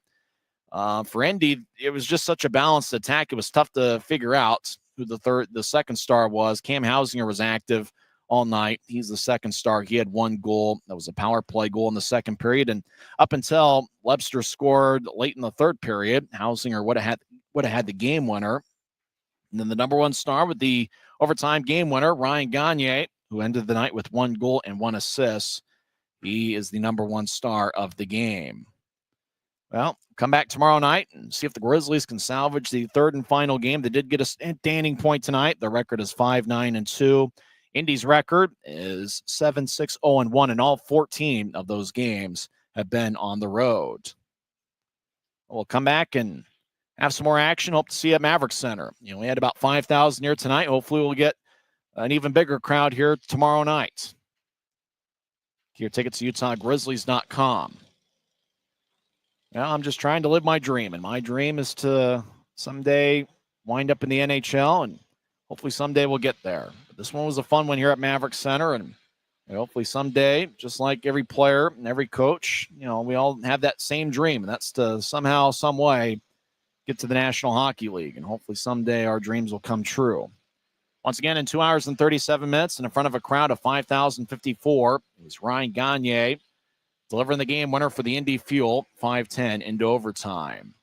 For Indy, it was just such a balanced attack. It was tough to figure out who the second star was. Cam Hausinger was active all night. He's the second star. He had 1 goal. That was a power play goal in the second period. And up until Webster scored late in the third period, Hausinger would have had the game winner. And then the number 1 star with the overtime game winner, Ryan Gagne, who ended the night with 1 goal and 1 assist. He is the number 1 star of the game. Well, come back tomorrow night and see if the Grizzlies can salvage the third and final game. They did get a standing point tonight. Their record is 5-9-2. Indy's record is 7-6-0-1, and all 14 of those games have been on the road. We'll come back and have some more action. Hope to see you at Maverik Center. We had about 5,000 here tonight. Hopefully we'll get an even bigger crowd here tomorrow night. Get your tickets to UtahGrizzlies.com. Well, I'm just trying to live my dream, and my dream is to someday wind up in the NHL, and hopefully someday we'll get there. But this one was a fun one here at Maverik Center, and hopefully someday, just like every player and every coach, we all have that same dream, and that's to somehow, some way, get to the National Hockey League, and hopefully someday our dreams will come true. Once again, in 2 hours and 37 minutes, and in front of a crowd of 5,054, it was Ryan Gagne delivering the game winner for the Indy Fuel, 5-10 into overtime.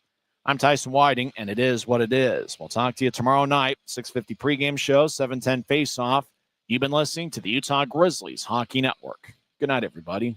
I'm Tyson Whiting, and it is what it is. We'll talk to you tomorrow night, 6:50 pregame show, 7:10 face-off. You've been listening to the Utah Grizzlies Hockey Network. Good night, everybody.